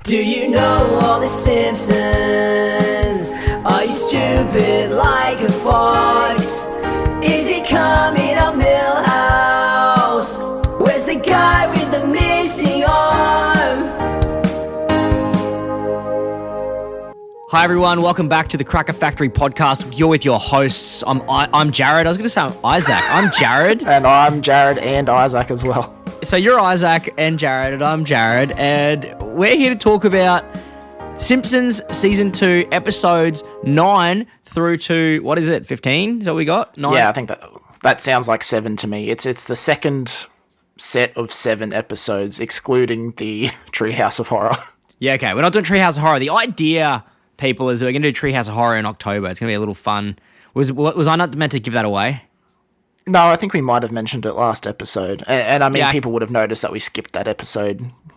Do you know all the Simpsons? Are you stupid like a fox? Is he coming up Millhouse? Where's the guy with the missing arm? Hi everyone, welcome back to the Cracker Factory podcast. You're with your hosts. I'm Jared. I was going to say I'm Isaac. I'm Jared. And I'm Jared and Isaac as well. So you're Isaac and Jared, and I'm Jared, and we're here to talk about Simpsons Season 2, episodes 9 through to, what is it, 15? Is that what we got? 9? Yeah, I think that sounds like 7 to me. It's the second set of 7 episodes, excluding the Treehouse of Horror. Yeah, okay. We're not doing Treehouse of Horror. The idea, people, is we're going to do Treehouse of Horror in October. It's going to be a little fun. Was I not meant to give that away? No, I think we might have mentioned it last episode. And I mean, people would have noticed that we skipped that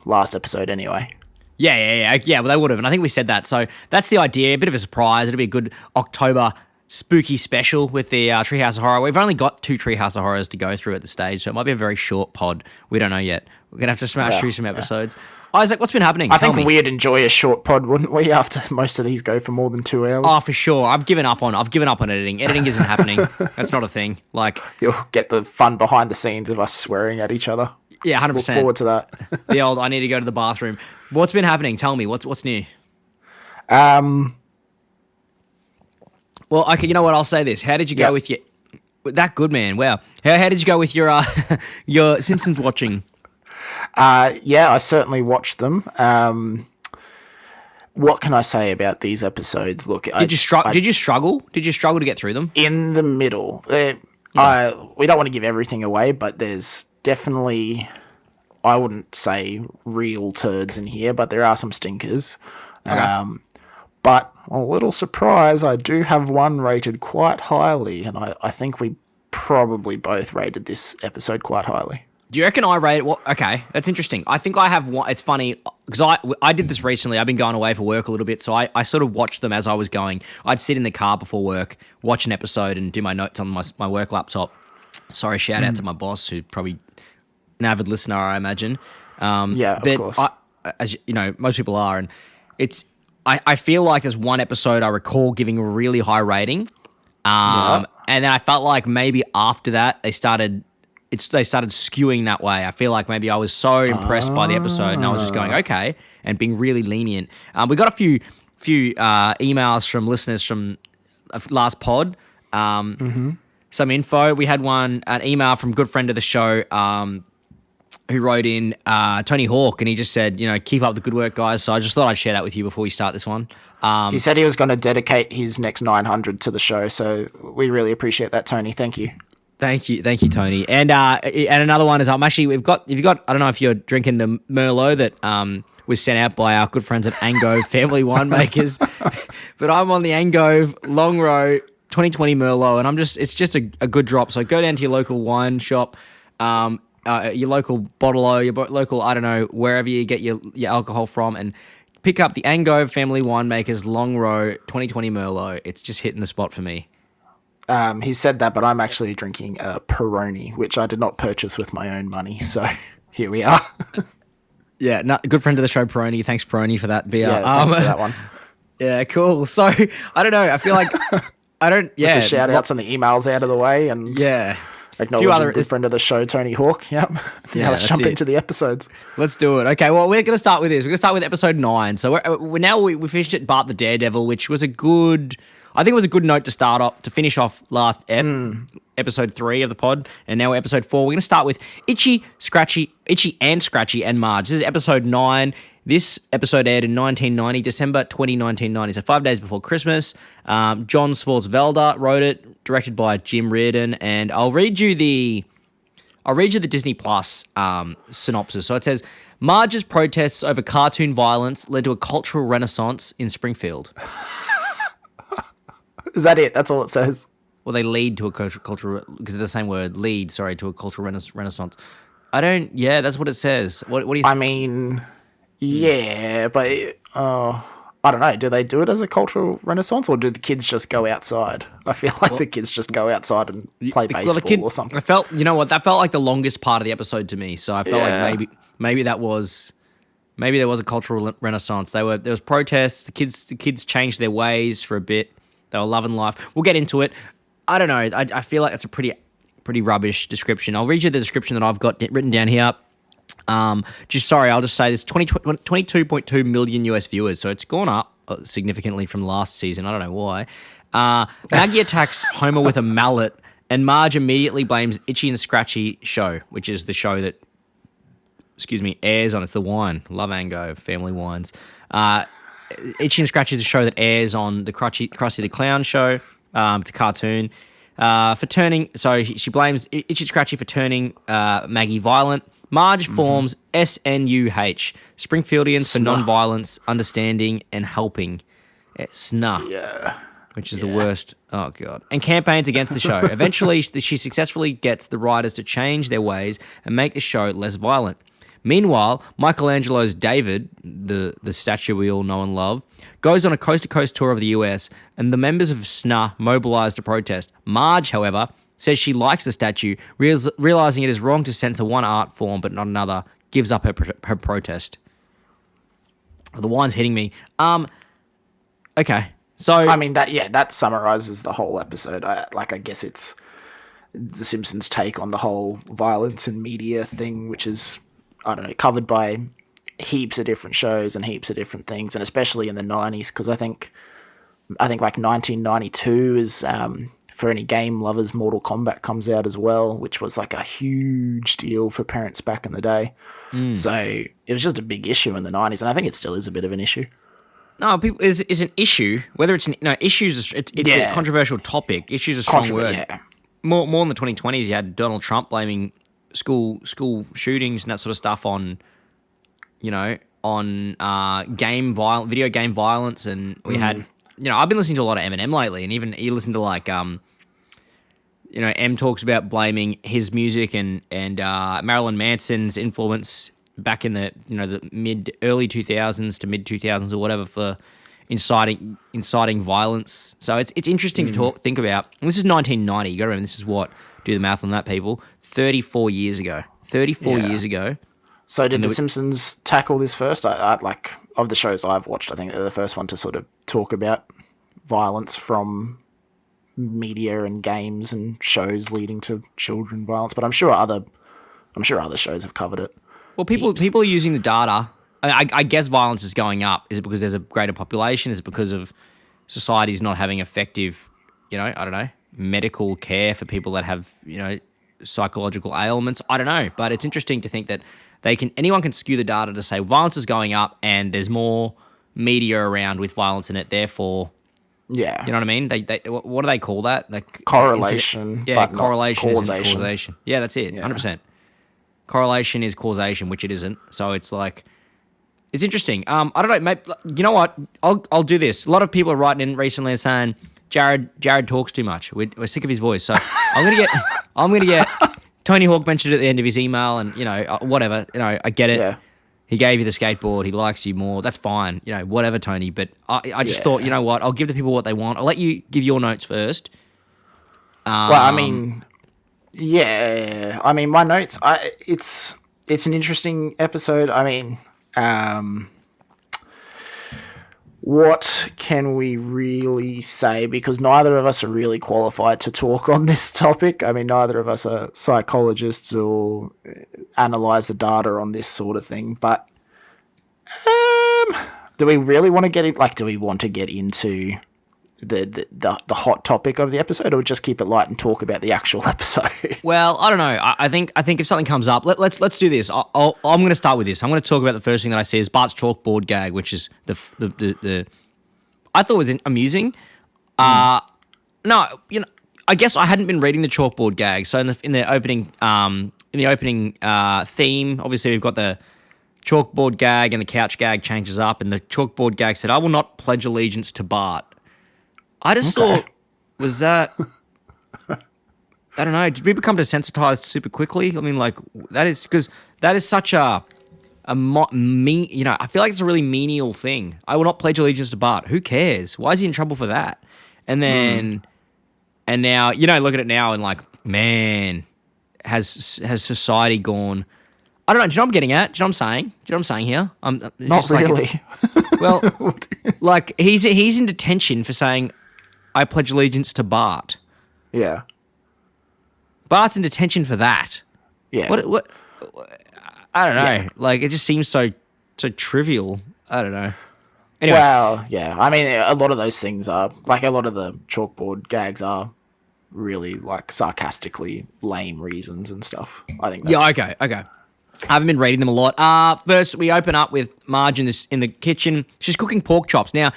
last episode anyway. Yeah, well, they would have, and I think we said that. So that's the idea, a bit of a surprise. It'll be a good October spooky special with the Treehouse of Horror. We've only got 2 Treehouse of Horrors to go through at the stage, so it might be a very short pod. We don't know yet. We're going to have to smash through some episodes. Isaac, what's been happening? I think we'd enjoy a short pod, wouldn't we, after most of these go for more than 2 hours? Oh, for sure. I've given up on editing. Editing isn't happening. That's not a thing. Like, you'll get the fun behind the scenes of us swearing at each other. Yeah, 100%. Look forward to that. The old, I need to go to the bathroom. What's been happening? Tell me, what's new? Um, Well, okay, you know what? I'll say this. How did you go with your... That good, man. Wow. How did you go with your your Simpsons watching? Yeah, I certainly watched them. What can I say about these episodes? Look, Did you struggle? Did you struggle to get through them? In the middle. We don't want to give everything away, but there's definitely, I wouldn't say real turds in here, but there are some stinkers. Okay. But a little surprise, I do have one rated quite highly, and I think we probably both rated this episode quite highly. Do you reckon I rate? Well, okay, that's interesting. I think I have one. It's funny because I did this recently. I've been going away for work a little bit, so I sort of watched them as I was going. I'd sit in the car before work, watch an episode, and do my notes on my work laptop. Sorry, shout out to my boss, who's probably an avid listener, I imagine. Yeah, of course. As you know, most people are, and it's. I feel like there's one episode I recall giving a really high rating, and then I felt like maybe after that they started skewing that way. I feel like maybe I was so impressed by the episode and I was just going, okay, and being really lenient. We got a few emails from listeners from last pod, some info. We had an email from a good friend of the show who wrote in, Tony Hawk, and he just said, keep up the good work, guys. So I just thought I'd share that with you before we start this one. He said he was going to dedicate his next 900 to the show, so we really appreciate that, Tony. Thank you. Thank you, Tony. And another one is we've got. I don't know if you're drinking the Merlot that was sent out by our good friends at Ango Family Winemakers, but I'm on the Ango Long Row 2020 Merlot, and it's just a good drop. So go down to your local wine shop, your local bottle-o, your local, I don't know, wherever you get your alcohol from, and pick up the Ango Family Winemakers Long Row 2020 Merlot. It's just hitting the spot for me. He said that, but I'm actually drinking a Peroni, which I did not purchase with my own money. So here we are. Yeah, good friend of the show, Peroni. Thanks, Peroni, for that beer. Yeah, thanks for that one. Yeah, cool. So I don't know. I feel like With the shout outs and the emails out of the way, and acknowledging a good friend of the show, Tony Hawk. Yep. Now let's jump into the episodes. Let's do it. Okay. Well, we're going to start with this. We're going to start with episode 9. So we finished at Bart the Daredevil, which was I think it was a good note to finish off last episode 3 of the pod, and now we're episode 4. We're going to start with Itchy and Scratchy and Marge. This is episode 9. This episode aired in 1990, December 20, 1990, so 5 days before Christmas. John Swartzwelder wrote it, directed by Jim Reardon, and I'll read you the Disney Plus synopsis. So it says, Marge's protests over cartoon violence led to a cultural renaissance in Springfield. Is that it? That's all it says? Well, they lead to a cultural, because it's the same word, to a cultural renaissance. That's what it says. What do you think? I mean, yeah, but I don't know. Do they do it as a cultural renaissance, or do the kids just go outside? I feel like the kids just go outside and play baseball or something. That felt like the longest part of the episode to me. So I felt like maybe that was Maybe there was a cultural renaissance. There was protests. The kids changed their ways for a bit. They were loving life. We'll get into it. I don't know. I feel like it's a pretty rubbish description. I'll read you the description that I've got written down here. I'll just say this: 22.2 million US viewers. So it's gone up significantly from last season. I don't know why. Maggie attacks Homer with a mallet, and Marge immediately blames Itchy and Scratchy Show, which is the show that, airs on. It's the wine, Love and Go, Family Wines. Itchy and Scratchy is a show that airs on the Krusty the Clown show. It's a cartoon. For turning, so she blames Itchy and Scratchy for turning Maggie violent. Marge forms SNUH, Springfieldians for Non-Violence, Understanding, and Helping. SNUH. Yeah. Which is the worst. Oh, God. And campaigns against the show. Eventually, she successfully gets the writers to change their ways and make the show less violent. Meanwhile, Michelangelo's David, the statue we all know and love, goes on a coast-to-coast tour of the US, and the members of SNUH mobilize to protest. Marge, however, says she likes the statue, realizing it is wrong to censor one art form but not another, gives up her protest. The wine's hitting me. Okay. So I mean, that summarizes the whole episode. I guess it's the Simpsons' take on the whole violence and media thing, which is, I don't know, covered by heaps of different shows and heaps of different things, and especially in the 90s, because I think like 1992 is, for any game lovers, Mortal Kombat comes out as well, which was like a huge deal for parents back in the day. So it was just a big issue in the 90s, and I think it still is a bit of an issue. No, people is an issue. Whether it's issues, it's a controversial topic. Issues a strong word. Yeah. More in the 2020s, you had Donald Trump blaming school shootings and that sort of stuff on, video game violence, and we had, I've been listening to a lot of Eminem lately, and even you listen to like, M talks about blaming his music and Marilyn Manson's influence back in the the early 2000s to mid 2000s or whatever for inciting violence. So it's interesting to think about. And this is 1990. You got to remember, this is do the math on that, people. 34 years ago. 34 years ago. So did The Simpsons tackle this first? I like, of the shows I've watched, I think they're the first one to sort of talk about violence from media and games and shows leading to children violence. But I'm sure other shows have covered it. Well, people are using the data. I guess violence is going up. Is it because there's a greater population? Is it because of society's not having effective, medical care for people that have, psychological ailments? I don't know. But it's interesting to think that anyone can skew the data to say violence is going up and there's more media around with violence in it. Therefore, yeah, you know what I mean? They what do they call that? Like correlation. Correlation is causation. Causation. Yeah, that's it. 100%. Correlation is causation, which it isn't. So it's like, it's interesting. I don't know, mate. You know what? I'll do this. A lot of people are writing in recently and saying Jared talks too much. We're sick of his voice. So I'm gonna get. Tony Hawk mentioned it at the end of his email, and whatever. I get it. Yeah. He gave you the skateboard. He likes you more. That's fine. Whatever, Tony. But I just thought, you know what? I'll give the people what they want. I'll let you give your notes first. Well, I mean. Yeah, I mean, my notes. It's an interesting episode. I mean, what can we really say? Because neither of us are really qualified to talk on this topic. I mean, neither of us are psychologists or analyze the data on this sort of thing. But do we really want to get it? Like, do we want to get into the hot topic of the episode, or just keep it light and talk about the actual episode? Well, I don't know. I think if something comes up, let's do this. I'm going to start with this. I'm going to talk about the first thing that I see is Bart's chalkboard gag, which is the I thought was amusing. No, I guess I hadn't been reading the chalkboard gag. So in the opening theme, obviously we've got the chalkboard gag and the couch gag changes up, and the chalkboard gag said, "I will not pledge allegiance to Bart." I just thought, was that, I don't know, did we become desensitized super quickly? I mean, like, that is, because that is such I feel like it's a really menial thing. I will not pledge allegiance to Bart. Who cares? Why is he in trouble for that? And then, and now, look at it now and like, man, has society gone, I don't know. Do you know what I'm getting at? Do you know what I'm saying? Do you know what I'm saying here? Not just like really. well, like he's in detention for saying, "I pledge allegiance to Bart." Yeah. Bart's in detention for that. Yeah. What? I don't know. Yeah. Like it just seems so trivial. I don't know. Anyway, Well, yeah. I mean, a lot of those things are like a lot of the chalkboard gags are really like sarcastically lame reasons and stuff. I think. That's, yeah. Okay. I haven't been reading them a lot. First, we open up with Marge in the kitchen. She's cooking pork chops. Now,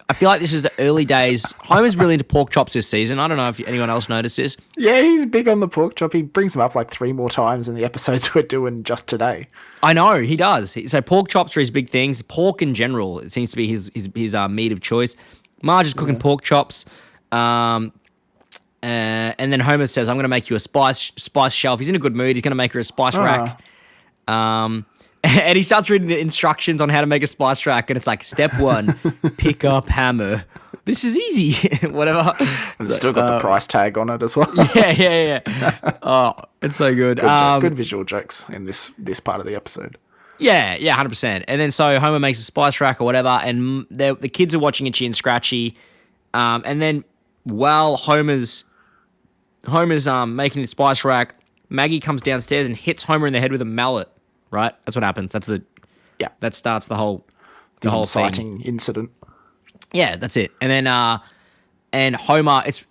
I feel like this is the early days. Homer's really into pork chops this season. I don't know if anyone else noticed this. Yeah, he's big on the pork chop. He brings them up like 3 more times in the episodes we're doing just today. I know, he does. So pork chops are his big things. Pork in general, it seems to be his meat of choice. Marge is cooking pork chops. And then Homer says, I'm going to make you a spice shelf. He's in a good mood. He's going to make her a spice rack. And he starts reading the instructions on how to make a spice rack. And it's like, step 1, pick up hammer. This is easy. Whatever. And it's still got the price tag on it as well. Yeah. Oh, it's so good. Good visual jokes in this part of the episode. Yeah, 100%. And then so Homer makes a spice rack or whatever. And the kids are watching Itchy and Scratchy. And then while Homer's making the spice rack, Maggie comes downstairs and hits Homer in the head with a mallet. Right, that's what happens. That starts the whole inciting thing. incident. Yeah, that's it. And then and Homer, it's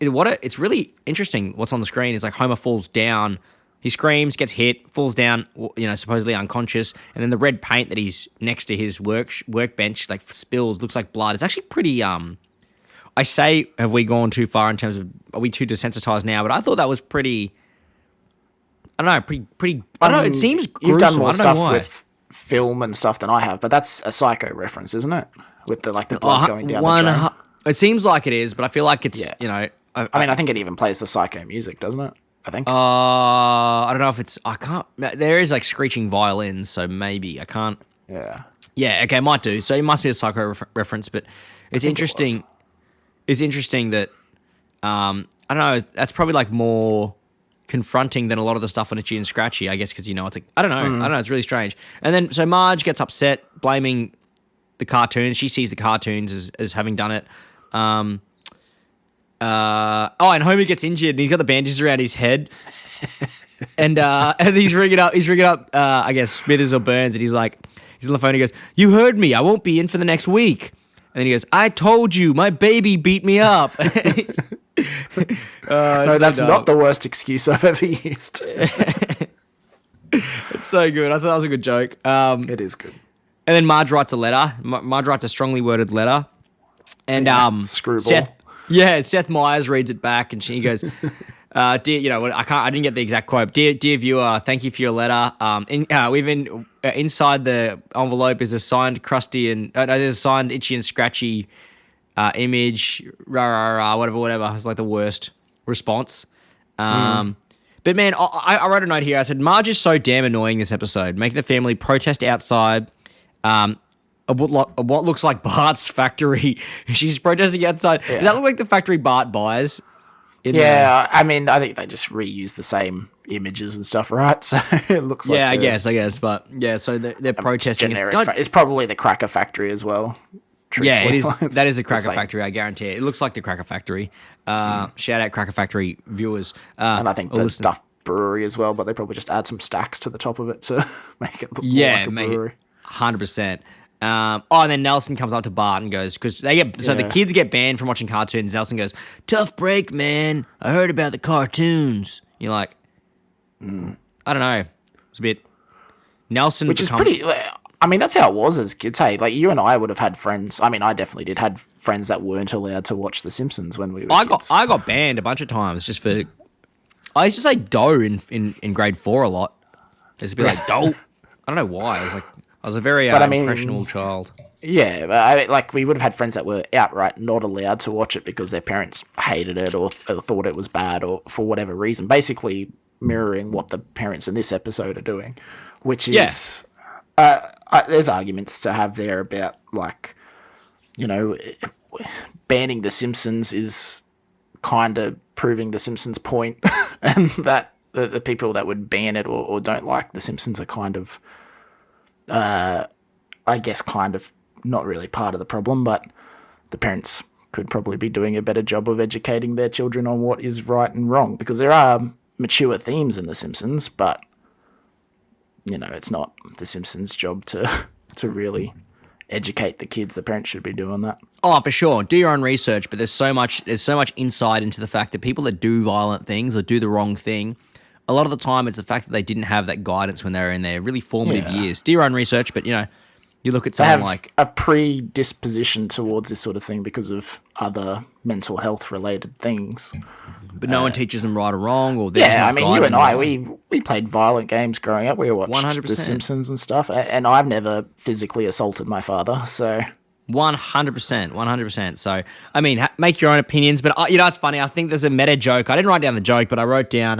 really interesting. What's on the screen is like Homer falls down. He screams, gets hit, falls down. Supposedly unconscious. And then the red paint that he's next to his workbench like spills, looks like blood. It's actually pretty. I say, have we gone too far in terms of are we too desensitized now? But I thought that was pretty. I don't know, pretty. I don't know. It seems gruesome. You've done more I don't stuff know why. with film and stuff than I have, but that's a Psycho reference, isn't it? With the blood going down the drain. It seems like it is, but I feel like it's I think it even plays the Psycho music, doesn't it? I think. I don't know if it's. I can't. There is like screeching violins, so maybe I can't. Yeah. Yeah. Okay, might do. So it must be a Psycho reference, but it's interesting. It's interesting that I don't know. That's probably like more confronting than a lot of the stuff on Itchy and Scratchy, I guess, because it's like I don't know, it's really strange. And then so Marge gets upset, blaming the cartoons. She sees the cartoons as having done it. And Homer gets injured and he's got the bandages around his head. and he's ringing up I guess Smithers or Burns, and he's on the phone. He goes, "You heard me. I won't be in for the next week." And then he goes, "I told you, my baby beat me up." No, that's not the worst excuse I've ever used. It's so good. I thought that was a good joke. It is good. And then Marge writes a letter. Marge writes a strongly worded letter. And Screwball. Seth Meyers reads it back, and he goes, "Dear, I didn't get the exact quote. Dear viewer, thank you for your letter. Inside the envelope is a signed Krusty and there's a signed Itchy and Scratchy image. Whatever. It's like the worst response. But man, I wrote a note here. I said Marge is so damn annoying this episode, making the family protest outside. Of what looks like Bart's factory. She's protesting outside. Yeah. Does that look like the factory Bart buys? I mean, I think they just reuse the same images and stuff, right? So it looks like I guess, but yeah. So they're protesting. It's probably the Cracker Factory as well. Yeah, it is. It's That is a the Cracker same. Factory. I guarantee it. It looks like the Cracker Factory. Shout out Cracker Factory viewers. And I think the Duff Brewery as well, but they probably just add some stacks to the top of it to make it look more like a brewery. 100%. And then Nelson comes up to Bart and goes, because the kids get banned from watching cartoons. Nelson goes, "Tough break, man. I heard about the cartoons." You're like, I don't know. It's a bit Nelson, which is pretty. I mean, that's how it was as kids. Hey, like you and I would have had friends. I mean, I definitely did had friends that weren't allowed to watch The Simpsons when we were kids. I got banned a bunch of times just for. I used to say "dough" in grade 4 a lot. Just to be like "dough." I don't know why. I was a very impressionable child. Yeah, but we would have had friends that were outright not allowed to watch it because their parents hated it or thought it was bad or for whatever reason. Basically mirroring what the parents in this episode are doing, which is there's arguments to have there about banning The Simpsons is kind of proving The Simpsons' point, and that the people that would ban it or don't like The Simpsons are kind of, I guess, kind of not really part of the problem, but the parents could probably be doing a better job of educating their children on what is right and wrong, because there are mature themes in The Simpsons, but, you know, it's not The Simpsons' job to really educate the kids. The parents should be doing that. Oh, for sure. Do your own research, but there's so much insight into the fact that people that do violent things or do the wrong thing, a lot of the time it's the fact that they didn't have that guidance when they were in their really formative years. Do your own research, but, you know, you look at They someone have like... a predisposition towards this sort of thing because of other mental health related things. But no one teaches them right or wrong, or there's Yeah, no I mean, you guidance. and I, we played violent games growing up. We watched 100%. The Simpsons and stuff, and I've never physically assaulted my father, so... 100%. So, I mean, make your own opinions. But, you know, it's funny. I think there's a meta joke. I didn't write down the joke, but I wrote down,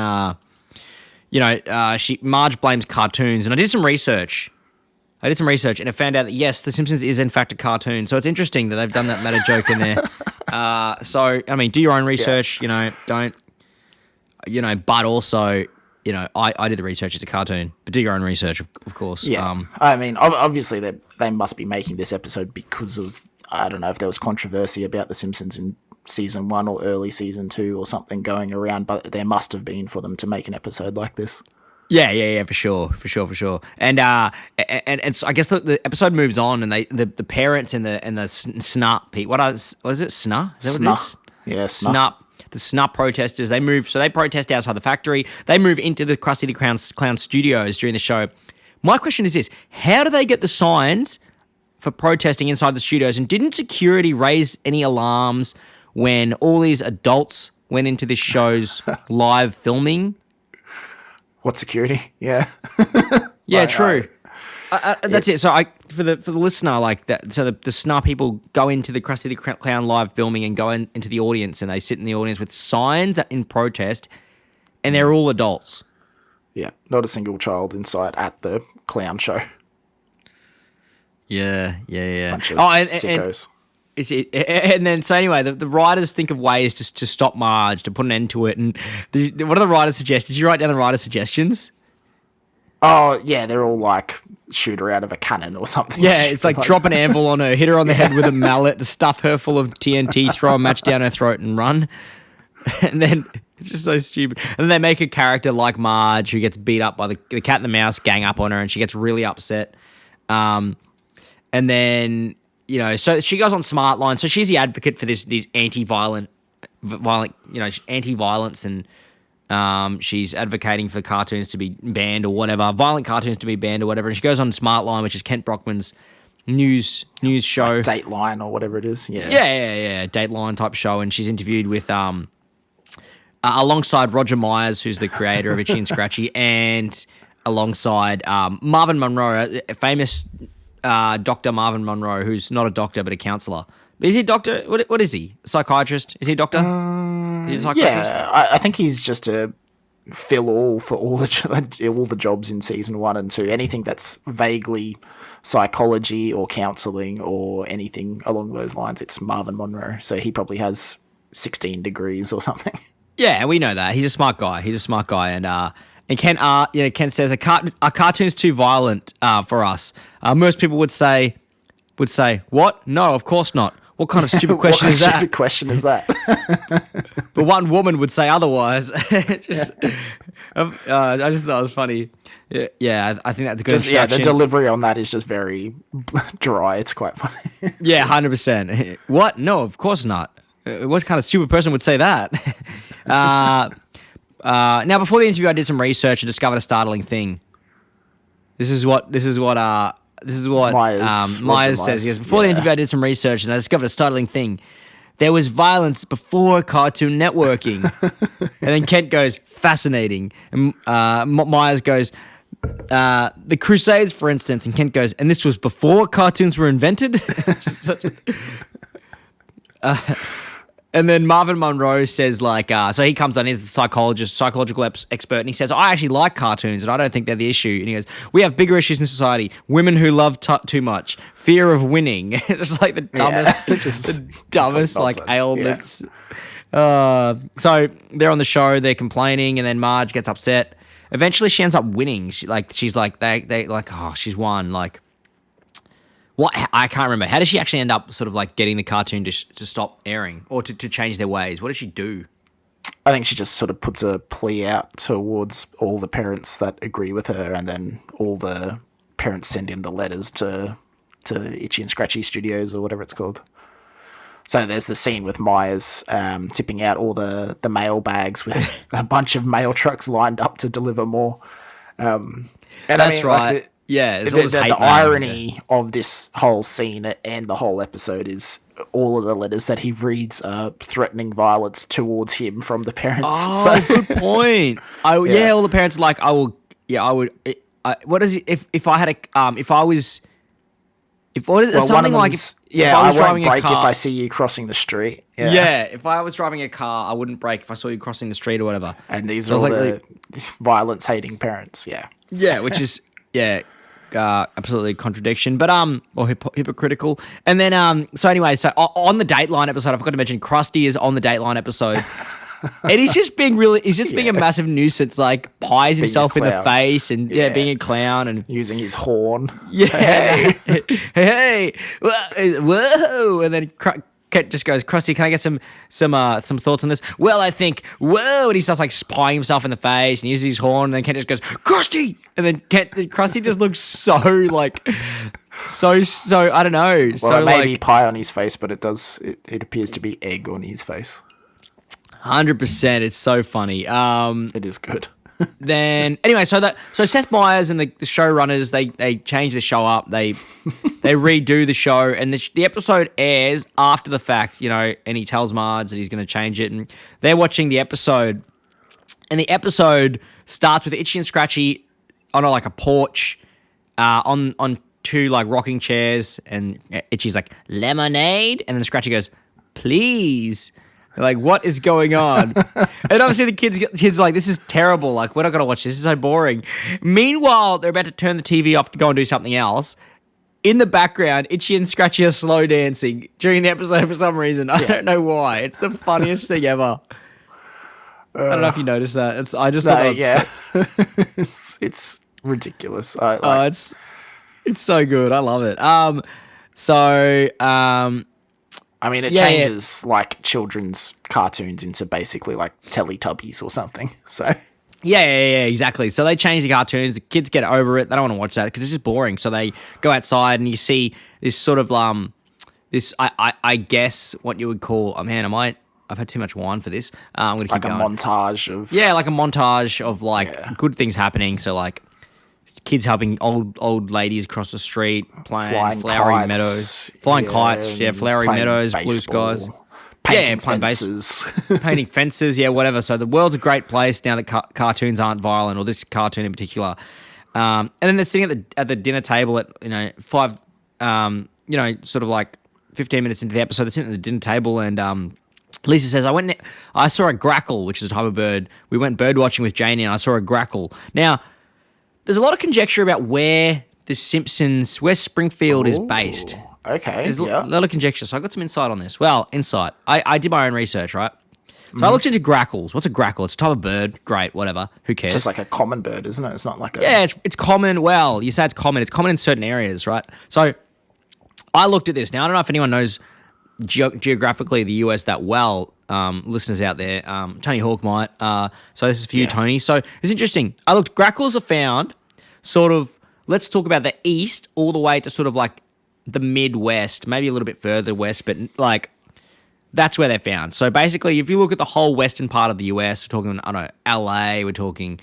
Marge blames cartoons. And I did some research. And I found out that, yes, The Simpsons is, in fact, a cartoon. So it's interesting that they've done that meta joke in there. So, I mean, do your own research. You know, don't, you know, but also... You know, I did the research. It's a cartoon, but do your own research, of course. Yeah, I mean, obviously they must be making this episode because of, I don't know if there was controversy about The Simpsons in season 1 or early season 2 or something going around, but there must have been for them to make an episode like this. Yeah, for sure. And so I guess the episode moves on, and the parents and the SNUP people. What is it? SNUP? Is that what it is? Yeah, SNUP. The SNUP protesters, they protest outside the factory. They move into the Krusty the Clown studios during the show. My question is this: how do they get the signs for protesting inside the studios? And didn't security raise any alarms when all these adults went into this show's live filming? What security? Yeah. Yeah, Right, true. That's it. So for the listener, like that, so the SNUP people go into the Krusty the Clown live filming and go into the audience, and they sit in the audience with signs that in protest, and they're all adults. Yeah, not a single child inside at the clown show. Yeah. Bunch of And sickos. and then so anyway, the writers think of ways to stop Marge, to put an end to it. And what do the writers suggest? Did you write down the writers' suggestions? Oh, yeah, they're all like shoot her out of a cannon or something. Yeah, it's like drop an anvil on her, hit her on the head with a mallet, to stuff her full of TNT, throw a match down her throat and run. And then it's just so stupid. And then they make a character like Marge who gets beat up by the cat and the mouse gang up on her, and she gets really upset. And then, you know, so she goes on Smartline. So she's the advocate for these anti-violence, and she's advocating for cartoons to be banned or whatever, violent cartoons to be banned or whatever. And she goes on Smartline, which is Kent Brockman's news show. Like Dateline or whatever it is. Yeah. Yeah. Dateline type show. And she's interviewed with, alongside Roger Myers, who's the creator of Itchy and Scratchy, and alongside Marvin Monroe, a famous Dr. Marvin Monroe, who's not a doctor but a counsellor. Is he a doctor? What is he? A psychiatrist? Is he a doctor? Is he a psychiatrist? Yeah, I think he's just a fill-all for all the jobs in season 1 and 2. Anything that's vaguely psychology or counselling or anything along those lines, it's Marvin Monroe. So he probably has 16 degrees or something. Yeah, we know that. He's a smart guy. And Ken says, are cartoons too violent for us? Most people would say, what? No, of course not. What kind of stupid question is that? Stupid question is that? But one woman would say otherwise. I just thought it was funny. Yeah, I think that's a good introduction. Yeah, the delivery on that is just very dry. It's quite funny. Yeah, 100%. What? No, of course not. What kind of stupid person would say that? Now, before the interview, I did some research and discovered a startling thing. This is what Myers says. Yes, before the interview, I did some research and I discovered a startling thing. There was violence before Cartoon Networking. And then Kent goes, fascinating. And Myers goes, the Crusades, for instance. And Kent goes, and this was before cartoons were invented? And then Marvin Monroe says, so he comes on, he's a psychological expert, and he says, I actually like cartoons, and I don't think they're the issue. And he goes, we have bigger issues in society. Women who love too much. Fear of winning. It's just like the dumbest, ailments. So they're on the show, they're complaining, and then Marge gets upset. Eventually, she ends up winning. She's like, they like, oh, she's won. Like, what? I can't remember. How does she actually end up sort of like getting the cartoon to stop airing or to change their ways? What does she do? I think she just sort of puts a plea out towards all the parents that agree with her, and then all the parents send in the letters to Itchy and Scratchy Studios or whatever it's called. So there's the scene with Myers tipping out all the mail bags with a bunch of mail trucks lined up to deliver more. And That's right. Like, yeah, there's all this hate the mail. irony of this whole scene and the whole episode is all of the letters that he reads are threatening violence towards him from the parents. Oh, good point. Yeah, all the parents are like, I will. Yeah, I would. What is it? If I had a if I was. If what is it, Well, something like if I was driving won't a break car, if I see you crossing the street. yeah, if I was driving a car, I wouldn't brake if I saw you crossing the street or whatever. And these So are I all was the violence-hating parents. Yeah. Yeah, which is absolutely contradiction, but or hypocritical. And then so anyway, so on the Dateline episode, I forgot to mention Krusty is on the Dateline episode. And he's just being being a massive nuisance, like pies himself in the clown. face and being a clown and Using his horn. yeah, hey, whoa, and then Kent just goes, Krusty, can I get some thoughts on this? Well, I think, whoa, and he starts like spying himself in the face and uses his horn, and then Kent just goes, Krusty, and then Krusty just looks so like, so I don't know, Well, so it may like be pie on his face, but it appears to be egg on his face. 100%. It's so funny. It is good. Then anyway, so Seth Meyers and the showrunners they change the show up. They redo the show, and the episode airs after the fact, and he tells Marge that he's going to change it, and they're watching the episode, and the episode starts with Itchy and Scratchy on a porch, on two like rocking chairs, and Itchy's like lemonade, and then Scratchy goes, please. Like, what is going on? And obviously the kids are like, this is terrible. Like, we're not going to watch this. This is so boring. Meanwhile, they're about to turn the TV off to go and do something else. In the background, Itchy and Scratchy are slow dancing during the episode for some reason. I don't know why. It's the funniest thing ever. I don't know if you noticed that. I just thought that was it's ridiculous. it's so good. I love it. I mean, it changes like children's cartoons into basically like Teletubbies or something. So yeah, exactly. So they change the cartoons. The kids get over it. They don't want to watch that because it's just boring. So they go outside and you see this sort of this I guess what you would call I've had too much wine for this. I'm gonna keep going. Like a montage of like a montage of good things happening. So like kids helping old ladies across the street, playing flowery meadows, flying kites, flowery meadows, blue skies, painting playing fences, painting fences, whatever. So the world's a great place now that cartoons aren't violent, or this cartoon in particular. And then they're sitting at the dinner table at 5, sort of like 15 minutes into the episode. They're sitting at the dinner table and. Lisa says, I saw a grackle, which is a type of bird. We went bird watching with Janie and I saw a grackle. Now, there's a lot of conjecture about where Springfield is based. Okay. There's a lot of conjecture. So I got some insight on this. Well, insight. I did my own research, right? So I looked into grackles. What's a grackle? It's a type of bird. Great, whatever. Who cares? It's just like a common bird, isn't it? It's not like a... Yeah, it's common. Well, you say it's common. It's common in certain areas, right? So I looked at this. Now, I don't know if anyone knows geographically the US that well, listeners out there. Tony Hawk might. So this is for you, Tony. So it's interesting. Grackles are found sort of, let's talk about the east all the way to sort of like the Midwest, maybe a little bit further west, but like that's where they're found. So basically, if you look at the whole western part of the US, we're talking, LA, we're talking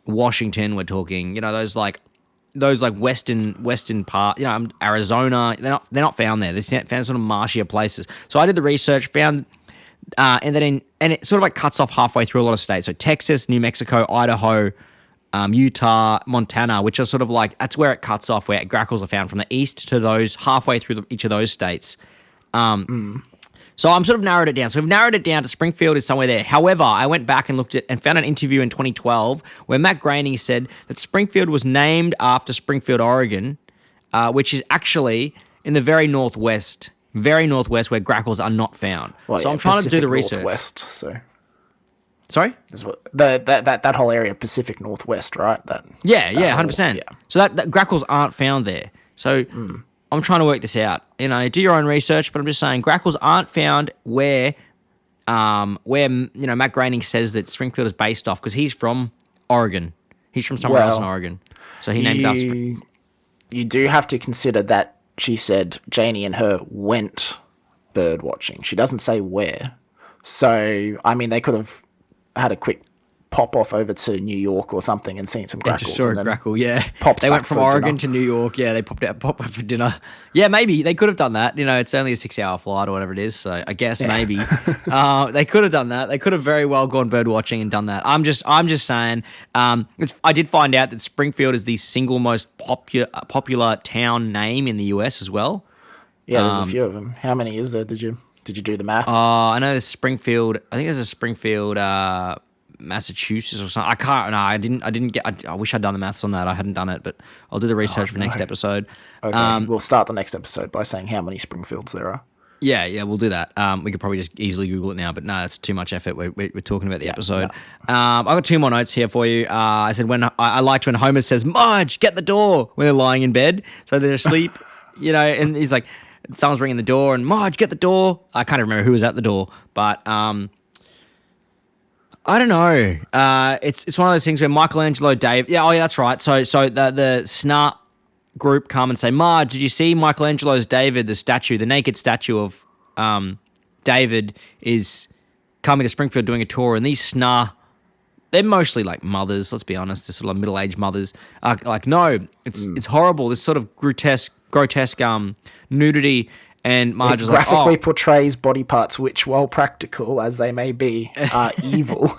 Washington, we're talking, those western part, Arizona, they're not found there. They're found sort of marshier places. So I did the research, found, and it sort of like cuts off halfway through a lot of states. So Texas, New Mexico, Idaho, Utah, Montana, which are sort of like, that's where it cuts off, where grackles are found from the east to those halfway through each of those states. So I'm sort of narrowed it down. So we've narrowed it down to Springfield is somewhere there. However, I went back and looked at and found an interview in 2012 where Matt Groening said that Springfield was named after Springfield, Oregon, which is actually in the very northwest very northwest, where grackles are not found. Well, so yeah, I'm trying to do Pacific the research. Northwest, so Sorry? that's what that whole area, Pacific Northwest, right? Yeah, that 100%. yeah. So that grackles aren't found there. So I'm trying to work this out. Do your own research, but I'm just saying grackles aren't found where Matt Groening says that Springfield is based off, because he's from Oregon. He's from somewhere else in Oregon. So he named it after Springfield. You do have to consider that she said Janie and her went bird watching. She doesn't say where. So, I mean, they could have had a quick pop off over to New York or something and seen some grackles. Just saw a grackle, yeah. Popped they back went from for Oregon dinner. to New York. Yeah, they popped up for dinner. Yeah, maybe they could have done that. It's only a 6-hour flight or whatever it is. So I guess maybe they could have done that. They could have very well gone bird watching and done that. I'm just saying. I did find out that Springfield is the single most popular town name in the US as well. Yeah, there's a few of them. How many is there? Did you do the math? I know there's Springfield. I think there's a Springfield, Massachusetts or something. I can't. No, I didn't get. I wish I'd done the maths on that. I hadn't done it, but I'll do the research for next episode. Okay, we'll start the next episode by saying how many Springfields there are. Yeah, we'll do that. We could probably just easily Google it now, but no, it's too much effort. We're talking about the episode. No. I've got 2 more notes here for you. I said I liked when Homer says, "Marge, get the door," when they're lying in bed, so they're asleep, and he's like, someone's ringing the door, and Marge, get the door. I can't remember who was at the door, but I don't know. It's one of those things where Michelangelo, Dave. Yeah, that's right. So the SNAP group come and say, Marge, did you see Michelangelo's David, the statue, the naked statue of David is coming to Springfield doing a tour, and these SNA, they're mostly like mothers, let's be honest, they're sort of like middle-aged mothers, are like, no, it's horrible, this sort of grotesque nudity, and Marge is like, graphically portrays body parts which, while practical as they may be, are evil.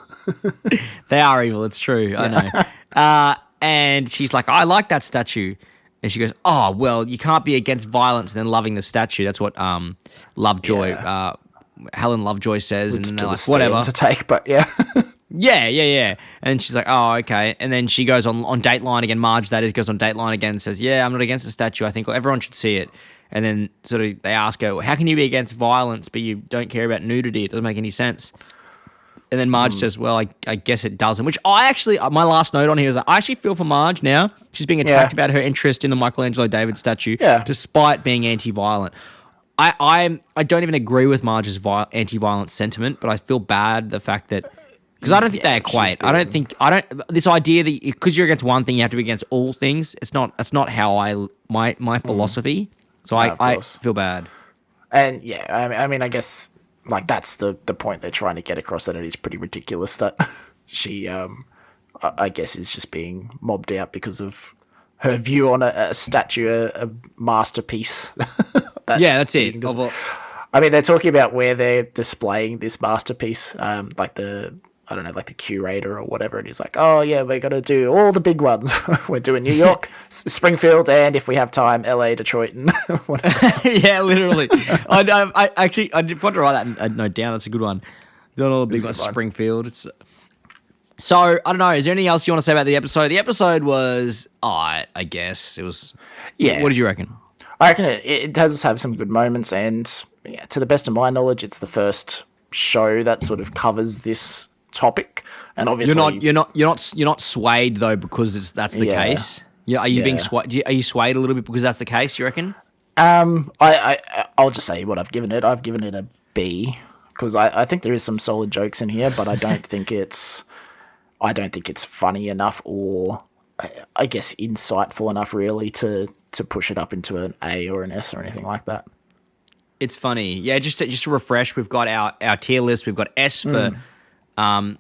They are evil, it's true, I know. And she's like, I like that statue. And she goes, oh, well, you can't be against violence and then loving the statue. That's what Lovejoy, Helen Lovejoy says. And then they're like, whatever. To take, but yeah. Yeah. And she's like, oh, okay. And then she goes on Dateline again. Marge, that is, goes on Dateline again and says, yeah, I'm not against the statue. I think everyone should see it. And then sort of they ask her, how can you be against violence but you don't care about nudity? It doesn't make any sense. And then Marge says, well, I guess it doesn't. Which my last note on here is that I actually feel for Marge now. She's being attacked about her interest in the Michelangelo David statue, despite being anti-violent. I don't even agree with Marge's anti-violence sentiment, but I feel bad the fact that, because I don't think they equate. This idea that because you're against one thing, you have to be against all things. That's not how my philosophy. So I feel bad. And I mean, I guess like that's the point they're trying to get across, that it is pretty ridiculous that she, I guess, is just being mobbed out because of her view on a statue, a masterpiece. That's it. I mean, they're talking about where they're displaying this masterpiece, like the curator or whatever. And he's like, oh yeah, we're going to do all the big ones. We're doing New York, Springfield, and if we have time, LA, Detroit, and whatever. Yeah, literally. I did want to write that note down. That's a good one. Doing all the big ones, Springfield. So, I don't know. Is there anything else you want to say about the episode? The episode was, I guess. It was, yeah. What did you reckon? I reckon it does have some good moments, and to the best of my knowledge, it's the first show that sort of covers this topic. And obviously, you're not swayed though because that's the case. Yeah, are you being swayed? Are you swayed a little bit because that's the case? You reckon? I'll just say what I've given it. I've given it a B because I think there is some solid jokes in here, but I don't think it's funny enough, or I guess insightful enough really to push it up into an A or an S or anything like that. It's funny. Yeah, just to refresh, we've got our tier list. We've got S for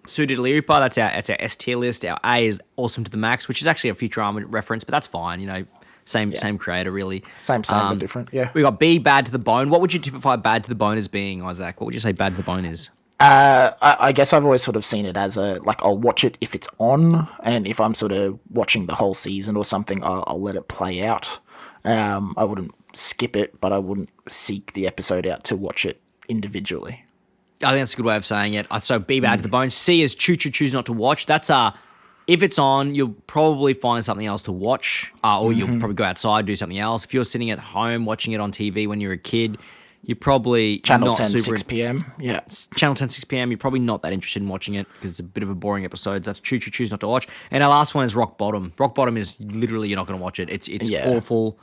Sue Diddly Rooper. That's our S tier list. Our A is Awesome to the Max, which is actually a Futurama reference, but that's fine. Same creator really. Same but different. Yeah. We got B, Bad to the Bone. What would you typify Bad to the Bone as being, Isaac? What would you say Bad to the Bone is? I guess I've always sort of seen it as I'll watch it if it's on, and if I'm sort of watching the whole season or something, I'll let it play out. I wouldn't skip it, but I wouldn't seek the episode out to watch it individually. I think that's a good way of saying it. So B, Bad to the Bone. C is choose not to watch. That's if it's on, you'll probably find something else to watch, or you'll probably go outside, do something else. If you're sitting at home watching it on TV when you're a kid, you're probably Channel not 10, super 6 p.m. Yeah. Channel 10, 6 p.m. You're probably not that interested in watching it because it's a bit of a boring episode. That's choose not to watch. And our last one is Rock Bottom. Rock Bottom is literally you're not going to watch it. It's awful.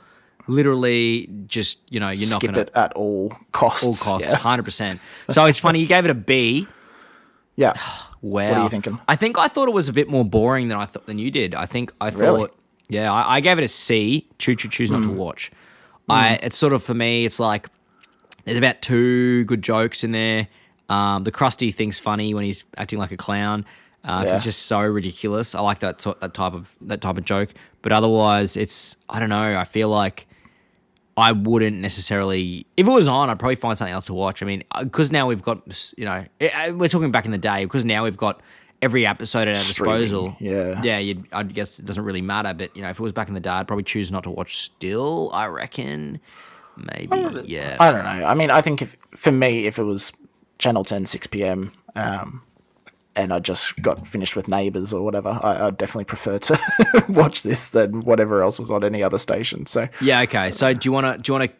Literally, just you're not Skip going to it at all costs. all costs, Yeah. 100%. So it's funny you gave it a B. Yeah. Wow. What are you thinking? I think I thought it was a bit more boring than you did. I thought, Really? yeah, I gave it a C. Choose not to watch. It's sort of for me. It's like there's about 2 good jokes in there. The Krusty thing's funny when he's acting like a clown. It's just so ridiculous. I like that type of joke. But otherwise, I don't know. I feel like I wouldn't necessarily. If it was on, I'd probably find something else to watch. I mean, because now we've got, we're talking back in the day. Because now we've got every episode at our disposal. Yeah. I guess it doesn't really matter. But if it was back in the day, I'd probably choose not to watch. Still, I reckon. Maybe, yeah. I don't know. I mean, I think for me, if it was Channel 10, 6 p.m., and I just got finished with Neighbours or whatever, I'd definitely prefer to watch this than whatever else was on any other station. So Yeah, okay. So do you want to?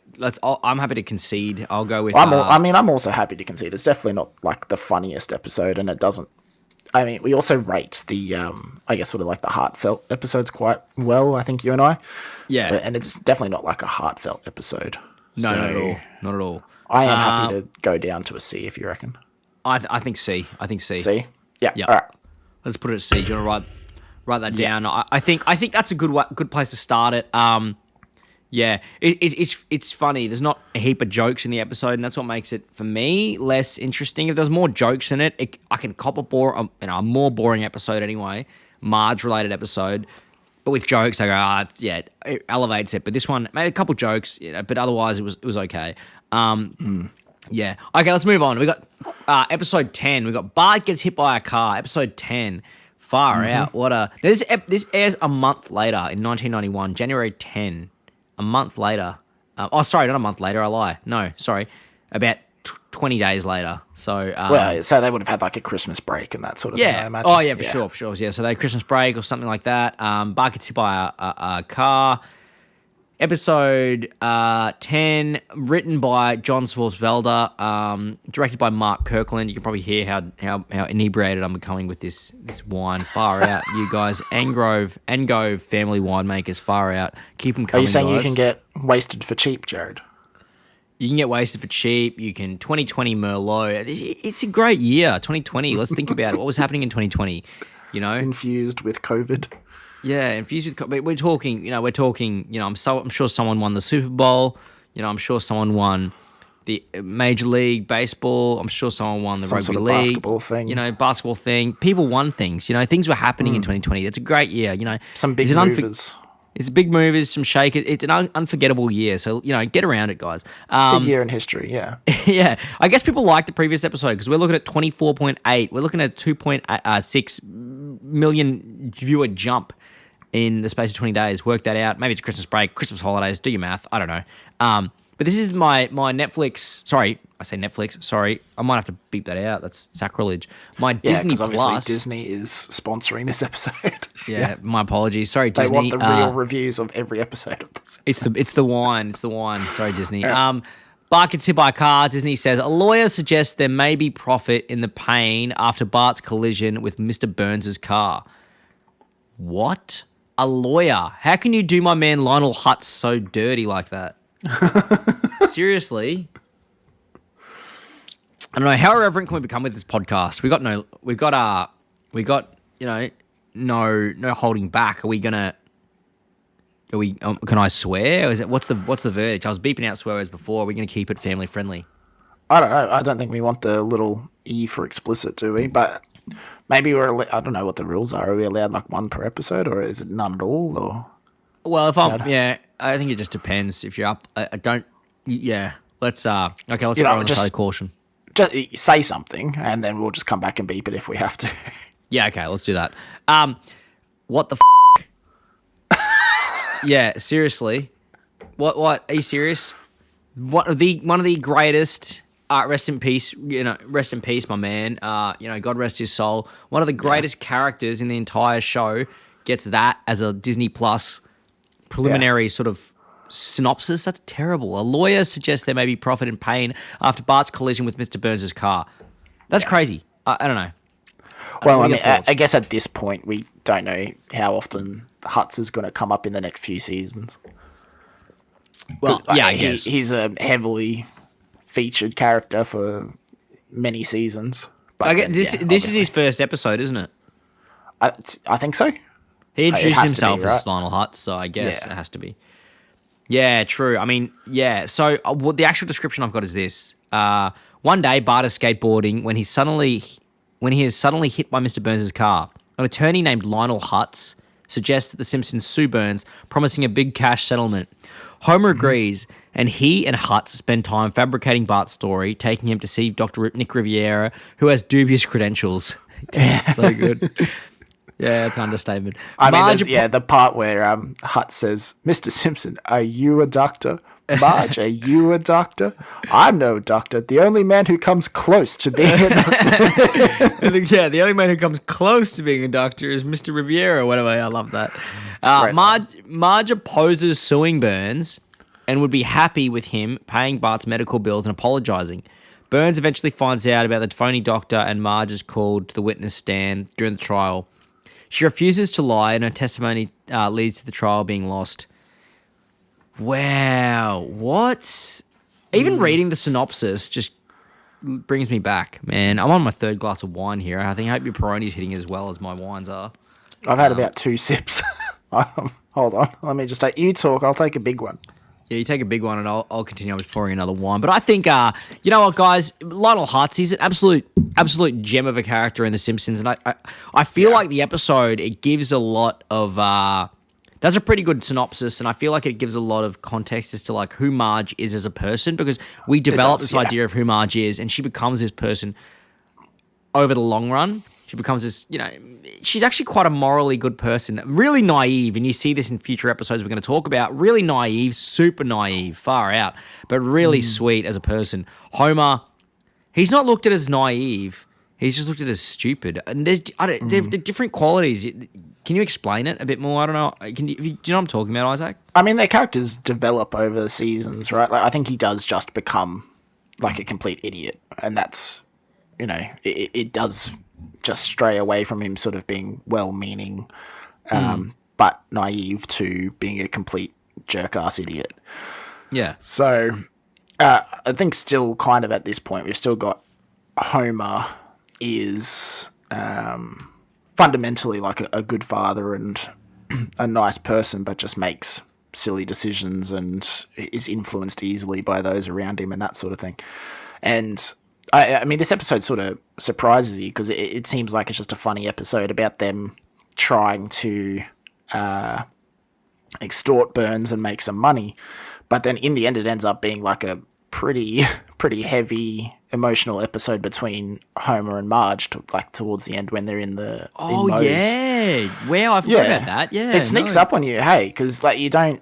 I'm happy to concede. I'll go with. I'm also happy to concede. It's definitely not like the funniest episode, and it doesn't. I mean, we also rate the, I guess, sort of like the heartfelt episodes quite well. I think you and I. Yeah. And it's definitely not like a heartfelt episode. No, not at all. Not at all. I am happy to go down to a C if you reckon. I think C. I think C. C? Yeah. Yeah. All right. Let's put it at C. Do you want to write that down? I think that's a good place to start it. Yeah, it's funny. There's not a heap of jokes in the episode, and that's what makes it for me less interesting. If there's more jokes in it, I can cop a more boring episode anyway, Marge related episode. But with jokes, I go, it elevates it. But this one, maybe a couple jokes, but otherwise it was okay. Yeah. Okay, let's move on. We got episode 10. We got Bart gets hit by a car. Episode 10. Far out. What a... Now, this airs a month later in 1991, January 10. A month later. Sorry, not a month later. I lie. No, sorry. About 20 days later. So... so they would have had like a Christmas break and that sort of thing, I imagine. Oh, yeah, for sure. Yeah, so they had Christmas break or something like that. Bart gets hit by a car. Episode 10, written by John Swartzwelder, directed by Mark Kirkland. You can probably hear how inebriated I'm becoming with this wine. Far out, you guys. Angrove family winemakers, far out. Keep them coming, Are you saying guys. you can get wasted for cheap, Jared? You can get wasted for cheap. You can 2020 Merlot. It's a great year, 2020. Let's think about it. What was happening in 2020? Infused with COVID. Yeah, infused with. We're talking. I'm sure someone won the Super Bowl. I'm sure someone won the Major League Baseball. I'm sure someone won the Some rugby sort of league. basketball thing. Basketball thing. People won things. Things were happening in 2020. It's a great year. Some big movers. It's big movers, some shake. It's an unforgettable year. So get around it, guys. Big year in history. Yeah. Yeah, I guess people liked the previous episode because we're looking at 24.8. We're looking at 2.6 million viewer jump in the space of 20 days. Work that out. Maybe it's Christmas break, Christmas holidays. Do your math. I don't know. But this is my Netflix. Sorry, I say Netflix. Sorry, I might have to beep that out. That's sacrilege. My Disney because obviously Plus. Disney is sponsoring this episode. Yeah, my apologies. Sorry, They Disney. want the real reviews of every episode of this. It's the wine. It's the wine. Sorry, Disney. Bart gets hit by a car. Disney says a lawyer suggests there may be profit in the pain after Bart's collision with Mr. Burns' car. What? A lawyer? How can you do my man Lionel Hutz so dirty like that? Seriously? I don't know. How irreverent can we become with this podcast? We got no holding back. Can I swear? Or is it what's the verdict? I was beeping out swear words before. Are we going to keep it family friendly? I don't know. I don't think we want the little E for explicit, do we? But maybe I don't know what the rules are. Are we allowed like one per episode, or is it none at all? Or well, I think it just depends. If you're up, I don't. Yeah, let's throw on the side of caution. Just say something, and then we'll just come back and beep it if we have to. Yeah, okay, let's do that. What the Yeah, seriously. What are you serious? One of the greatest rest in peace, my man. God rest his soul. One of the greatest characters in the entire show gets that as a Disney Plus preliminary sort of synopsis. That's terrible. A lawyer suggests there may be profit and pain after Bart's collision with Mr. Burns' car. That's crazy. I don't know. Well, What I are your mean, thoughts? I guess at this point we don't know how often Hutz is going to come up in the next few seasons. Well, yeah, I He- guess. he's a heavily featured character for many seasons. But I guess then, this yeah, this is his obviously. first episode, isn't it? I think so. He introduced has to be, himself as right? Lionel Hutz, so I guess Yeah. it has to be. Yeah, true. I mean, yeah. So the actual description I've got is this: one day, Bart is skateboarding when he is suddenly hit by Mr. Burns' car. An attorney named Lionel Hutz suggests that the Simpsons sue Burns, promising a big cash settlement. Homer agrees, and he and Hutz spend time fabricating Bart's story, taking him to see Dr. Nick Riviera, who has dubious credentials. So good. Yeah, that's an understatement. I mean, Marge the part where Hutz says, "Mr. Simpson, are you a doctor? Marge, are you a doctor? I'm no doctor. The only man who comes close to being a doctor." Yeah, the only man who comes close to being a doctor is Mr. Riviera or whatever. I love that. a great Marge opposes suing Burns and would be happy with him paying Bart's medical bills and apologizing. Burns eventually finds out about the phony doctor and Marge is called to the witness stand during the trial. She refuses to lie and her testimony leads to the trial being lost. Wow, what? Even reading the synopsis just brings me back, man. I'm on my third glass of wine here. I hope your Peroni's hitting as well as my wines are. I've had about 2 sips. Hold on. Let me just take. You talk. I'll take a big one. Yeah, you take a big one and I'll continue. I'm just pouring another wine. But I think, you know what, guys? Lionel Hutz, he's an absolute gem of a character in The Simpsons. And I feel like the episode, it gives a lot of... that's a pretty good synopsis, and I feel like it gives a lot of context as to like who Marge is as a person, because we develop this idea of who Marge is, and she becomes this person over the long run. She becomes this, she's actually quite a morally good person, really naive, and you see this in future episodes we're going to talk about. Really naive, super naive, far out, but really sweet as a person. Homer, he's not looked at as naive. He's just looked at as stupid. And they're different qualities. Can you explain it a bit more? I don't know. Do you know what I'm talking about, Isaac? I mean, their characters develop over the seasons, right? Like, I think he does just become like a complete idiot, and that's, it does just stray away from him sort of being well-meaning, but naive to being a complete jerk-ass idiot. Yeah. So I think still kind of at this point, we've still got Homer is fundamentally like a good father and a nice person, but just makes silly decisions and is influenced easily by those around him and that sort of thing. And I mean, this episode sort of surprises you because it seems like it's just a funny episode about them trying to extort Burns and make some money. But then in the end, it ends up being like a pretty heavy emotional episode between Homer and Marge, towards the end when they're in the Oh, in Moe's. yeah. Wow, I forgot about that. Yeah. It sneaks up on you, hey, because like you don't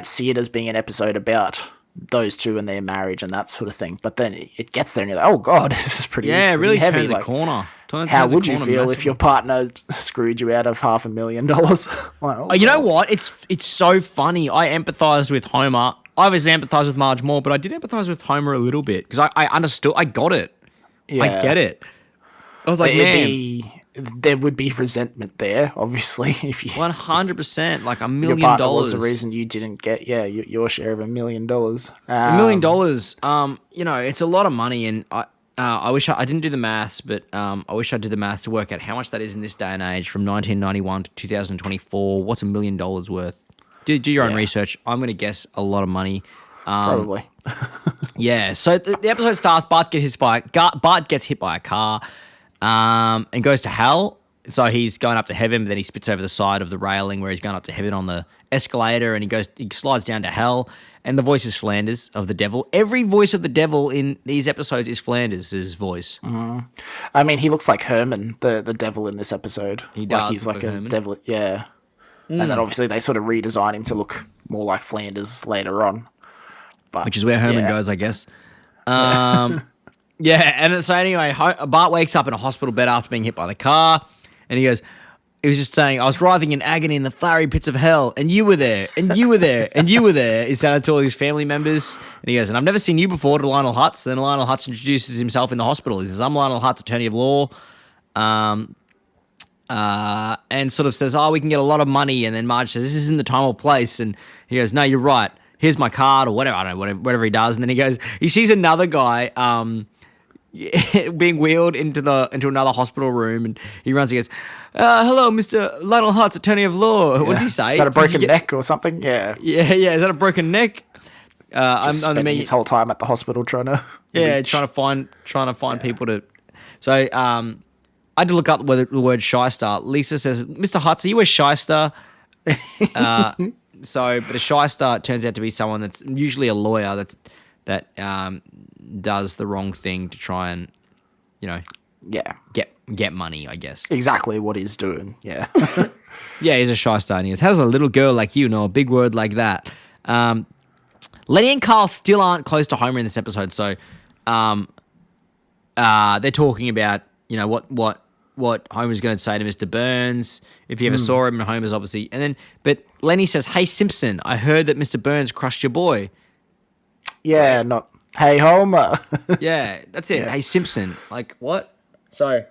see it as being an episode about those two and their marriage and that sort of thing. But then it gets there and you're like, oh god, this is pretty. Yeah, it pretty really heavy. turns the Like, corner. how would you feel if your partner screwed you out of $500,000? Well, You know what? It's so funny. I empathized with Homer. I obviously empathized with Marge more, but I did empathize with Homer a little bit because I understood. I got it. yeah. I get it. I was like, There would be resentment there, obviously, if you 100%, like $1 your million. partner was the reason you didn't get your share of $1 million. $1 million. It's a lot of money, and I wish I didn't do the maths, but I wish I did the maths to work out how much that is in this day and age from 1991 to 2024. What's $1 million worth? Do your own research. I'm going to guess a lot of money. Probably. Yeah. So the episode starts. Bart gets hit by a car, and goes to hell. So he's going up to heaven, but then he spits over the side of the railing where he's going up to heaven on the escalator, and he slides down to hell. And the voice is Flanders of the devil. Every voice of the devil in these episodes is Flanders' voice. I mean, he looks like Herman, the devil in this episode. He does Like he's look like like a Herman. devil. Yeah. And then obviously they sort of redesign him to look more like Flanders later on. But, Which is where Herman yeah. goes, I guess. Yeah, and so anyway, Bart wakes up in a hospital bed after being hit by the car, and he goes, he was just saying, I was writhing in agony in the fiery pits of hell, and you were there, and you were there, and you were there. He sounded to all his family members, and he goes, and I've never seen you before, to Lionel Hutz. Then Lionel Hutz introduces himself in the hospital. He says, I'm Lionel Hutz, attorney of law, and sort of says, oh, we can get a lot of money. And then Marge says, this isn't the time or place. And he goes, no, you're right. Here's my card, or whatever. I don't know, whatever he does. And then he goes, he sees another guy, being wheeled into another hospital room, and he runs and goes, hello, Mr. Lionel Hutz, attorney of law. What does he say? Is that a broken neck or something? Yeah. Yeah. Is that a broken neck? I'm spending his whole time at the hospital trying to trying to find people to. So I had to look up the word shyster. Lisa says, Mr. Hutz, are you a shyster? But a shyster turns out to be someone that's usually a lawyer that does the wrong thing to try and, get money, I guess. Exactly what he's doing. Yeah. Yeah, he's a shyster. And he goes, how does a little girl like you know a big word like that? Lenny and Carl still aren't close to Homer in this episode, so they're talking about what Homer's going to say to Mr. Burns if he ever saw him, and Homer's obviously, but Lenny says, "Hey Simpson, I heard that Mr. Burns crushed your boy." Yeah, not hey Homer. Yeah, that's it. Yeah. Hey Simpson, like what? Sorry,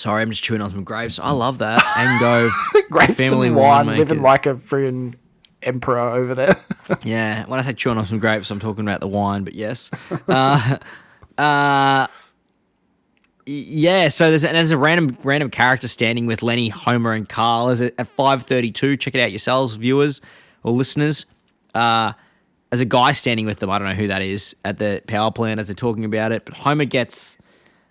I'm just chewing on some grapes. I love that. Ango grapes family and wine, living like a freaking emperor over there. Yeah, when I say chewing on some grapes, I'm talking about the wine. But yes. Yeah, so there's a random character standing with Lenny, Homer, and Carl. At 5:32, check it out yourselves, viewers or listeners. There's a guy standing with them. I don't know who that is at the power plant as they're talking about it. But Homer gets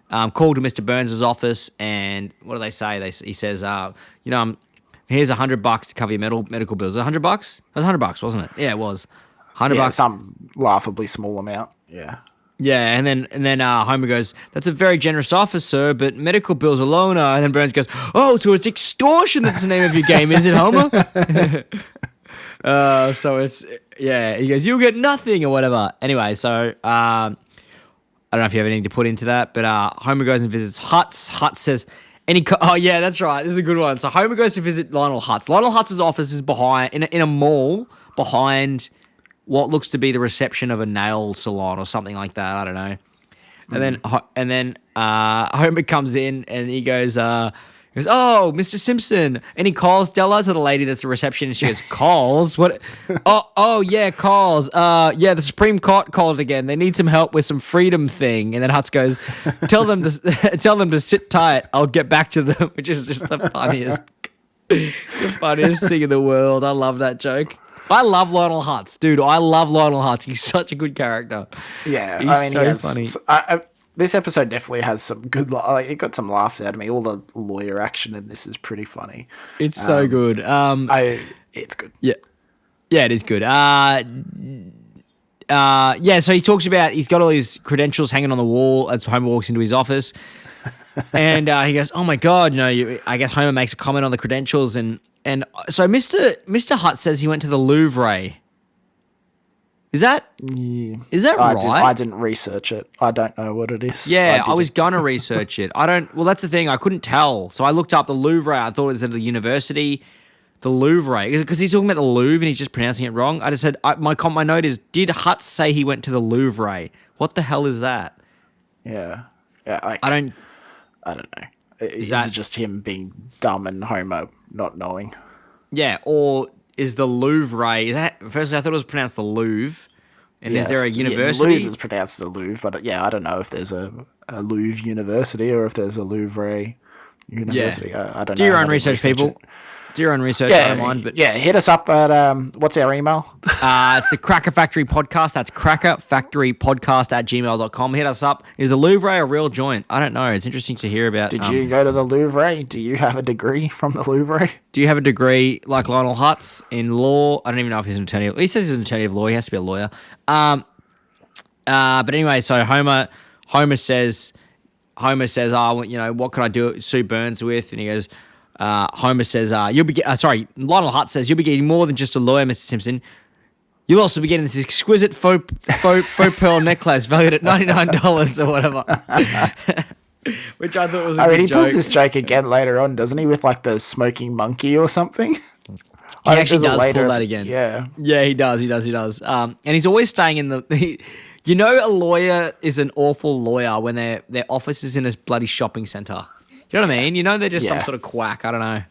called to Mr. Burns' office, and what do they say? He says, here's $100 to cover your medical bills. $100? It was $100, wasn't it? Yeah, it was. $100. Some laughably small amount. Yeah. Yeah, and then Homer goes, that's a very generous offer, sir, but medical bills alone are... And then Burns goes, oh, so it's extortion that's the name of your game, is it, Homer? So it's... Yeah, he goes, you'll get nothing or whatever. Anyway, so... I don't know if you have anything to put into that, but Homer goes and visits Hutz. Hutz says... Oh, yeah, that's right. This is a good one. So Homer goes to visit Lionel Hutz. Lionel Hutz's office is behind... In a mall behind... what looks to be the reception of a nail salon or something like that. I don't know. And then Homer comes in and he goes, oh, Mr. Simpson. And he calls Della to the lady that's the reception, and she goes, calls? What? Oh, yeah, calls. Yeah, the Supreme Court called again. They need some help with some freedom thing. And then Hutz goes, tell them to sit tight. I'll get back to them, which is just the funniest thing in the world. I love that joke. I love Lionel Hutz, dude. I love Lionel Hutz. He's such a good character. Yeah, he's so funny. This episode definitely has some good. It got some laughs out of me. All the lawyer action in this is pretty funny. It's so good. It's good. Yeah, it is good. So he talks about he's got all his credentials hanging on the wall as Homer walks into his office, and he goes, "Oh my God, I guess Homer makes a comment on the credentials and." And so Mr. Hutz says he went to the Louvre. Is that right? I didn't research it. I don't know what it is. Yeah, I was going to research it. Well, that's the thing. I couldn't tell. So I looked up the Louvre. I thought it was at a university. The Louvre. Because he's talking about the Louvre and he's just pronouncing it wrong. I just said, my note is, did Hutz say he went to the Louvre? What the hell is that? Yeah. Yeah. I don't know. Is it just him being dumb and Homer not knowing? Yeah, or is the Louvre... Firstly, I thought it was pronounced the Louvre. And yes. Is there a university? Yeah, the Louvre is pronounced the Louvre, but I don't know if there's a Louvre University or if there's a Louvre University. Yeah. I don't know. Do your own research, people. Do your own research. I don't mind. But hit us up at what's our email? It's the Cracker Factory Podcast. That's crackerfactorypodcast@gmail.com. Hit us up. Is the Louvre a real joint? I don't know. It's interesting to hear about. Did you go to the Louvre? Do you have a degree from the Louvre? Do you have a degree like Lionel Hutz in law? I don't even know if he's an attorney. He says he's an attorney of law. He has to be a lawyer. But anyway, so Homer says, oh, what could I do Sue Burns with? And he goes. Homer says, Lionel Hutz says, you'll be getting more than just a lawyer, Mr. Simpson. You'll also be getting this exquisite faux pearl necklace valued at $99 or whatever. which I thought was a I mean, good he joke. pulls this joke again later on, doesn't he? With like the smoking monkey or something. He actually does pull that again. Yeah. Yeah, he does. And he's always staying in the. You know, a lawyer is an awful lawyer when their office is in a bloody shopping centre. You know what I mean? You know, they're just some Yeah. sort of quack. I don't know.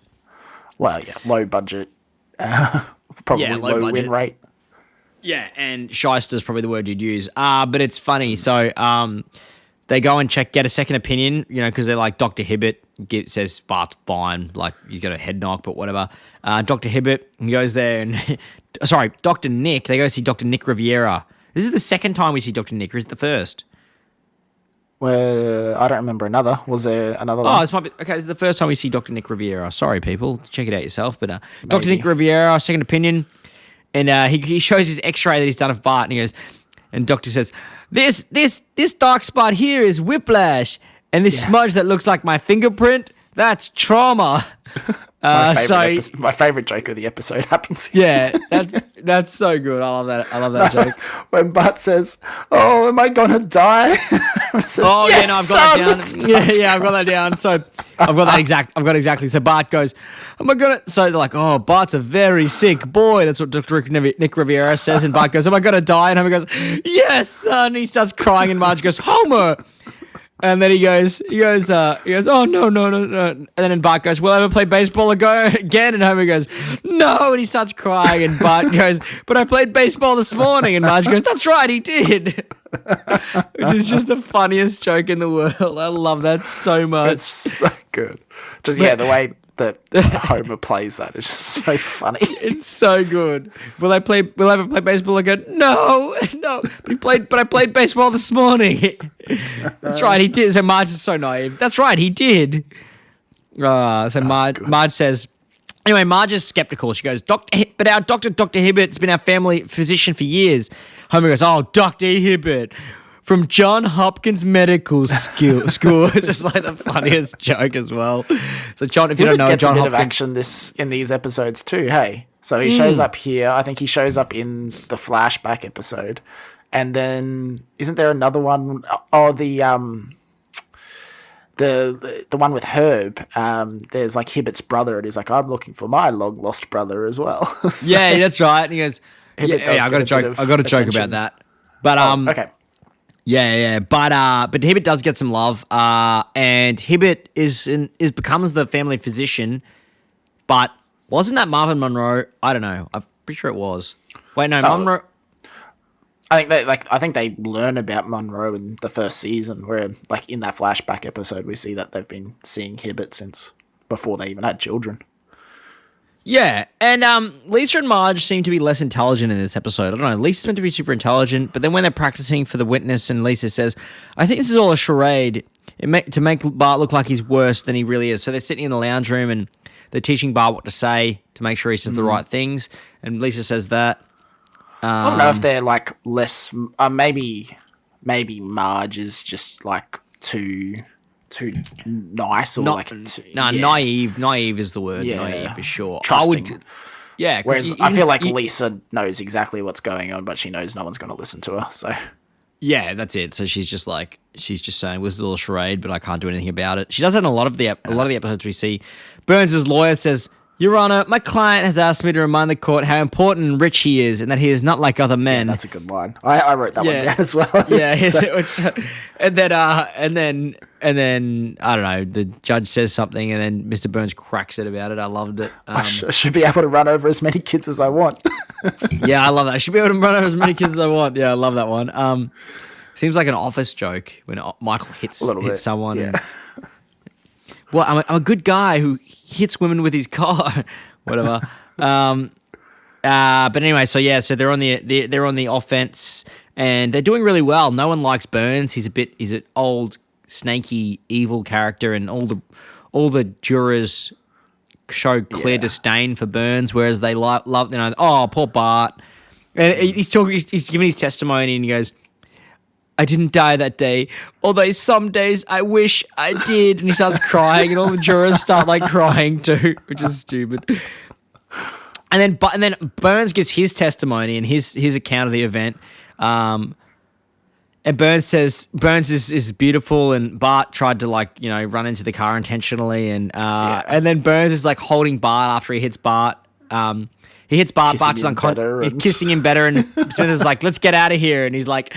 Well, yeah, low budget. Probably Yeah, low budget. win rate. Yeah, and shyster is probably the word you'd use. But it's funny. So they go and get a second opinion, you know, because they're like, Dr. Hibbert says Bart's fine, like he's got a head knock, but whatever. Dr. Hibbert, he goes there and, sorry, Dr. Nick, they go see Dr. Nick Riviera. This is the second time we see Dr. Nick, or is it the first? Well, I don't remember another. Was there another Oh, one? this might be, okay, this is the first time we see Dr. Nick Riviera. Sorry, people, check it out yourself. But Dr. Maybe. Nick Riviera, second opinion, and he shows his x-ray that he's done of Bart, and he goes, and doctor says, this dark spot here is whiplash, and this smudge that looks like my fingerprint, that's trauma. My favorite joke of the episode happens here. Yeah, that's so good. I love that joke. When Bart says, "Oh, am I gonna die?" Says, Oh yes, yeah, no, I've got son!" that down. Yeah, I've got that down. So I've got exactly. So Bart goes, "Am I gonna?" So they're like, "Oh, Bart's a very sick boy." That's what Dr. Nick Riviera says, and Bart goes, "Am I gonna die?" And Homer goes, "Yes, son." He starts crying, and Marge goes, "Homer." And then he goes, "Oh no!" And then Bart goes, "Will I ever play baseball again?" And Homer goes, "No!" And he starts crying, and Bart goes, "But I played baseball this morning." And Marge goes, "That's right, he did." Which is just the funniest joke in the world. I love that so much. It's so good. Just the way that Homer plays that is just so funny. It's so good. Will I ever play baseball again? No. But I played baseball this morning. That's right, he did. So Marge is so naive. That's right, he did. Marge says, anyway, Marge is skeptical. She goes, but our doctor, Dr. Hibbert's been our family physician for years. Homer goes, oh, Dr. Hibbert from John Hopkins Medical School. It's just like the funniest joke as well. So John, if you don't know, gets John a bit Hopkins. of action in these episodes too. Hey, so he shows up here. I think he shows up in the flashback episode, and then isn't there another one? Oh, the one with Herb. There's like Hibbert's brother, and he's like, I'm looking for my long lost brother as well. So Yeah, that's right. And he goes, Hibbert does I got a get a bit joke. of I got a joke attention. about that. But okay. Yeah. But Hibbert does get some love. And Hibbert becomes the family physician. But wasn't that Marvin Monroe? I don't know. I'm pretty sure it was. Wait, no, Monroe. I think they learn about Monroe in the first season, where like in that flashback episode we see that they've been seeing Hibbert since before they even had children. Yeah, and Lisa and Marge seem to be less intelligent in this episode. I don't know. Lisa's meant to be super intelligent, but then when they're practicing for the witness, and Lisa says, "I think this is all a charade to make Bart look like he's worse than he really is." So they're sitting in the lounge room and they're teaching Bart what to say to make sure he says the right things. And Lisa says that. I don't know if they're like less. Maybe Marge is just like too nice or naive. Naive is the word. Yeah. Naive for sure. Trusting. Yeah. Whereas I feel like Lisa knows exactly what's going on, but she knows no one's going to listen to her. So yeah, that's it. So she's just saying, "This is all a charade, but I can't do anything about it." She does that in a lot of the episodes we see. Burns' lawyer says, "Your Honor, my client has asked me to remind the court how important and rich he is, and that he is not like other men." that's a good line. I wrote that one down as well. Yeah, So- and then I don't know. The judge says something, and then Mr. Burns cracks it about it. I loved it. I should be able to run over as many kids as I want. Yeah, I love that. I should be able to run over as many kids as I want. Yeah, I love that one. Seems like an office joke when Michael hits someone. Yeah. Well, I'm a good guy who hits women with his car, whatever. But anyway, so they're on the offense and they're doing really well. No one likes Burns. He's an old, snaky, evil character, and all the jurors show clear disdain for Burns, whereas they love oh, poor Bart. And he's giving his testimony, and he goes, "I didn't die that day, although some days I wish I did." And he starts crying, and all the jurors start like crying too, which is stupid. And then Burns gives his testimony and his account of the event. And And Burns is beautiful, and Bart tried to run into the car intentionally, and then Burns is like holding Bart after he hits Bart. He hits Bart. Bart's unconscious. He's kissing him better, and Smithers is like, "Let's get out of here." And he's like,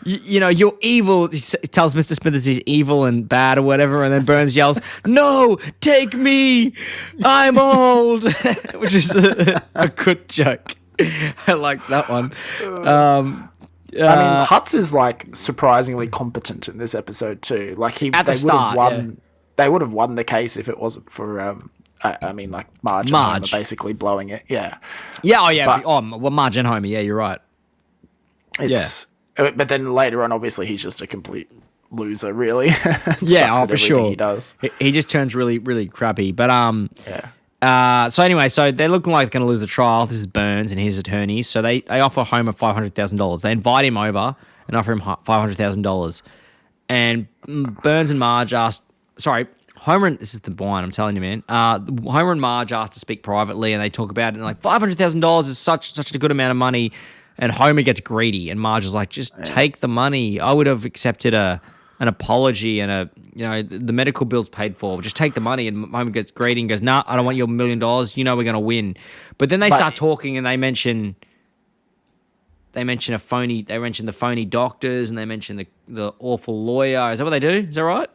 "You're evil." He tells Mr. Smithers he's evil and bad or whatever, and then Burns yells, "No, take me, I'm old," which is a good joke. I like that one. I mean, Hutz is like surprisingly competent in this episode too. Like they would have won the case if it wasn't for Marge and Homer basically blowing it. Yeah. Yeah. Oh yeah. Marge and Homer. Yeah, you're right. But then later on, obviously, he's just a complete loser, really. Yeah, for sure. He does. He just turns really, really crappy. But so anyway, they're looking like they're going to lose the trial. This is Burns and his attorneys. So they offer Homer $500,000. They invite him over and offer him $500,000. And Burns and Marge Homer, this is the wine, I'm telling you, man. Homer and Marge asked to speak privately, and they talk about it, and like $500,000 is such a good amount of money. And Homer gets greedy, and Marge is like, just take the money. I would have accepted an apology and the medical bill's paid for. Just take the money. And Homer gets greedy and goes, "Nah, I don't want your $1 million. You know we're gonna win." But then they start talking, and they mention the phony doctors, and they mention the awful lawyer. Is that what they do? Is that right?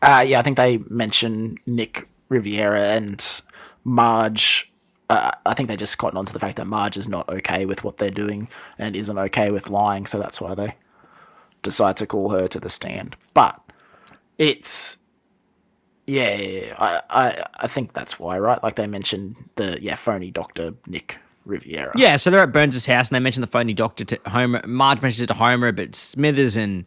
Yeah, I think they mention Nick Riviera and Marge. I think they just gotten onto the fact that Marge is not okay with what they're doing and isn't okay with lying, so that's why they decide to call her to the stand. But it's I think that's why, right? Like they mentioned the phony doctor Nick Riviera. Yeah, so they're at Burns' house and they mention the phony doctor to Homer. Marge mentions it to Homer, but Smithers and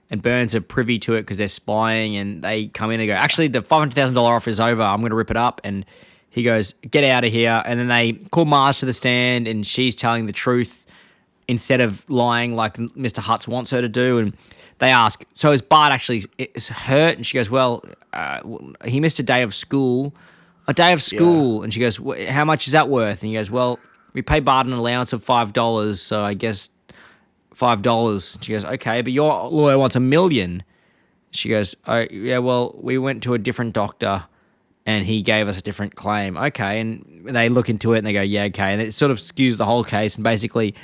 Burns are privy to it because they're spying, and they come in and go, "Actually, the $500,000 offer is over. I'm going to rip it up." And he goes, "Get out of here." And then they call Marge to the stand, and she's telling the truth instead of lying like Mr. Hutz wants her to do. And they ask, "So is Bart actually hurt?" And she goes, "Well, he missed a day of school." Yeah. And she goes, "How much is that worth?" And he goes, "Well, we pay Bart an allowance of $5, so I guess $5. She goes, "Okay, but your lawyer wants $1 million." She goes, "Oh, yeah, well, we went to a different doctor and he gave us a different claim." Okay, and they look into it and they go, "Yeah, okay." And it sort of skews the whole case, and basically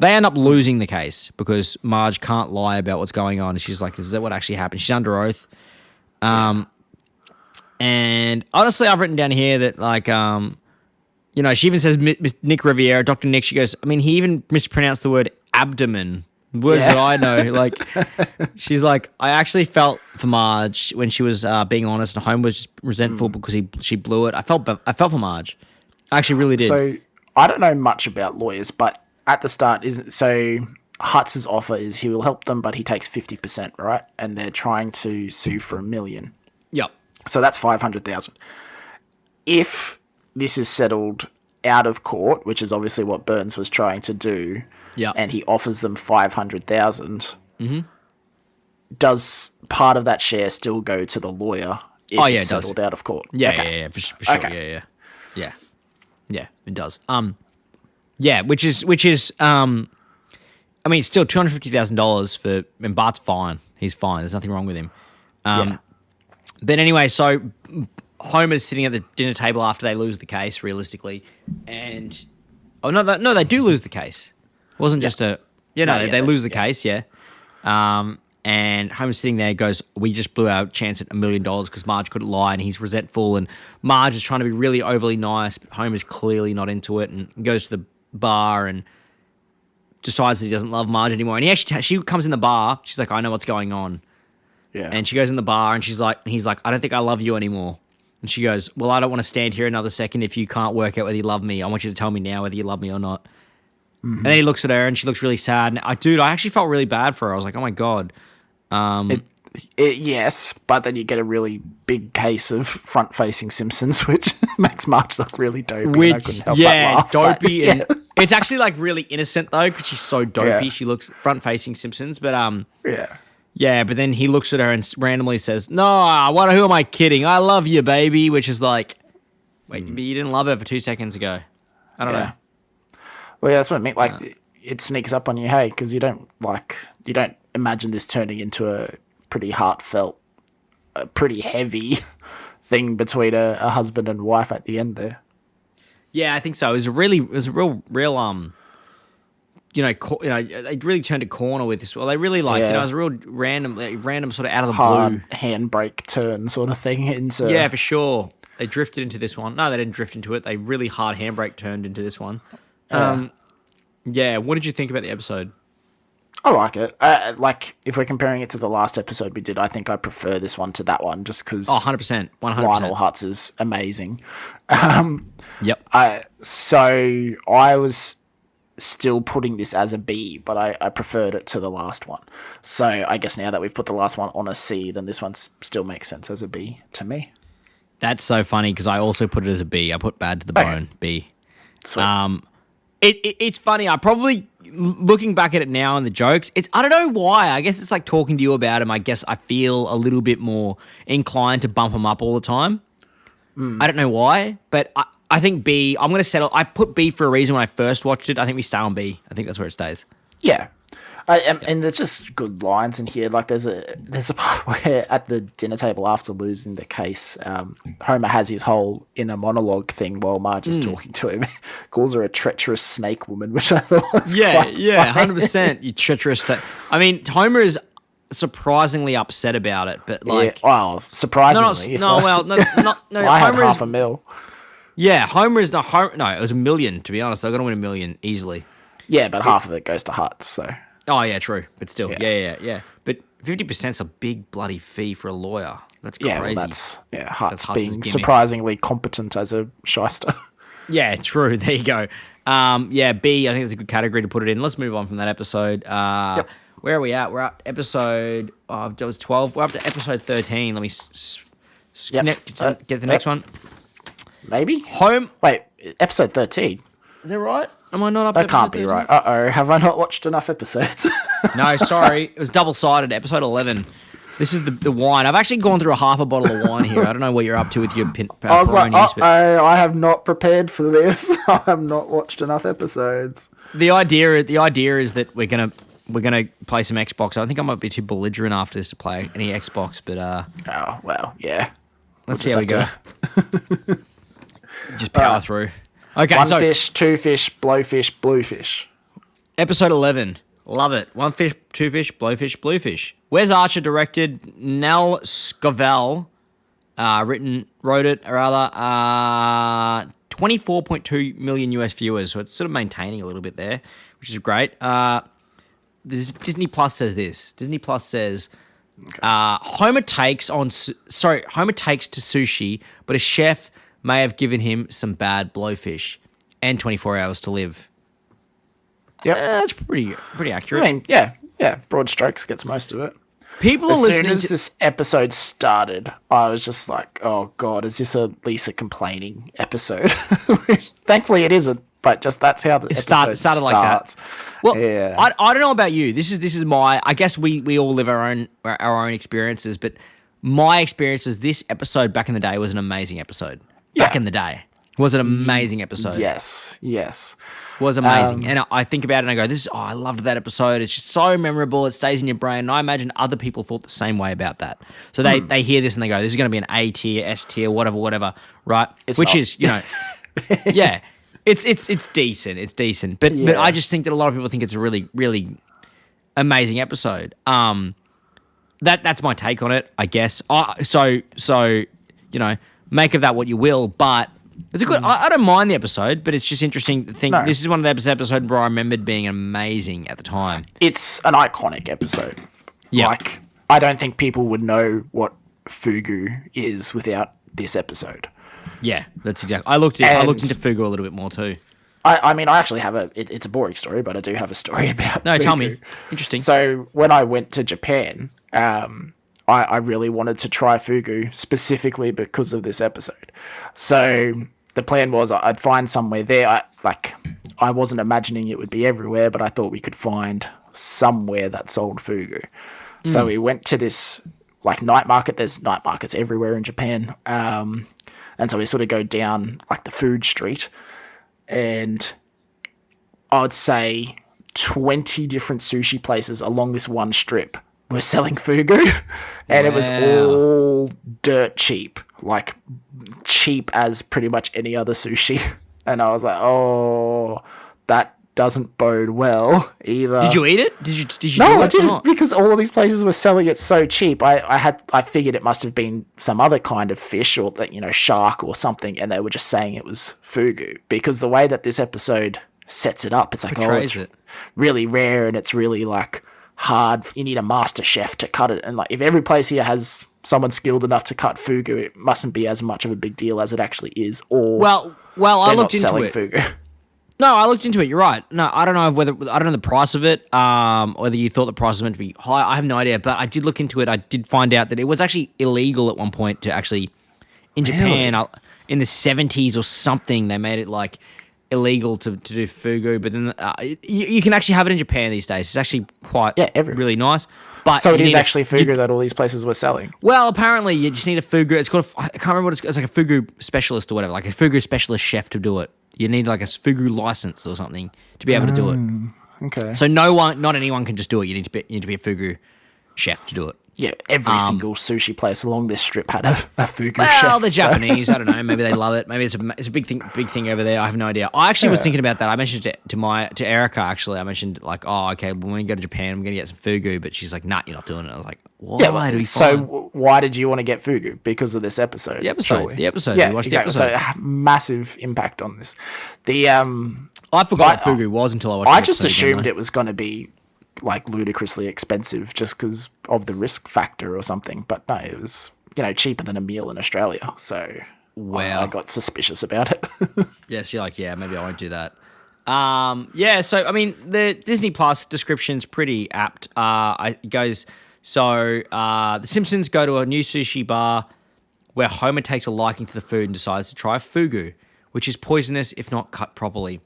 they end up losing the case because Marge can't lie about what's going on. And she's like, "Is that what actually happened?" She's under oath. And honestly, I've written down here that she even says Nick Riviera, Dr. Nick, she goes, he even mispronounced the word abdomen, words that I know. Like, she's like, "I actually felt for Marge when she was being honest, and Homer was just resentful because she blew it. I felt for Marge. I actually really did." So I don't know much about lawyers, but at the start, Hutz's offer is he will help them, but he takes 50%, right? And they're trying to sue for $1 million. Yep. So that's 500,000. If this is settled out of court, which is obviously what Burns was trying to do, and he offers them 500,000, does part of that share still go to the lawyer if it's settled out of court? Yeah, okay. For sure. Okay. Yeah, it does. Which is it's still $250,000 for, and Bart's fine. He's fine. There's nothing wrong with him. But anyway, so Homer's sitting at the dinner table after they lose the case, realistically, and they do lose the case. It wasn't just they lose the case, and Homer's sitting there, goes, "We just blew our chance at $1 million because Marge couldn't lie," and he's resentful, and Marge is trying to be really overly nice, but Homer's clearly not into it, and goes to the bar and decides that he doesn't love Marge anymore. And she comes in the bar, she's like, "I know what's going on." Yeah. And she goes in the bar and he's like, "I don't think I love you anymore." And she goes, "Well, I don't want to stand here another second if you can't work out whether you love me. I want you to tell me now whether you love me or not." Mm-hmm. And then he looks at her and she looks really sad. And I actually felt really bad for her. I was like, "Oh my God." Yes, but then you get a really big case of front-facing Simpsons, which makes Marge look really dopey. And I couldn't help but laugh, dopey. And it's actually like really innocent though, because she's so dopey. Yeah. She looks front-facing Simpsons, but yeah, but then he looks at her and randomly says, "No, who am I kidding? I love you, baby," which is like, wait, but you didn't love her for 2 seconds ago. I don't know. Well, yeah, that's what I mean. Like, it sneaks up on you, hey, because you don't imagine this turning into a pretty heartfelt, pretty heavy thing between a husband and wife at the end there. Yeah, I think so. It was a real they really turned a corner with this. Well, they really it was a real random sort of out of the Hard blue handbrake turn sort of thing into. Yeah, for sure. They drifted into this one. No, they didn't drift into it. They really hard handbrake turned into this one. Yeah. What did you think about the episode? I like it. If we're comparing it to the last episode we did, I think I prefer this one to that one just because 100%. 100%. Lionel Hutz is amazing. Yep. So I was still putting this as a B, but I preferred it to the last one. So I guess now that we've put the last one on a C, then this one still makes sense as a B to me. That's so funny because I also put it as a B. I put Bad to the Bone, B. Sweet. It's funny. I probably, looking back at it now and the jokes, I don't know why. I guess it's like talking to you about him. I guess I feel a little bit more inclined to bump him up all the time. I don't know why, but I think B. I'm going to settle. I put B for a reason when I first watched it. I think we stay on B. I think that's where it stays. Yeah. And there's just good lines in here. Like there's a part where at the dinner table after losing the case, Homer has his whole inner monologue thing while Marge is talking to him. Calls her a treacherous snake woman, which I thought was quite funny. 100%. You treacherous. I mean, Homer is surprisingly upset about it, but surprisingly. No. I had Homer half a mil. Yeah, Homer is not. No, it was $1 million. To be honest, they're going to win $1 million easily. Yeah, but half of it goes to Hutz, so. Oh yeah, true. But still, yeah. But 50%'s a big bloody fee for a lawyer. That's crazy. Yeah, well, that's Hutz being gimmick. surprisingly competent as a shyster. Yeah, true. There you go. Yeah, B. I think that's a good category to put it in. Let's move on from that episode. Yep. Where are we at? We're at episode. That was 12. We're up to episode 13. Let me get the next one. Maybe Home. Wait, episode 13. Is that right? Am I not up? That to can't be 13? right. Have I not watched enough episodes? No, sorry. It was double-sided. Episode 11. This is the wine. I've actually gone through a half a bottle of wine here. I don't know what you're up to with your I was like, but I have not prepared for this. I have not watched enough episodes. the idea is that we're gonna play some Xbox. I think I might be too belligerent after this to play any Xbox, but Oh well, yeah. let's see how we go. Just power through. Okay, One so fish, two fish, blowfish, bluefish. episode 11. Love it. One fish, two fish, blowfish, bluefish. Wes Archer directed. Nell Scovell wrote it. 24.2 million US viewers. So it's sort of maintaining a little bit there, which is great. Disney Plus says this. Disney Plus says Homer takes to sushi, but a chef may have given him some bad blowfish and 24 hours to live. Yep. That's pretty accurate. I mean, yeah. Broad strokes gets most of it. People are As listening soon as to this episode started, I was just like, oh god, is this a Lisa complaining episode? Thankfully it isn't, but just that's how the episode started like that. Well, yeah. I don't know about you. This is my. I guess we all live our own experiences, but my experience is this episode back in the day was an amazing episode. Back in the day was an amazing episode. Yes. Was amazing. And I think about it and I go, I loved that episode. It's just so memorable. It stays in your brain. And I imagine other people thought the same way about that. So they hear this and they go, this is going to be an A tier, S tier, whatever, right? Which is, yeah, it's decent. It's decent. But I just think that a lot of people think it's a really, really amazing episode. That's my take on it, I guess. So make of that what you will, but it's a good. I don't mind the episode, but it's just interesting to think. No. This is one of the episodes where I remembered being amazing at the time. It's an iconic episode. Yeah, like I don't think people would know what fugu is without this episode. Yeah, that's exactly. I looked into fugu a little bit more too. I mean, I actually have it's a boring story, but I do have a story about. No, fugu. Tell me. Interesting. So when I went to Japan, I really wanted to try fugu specifically because of this episode. So the plan was I'd find somewhere there. I wasn't imagining it would be everywhere, but I thought we could find somewhere that sold fugu. So we went to this night market. There's night markets everywhere in Japan. And so we sort of go down the food street, and I would say 20 different sushi places along this one strip were selling fugu, and it was all dirt cheap, like cheap as pretty much any other sushi. And I was like, oh, that doesn't bode well either. Did you eat it? Did you No, do it? I didn't, Oh. because all of these places were selling it so cheap. I figured it must have been some other kind of fish, or that, shark or something, and they were just saying it was fugu, because the way that this episode sets it up, it's like, Portrays it's it. really rare, and it's really like hard. You need a master chef to cut it, and like if every place here has someone skilled enough to cut fugu, it mustn't be as much of a big deal as it actually is. Or Well, I they're looked not into selling it. fugu. No, I looked into it. You're right. No, I don't know I don't know the price of it. Whether you thought the price was meant to be high, I have no idea. But I did look into it. I did find out that it was actually illegal at one point to actually in Japan in the 70s or something. They made it like illegal to do fugu, but then you can actually have it in Japan these days. It's actually quite really nice. But So it is actually fugu that all these places were selling. well, apparently you just need a fugu. It's called I can't remember what it's like a fugu specialist or whatever, like a fugu specialist chef to do it. You need like a fugu license or something to be able to do it. Okay. So not anyone can just do it. You need to be a fugu chef to do it. Yeah, every single sushi place along this strip had a fugu chef. Well, the Japanese, I don't know. Maybe they love it. Maybe it's a big thing over there. I have no idea. I actually was thinking about that. I mentioned it to Erica. Actually, I mentioned like, oh, okay, when we go to Japan, I'm gonna get some fugu. But she's like, nah, you're not doing it. I was like, why? Yeah, why did you want to get fugu? Because of this episode. The episode. surely. The episode. Yeah, We watched exactly. the episode. So massive impact on this. The I forgot what fugu was until I watched. I the just episode again, assumed though. it was going to be like ludicrously expensive just because of the risk factor or something. But no, it was cheaper than a meal in Australia. So Wow. I got suspicious about it. Yes, you're like, yeah, maybe I won't do that. Yeah, so I mean, the Disney Plus description's pretty apt. It goes, so the Simpsons go to a new sushi bar where Homer takes a liking to the food and decides to try fugu, which is poisonous if not cut properly.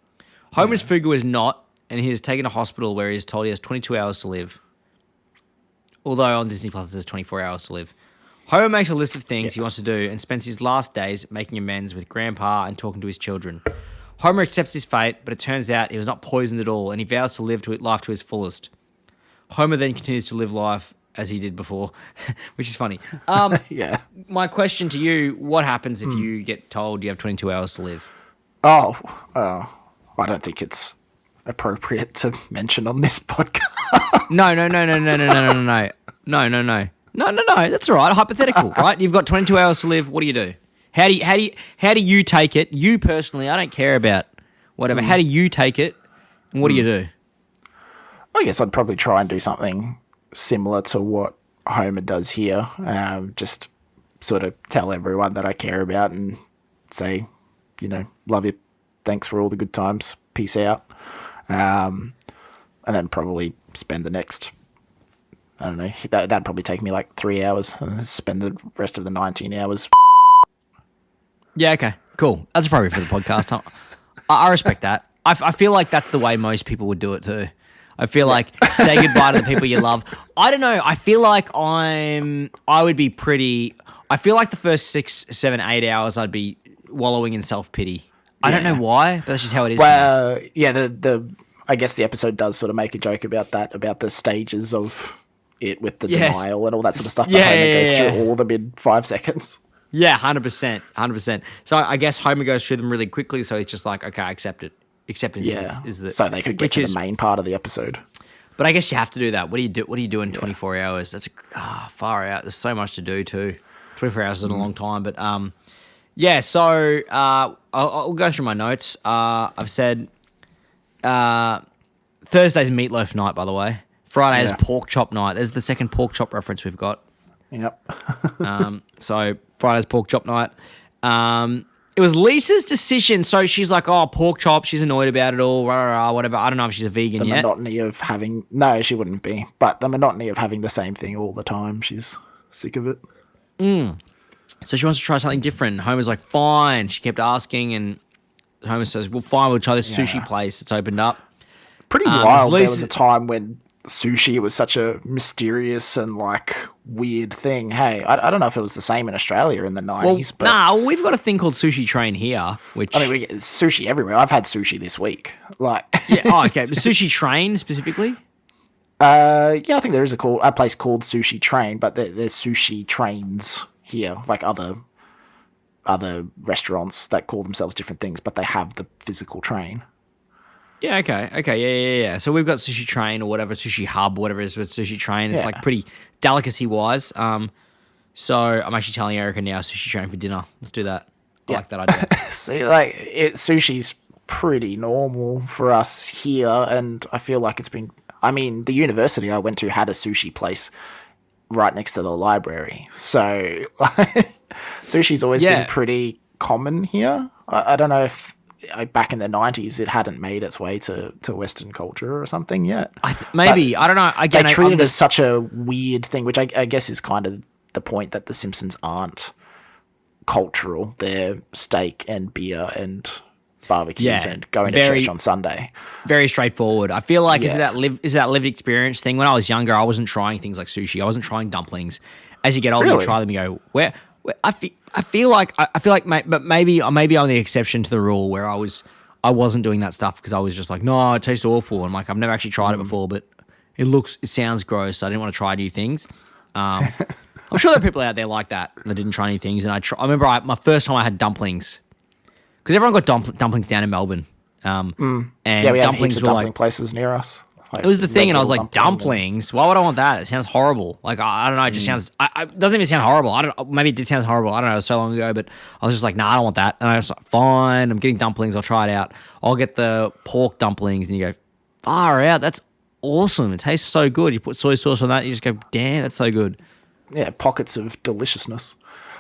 Homer's fugu is not, and he is taken to hospital where he is told he has 22 hours to live. Although on Disney Plus it says 24 hours to live. Homer makes a list of things he wants to do and spends his last days making amends with Grandpa and talking to his children. Homer accepts his fate, but it turns out he was not poisoned at all, and he vows to live life to his fullest. Homer then continues to live life as he did before, which is funny. Yeah. My question to you, what happens if you get told you have 22 hours to live? Oh, I don't think it's appropriate to mention on this podcast. No. That's all right. Hypothetical, right? You've got 22 hours to live. What do you do? How do you take it? You personally, I don't care about whatever. How do you take it? And what do you do? I guess I'd probably try and do something similar to what Homer does here. Just sort of tell everyone that I care about and say, love you. Thanks for all the good times. Peace out. And then probably spend the next, I don't know, that'd probably take me like 3 hours, and then spend the rest of the 19 hours. Yeah, okay, cool. That's appropriate for the podcast. I respect that. I feel like that's the way most people would do it too. I feel like say goodbye to the people you love. I don't know. I feel like I would be pretty. I feel like the first 6, 7, 8 hours I'd be wallowing in self-pity. I don't know why, but that's just how it is. Well, yeah, I guess the episode does sort of make a joke about that, about the stages of it with the denial and all that sort of stuff. That Homer goes through all of them in 5 seconds. Yeah, 100%. So I guess Homer goes through them really quickly, so he's just like, okay, I accept it. Acceptance is the so they could get to the main part of the episode. But I guess you have to do that. What do you do in 24 hours? That's far out. There's so much to do too. 24 hours is a long time, but yeah. So I'll go through my notes. I've said Thursday's meatloaf night, by the way. Friday's pork chop night. There's the second pork chop reference we've got. Yep. So Friday's pork chop night. It was Lisa's decision. So she's like, oh, pork chop. She's annoyed about it all. Rah, rah, rah, whatever. I don't know if she's a vegan The yet. monotony of having... No, she wouldn't be. But the monotony of having the same thing all the time. She's sick of it. So she wants to try something different. Homer's like, fine. She kept asking, and Homer says, well, fine, we'll try this sushi place that's opened up. Pretty wild. There was Lisa- a time when sushi was such a mysterious and like weird thing. Hey, I don't know if it was the same in Australia in the 90s, but we've got a thing called Sushi Train here, which I mean, we get sushi everywhere. I've had sushi this week. Like, yeah, oh, okay, but Sushi Train specifically. yeah, I think there is a place called Sushi Train, but there's sushi trains here, like other restaurants that call themselves different things, but they have the physical train. Yeah, okay, yeah. So we've got Sushi Train or whatever, Sushi Hub, whatever it is with Sushi Train. It's Yeah. like pretty delicacy-wise. So I'm actually telling Erica now Sushi Train for dinner. Let's do that. I like that idea. See, like sushi's pretty normal for us here, and I feel like it's been. I mean, the university I went to had a sushi place right next to the library, so sushi's always been pretty common here. I don't know if back in the 90s it hadn't made its way to Western culture or something yet. Maybe. I don't know. Again, They treat it as such a weird thing, which I guess is kind of the point that the Simpsons aren't cultural. They're steak and beer and barbecues and going to church on Sunday. Very straightforward. I feel like is that lived experience thing. When I was younger, I wasn't trying things like sushi. I wasn't trying dumplings. As you get older, you try them. You go where I feel like but maybe I'm the exception to the rule where I wasn't doing that stuff because I was just like, no, it tastes awful. I'm like, I've never actually tried it before, but it sounds gross. So I didn't want to try new things. I'm sure there are people out there like that didn't try any things. And I remember my first time I had dumplings, because everyone got dumplings down in Melbourne. And Yeah, we have dumplings heaps of were dumpling like, places near us. Like it was the thing, and I was Red like, Hill Dumpling. dumplings? Why would I want that? It sounds horrible. Like, I don't know, it just sounds, it doesn't even sound horrible. I don't, maybe it did sound horrible. I don't know, it was so long ago, but I was just like, nah, I don't want that. And I was like, fine, I'm getting dumplings, I'll try it out. I'll get the pork dumplings, and you go, far out, that's awesome. It tastes so good. You put soy sauce on that, you just go, damn, that's so good. Yeah, pockets of deliciousness.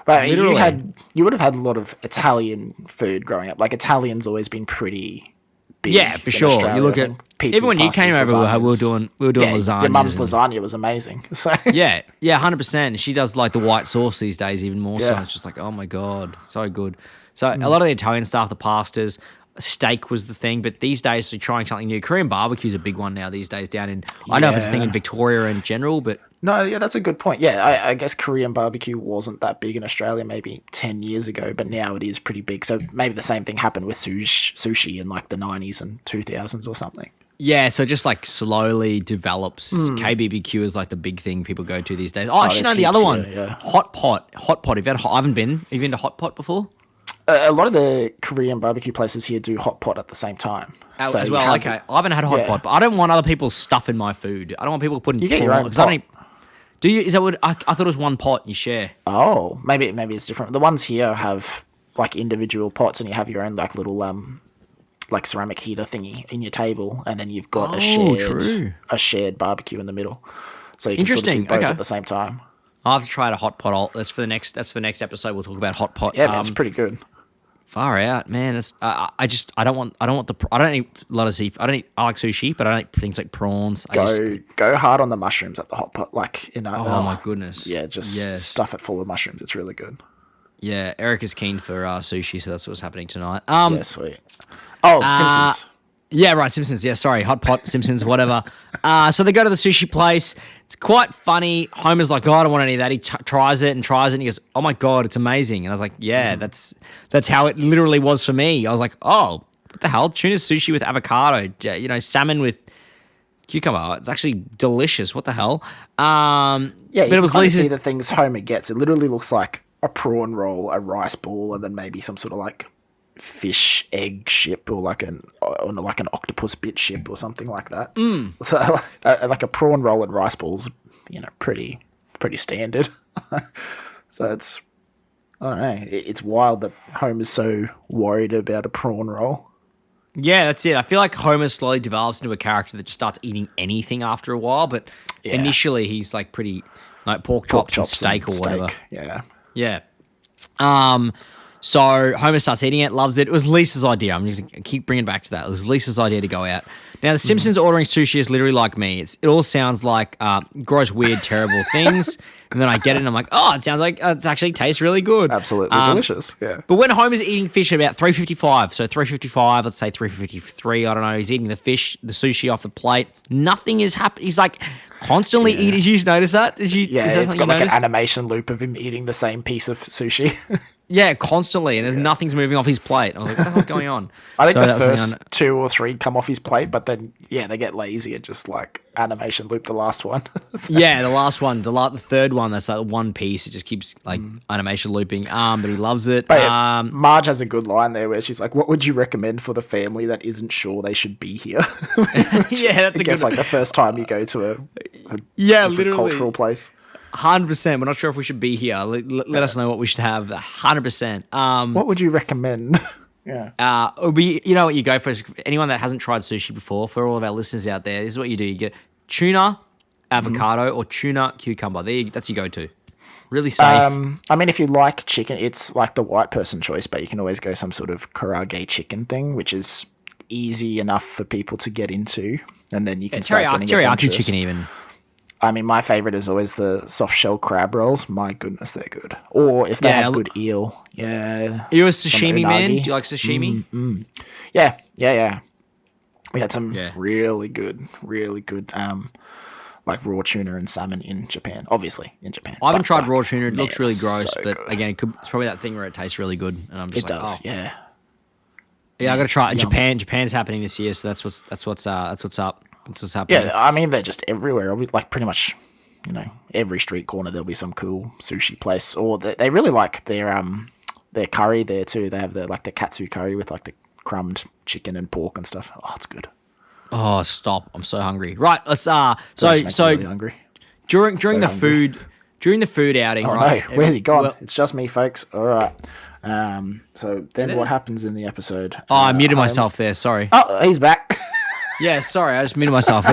But Literally. you would have had a lot of Italian food growing up. Like, Italian's always been pretty big. Yeah, for in sure. Australia. You look I at think pizzas, even when you pastas, came over, we were doing lasagna. Your mum's lasagna was amazing. So Yeah, 100%. She does like the white sauce these days even more so. Yeah. It's just like, oh my God, so good. So a lot of the Italian stuff, the pastas, steak was the thing, but these days they're trying something new. Korean barbecue's a big one now these days down in, I don't know if it's a thing in Victoria in general, but no, yeah, that's a good point. Yeah, I guess Korean barbecue wasn't that big in Australia maybe 10 years ago, but now it is pretty big. So maybe the same thing happened with sushi in like the 90s and 2000s or something. yeah, so just like slowly develops. KBBQ is like the big thing people go to these days. Oh, actually, no, there's the other heaps one, here, yeah. hot pot. I haven't been. Have you been to hot pot before? A lot of the Korean barbecue places here do hot pot at the same time. So As you well, have- okay. I haven't had hot yeah. pot, but I don't want other people's stuff in my food. I don't want people putting. You get your own because I don't pot. do you? Is that what I thought it was one pot you share? Oh, maybe it's different. The ones here have like individual pots, and you have your own like little like ceramic heater thingy in your table, and then you've got true. a shared barbecue in the middle, so you can sort of do Interesting, both okay. at the same time. I'll have to try a hot pot. That's for the next episode. We'll talk about hot pot. Yeah, man, it's pretty good. Far out, man. It's I don't eat a lot of seafood. I like sushi, but I don't eat things like prawns. Go hard on the mushrooms at the hot pot, like Oh my goodness. yeah, just Yes. stuff it full of mushrooms. It's really good. Yeah, Eric is keen for sushi, so that's what's happening tonight. Yeah, sweet. Oh, Simpsons. Yeah, right, Simpsons. Yeah, sorry, hot pot, Simpsons, whatever. So they go to the sushi place. It's quite funny. Homer's like, oh, I don't want any of that. He tries it, and he goes, oh my God, it's amazing. And I was like, yeah, that's how it literally was for me. I was like, oh, what the hell? Tuna sushi with avocado, salmon with cucumber. It's actually delicious. What the hell? Yeah, but you it was can Lisa's. see the things Homer gets. It literally looks like a prawn roll, a rice ball, and then maybe some sort of like fish egg ship or like an octopus bit ship or something like that. So like a prawn roll and rice balls, pretty standard. So it's, I don't know. It's wild that Homer's so worried about a prawn roll. Yeah, that's it. I feel like Homer slowly develops into a character that just starts eating anything after a while, but initially he's like pretty like pork chops and steak or whatever. Yeah. Yeah. So Homer starts eating it, loves it. It was Lisa's idea. I'm going to keep bringing it back to that. It was Lisa's idea to go out. Now, the Simpsons ordering sushi is literally like me. It all sounds like gross, weird, terrible things. And then I get it and I'm like, oh, it sounds like it actually tastes really good. Absolutely delicious. Yeah. But when Homer's eating fish at about 3:55, so 3:55, let's say 3:53, I don't know, he's eating the sushi off the plate. Nothing is happening. He's like constantly eating. Did you notice that? Yeah, is that it's got like an animation loop of him eating the same piece of sushi. Yeah, constantly, and there's nothing's moving off his plate. I was like, what the hell's going on? I think the first 2 or 3 come off his plate, but then, they get lazy and just, like, animation loop the last one. Yeah, the last one, the third one, that's like one piece. It just keeps, like, animation looping. But he loves it. But Marge has a good line there where she's like, what would you recommend for the family that isn't sure they should be here? Yeah, that's a good... like, the first time you go to a different cultural place. 100%. We're not sure if we should be here. Let us know what we should have. 100%. What would you recommend? It'll be, you know what you go for. Anyone that hasn't tried sushi before, for all of our listeners out there, this is what you do. You get tuna, avocado, or tuna, cucumber. That's your go-to. Really safe. I mean, if you like chicken, it's like the white person choice, but you can always go some sort of karage chicken thing, which is easy enough for people to get into. And then you can start getting teriyaki chicken even. I mean, my favorite is always the soft shell crab rolls. My goodness, they're good. Or if they have good eel. Yeah. You're a sashimi man? Do you like sashimi? Yeah. We had some really good, like raw tuna and salmon in Japan. Obviously, in Japan. I haven't tried raw tuna. It looks really gross. So but again, it's probably that thing where it tastes really good. And I'm just yeah. Yeah, I got to try it. Japan's happening this year, so that's what's up. That's what's happening. Yeah, I mean, they're just everywhere. Like pretty much, every street corner there'll be some cool sushi place. Or they really like their curry there too. They have the katsu curry with like the crumbed chicken and pork and stuff. Oh, it's good. Oh, stop! I'm so hungry. Right, let's so really hungry. During the food outing. Oh right? No, where's he gone? Well, it's just me, folks. All right. So then what happens in the episode? Oh, I muted myself there. Sorry. Oh, he's back. Yeah, sorry, I just muted myself.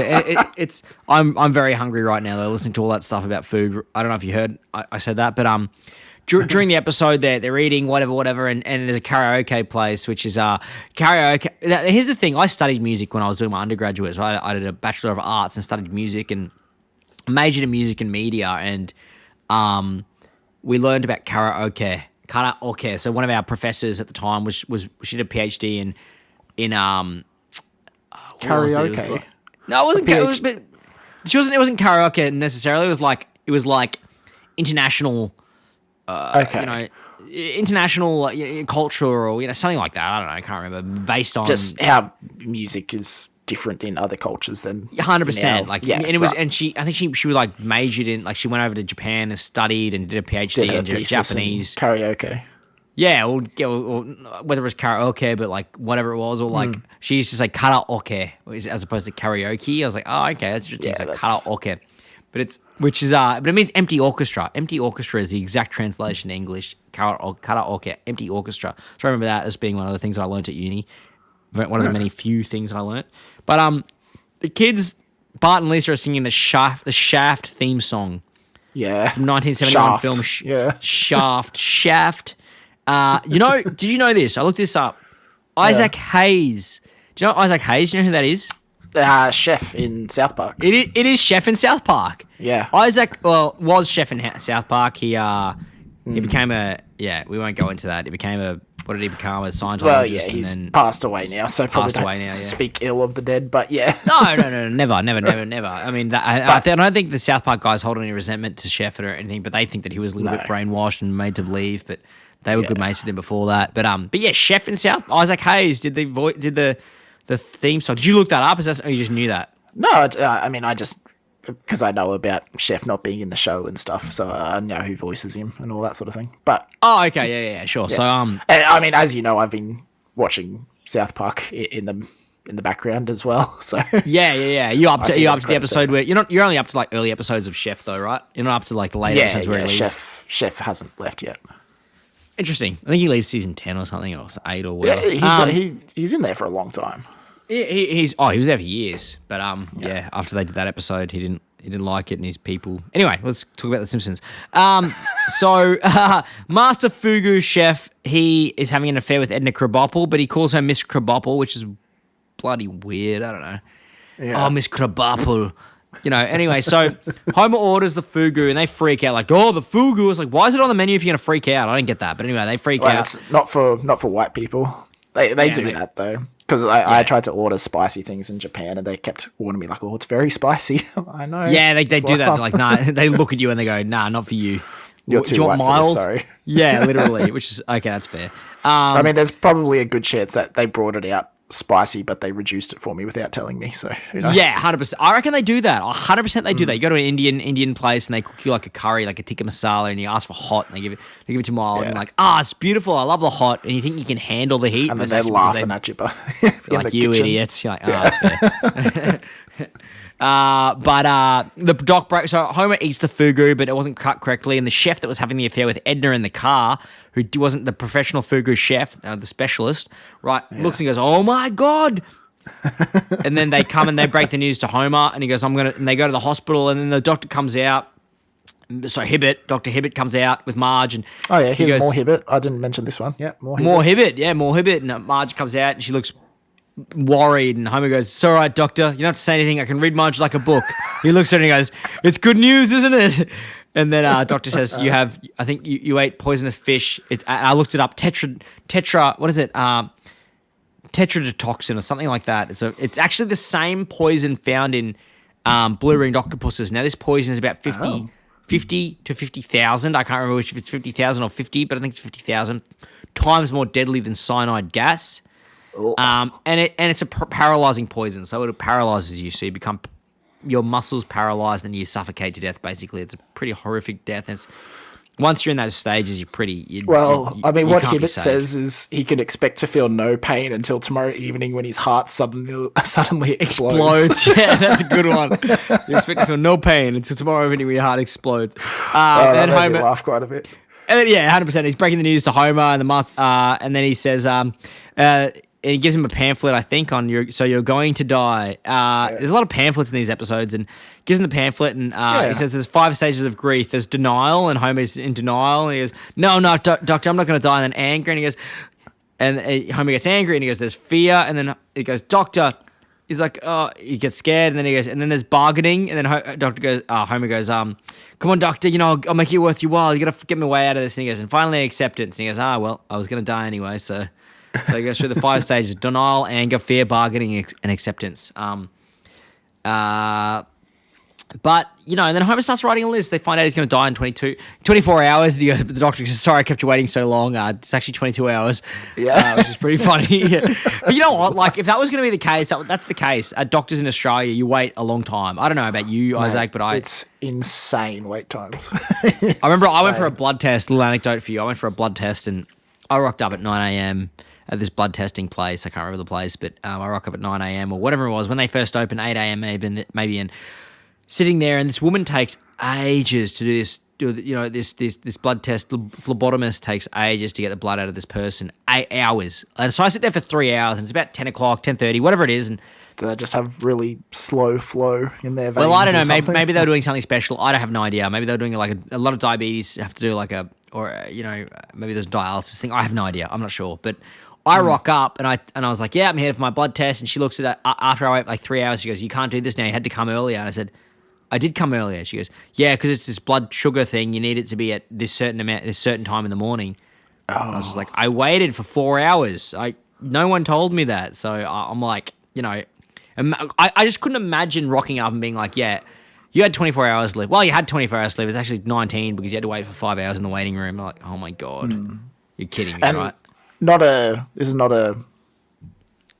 I'm very hungry right now. Though, listening to all that stuff about food. I don't know if you heard I said that, but during the episode, they're eating whatever, and there's a karaoke place, which is karaoke. Now, here's the thing: I studied music when I was doing my undergraduate. So I did a Bachelor of Arts and studied music and majored in music and media, and we learned about karaoke. So one of our professors at the time she did a PhD in karaoke. No, it wasn't. It wasn't karaoke necessarily. It was like international. International culture or something like that. I don't know. I can't remember. Based on just how music is different in other cultures than 100%. And it was, and I think she was like majored in, like she went over to Japan and studied and did a PhD in Japanese karaoke. Yeah, or whether it was karaoke, but like whatever it was, or like she used to say karaoke as opposed to karaoke. I was like, oh, okay, that's just like karaoke, but it means empty orchestra. Empty orchestra is the exact translation to English. Karaoke, empty orchestra. So I remember that as being one of the things that I learned at uni. One of the many few things that I learned. But the kids, Bart and Lisa, are singing the Shaft theme song. Yeah, from 1971 film. Shaft. Did you know this? I looked this up. Isaac Hayes. Do you know Isaac Hayes? Do you know who that is? Chef in South Park. It is Chef in South Park. Yeah. Isaac, was Chef in South Park. He became we won't go into that. He became what did he become? A Scientologist? Well, yeah, he's passed away now, so probably don't speak ill of the dead, but yeah. No, never. I mean, I don't think the South Park guys hold any resentment to Chef or anything, but they think that he was a little bit brainwashed and made to believe, but they were good mates with him before that. But yeah, Chef in South, Isaac Hayes did the theme song. Did you look that up? Or you just knew that? No, I mean, I just, because I know about Chef not being in the show and stuff, so I know who voices him and all that sort of thing. But okay, sure. Yeah. So I mean, as you know, I've been watching South Park in the background as well. So yeah. You up to the episode where you're only up to like early episodes of Chef though, right? You're not up to like the late episodes where he leaves. Chef hasn't left yet. Interesting. I think he leaves season 10 or something, or 8 or whatever. Yeah, he's in there for a long time. He was there for years, but after they did that episode, he he didn't like it and his people. Anyway, let's talk about The Simpsons. So Master Fugu Chef, he is having an affair with Edna Krabappel, but he calls her Miss Krabappel, which is bloody weird. I don't know. Yeah. Oh, Miss Krabappel. Anyway, so Homer orders the fugu and they freak out like, oh, the fugu. It's like, why is it on the menu if you're going to freak out? I don't get that. But anyway, they freak Well, out. it's not for white people. They do that though. Because I tried to order spicy things in Japan and they kept warning me like, oh, it's very spicy. I know. Yeah, they do that. They're like, nah, they look at you and they go, nah, not for you. You're Do too you want white for mild? this, sorry. Yeah, literally, which is, okay, that's fair. I mean, there's probably a good chance that they brought it out spicy, but they reduced it for me without telling me. So who knows? Yeah, 100%. I reckon they do that. 100% they do that. You go to an Indian place and they cook you like a curry, like a tikka masala, and you ask for hot, and they give it to you mild, and you're like, it's beautiful. I love the hot, and you think you can handle the heat, And then it's they're actually because laughing at you, but you're like, you idiots. You're like, that's fair. But the doc break. So Homer eats the fugu, but it wasn't cut correctly, and the chef that was having the affair with Edna in the car, who wasn't the professional fugu chef, the specialist, right, looks and goes, "Oh my god!" And then they come and they break the news to Homer, and he goes, and they go to the hospital, and then the doctor comes out. So Dr. Hibbert comes out with Marge, and oh yeah, he here's goes, more Hibbert. I didn't mention this one. Yeah, more Hibbert, more Hibbert, and Marge comes out, and she looks worried, and Homer goes, "It's all right, doctor. You don't have to say anything. I can read Marge like a book." He looks at her and he goes, "It's good news, isn't it?" And then doctor says, I think you ate poisonous fish. I looked it up. Tetra, what is it? Tetrodotoxin or something like that. It's actually the same poison found in blue-ringed octopuses. Now, this poison is about 50 to 50,000. I can't remember if it's 50,000 or 50, but I think it's 50,000 times more deadly than cyanide gas. And it's a paralyzing poison, so it paralyzes you, so you become your muscles paralyzed and you suffocate to death. Basically, it's a pretty horrific death. And once you're in those stages, you're pretty. I mean, what Hibbert says is he can expect to feel no pain until tomorrow evening when his heart suddenly explodes. Yeah, that's a good one. You expect to feel no pain until tomorrow evening when your heart explodes. And Homer laugh quite a bit. And then, 100%. He's breaking the news to Homer, and then he says, he gives him a pamphlet, I think, on you're going to die. There's a lot of pamphlets in these episodes, and gives him the pamphlet, and he says there's 5 stages of grief. There's denial, and Homer's in denial, and he goes, no, doctor, I'm not going to die. And then anger, and he goes, and Homer gets angry, and he goes, there's fear, and then he goes, doctor. He's like, he gets scared, and then he goes, and then there's bargaining, and then Homer goes, come on, doctor, I'll make it worth your while. You got to get me way out of this. And he goes, and finally acceptance. And he goes, well, I was going to die anyway, so he goes through the 5 stages: denial, anger, fear, bargaining, and acceptance. But, and then Homer starts writing a list. They find out he's going to die in 24 hours. And the doctor says, sorry, I kept you waiting so long. It's actually 22 hours. Yeah. Which is pretty funny. But you know what? Like, if that was going to be the case, that's the case. Doctors in Australia, you wait a long time. I don't know about you, Isaac, but it's insane wait times. I remember I went for a blood test. Little anecdote for you. I went for a blood test, and I rocked up at 9 a.m. at this blood testing place. I can't remember the place, but I rock up at 9 a.m. or whatever it was when they first opened, 8 a.m. maybe, and sitting there, and this woman takes ages to do this. This blood test. The phlebotomist takes ages to get the blood out of this person. 8 hours, and so I sit there for 3 hours, and it's about 10 o'clock, 10:30, whatever it is, and do they just have really slow flow in their veins? Well, I don't know. Maybe they were doing something special. I don't have no idea. Maybe they were doing like a lot of diabetes have to do like maybe there's a dialysis thing. I have no idea. I'm not sure, but I rock up and I was like, yeah, I'm here for my blood test. And she looks at it after I wait like 3 hours. She goes, you can't do this now. You had to come earlier. And I said, I did come earlier. She goes, yeah, because it's this blood sugar thing. You need it to be at this certain time in the morning. And I was just like, I waited for 4 hours. No one told me that. So I'm like, I just couldn't imagine rocking up and being like, yeah, you had 24 hours left. Well, you had 24 hours left. It's actually 19 because you had to wait for 5 hours in the waiting room. I'm like, oh my God. You're kidding me, and right? This is not a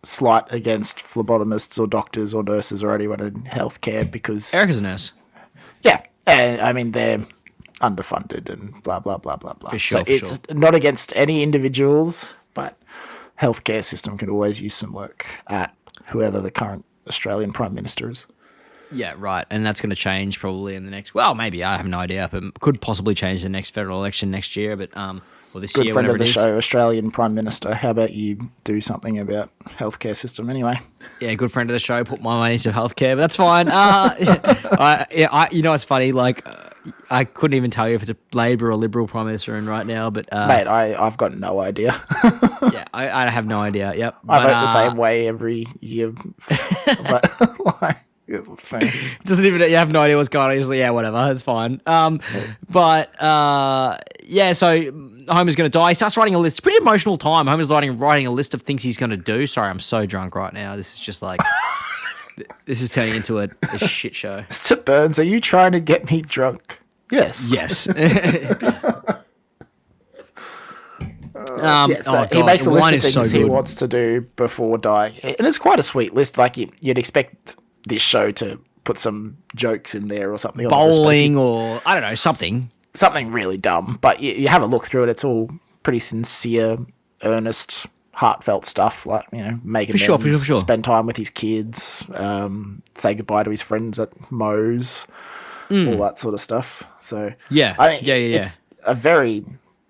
slight against phlebotomists or doctors or nurses or anyone in healthcare because Erica's a nurse. Yeah. And I mean, they're underfunded and blah, blah, blah, blah, blah. For sure, it's not against any individuals, but healthcare system could always use some work at whoever the current Australian Prime Minister is. Yeah, right. And that's going to change probably in the next... Well, maybe. I have no idea. But could possibly change the next federal election next year. But or this Good year, friend whatever of the it is. show, Australian Prime Minister. How about you do something about healthcare system anyway? Yeah, good friend of the show. Put my money into healthcare, but that's fine. You know, it's funny. Like, I couldn't even tell you if it's a Labor or Liberal Prime Minister in right now, but Mate, I've got no idea. yeah, I have no idea. Yep, I but, vote the same way every year. But like, it's fine. Doesn't even you have no idea what's going on. He's like, yeah, whatever, it's fine. But yeah, so Homer's going to die. He starts writing a list. It's a pretty emotional time. Homer's writing a list of things he's going to do. Sorry, I'm so drunk right now. This is just like this is turning into a shit show. Mr. Burns, are you trying to get me drunk? Yes. Yes. So he makes a list of things he wants to do before dying. And it's quite a sweet list. Like, you'd expect this show to put some jokes in there or something. Bowling or, I don't know, something. Something really dumb. But you have a look through it. It's all pretty sincere, earnest, heartfelt stuff. Like, you know, make amends, spend time with his kids, say goodbye to his friends at Moe's, all that sort of stuff. So, yeah. I mean, it's a very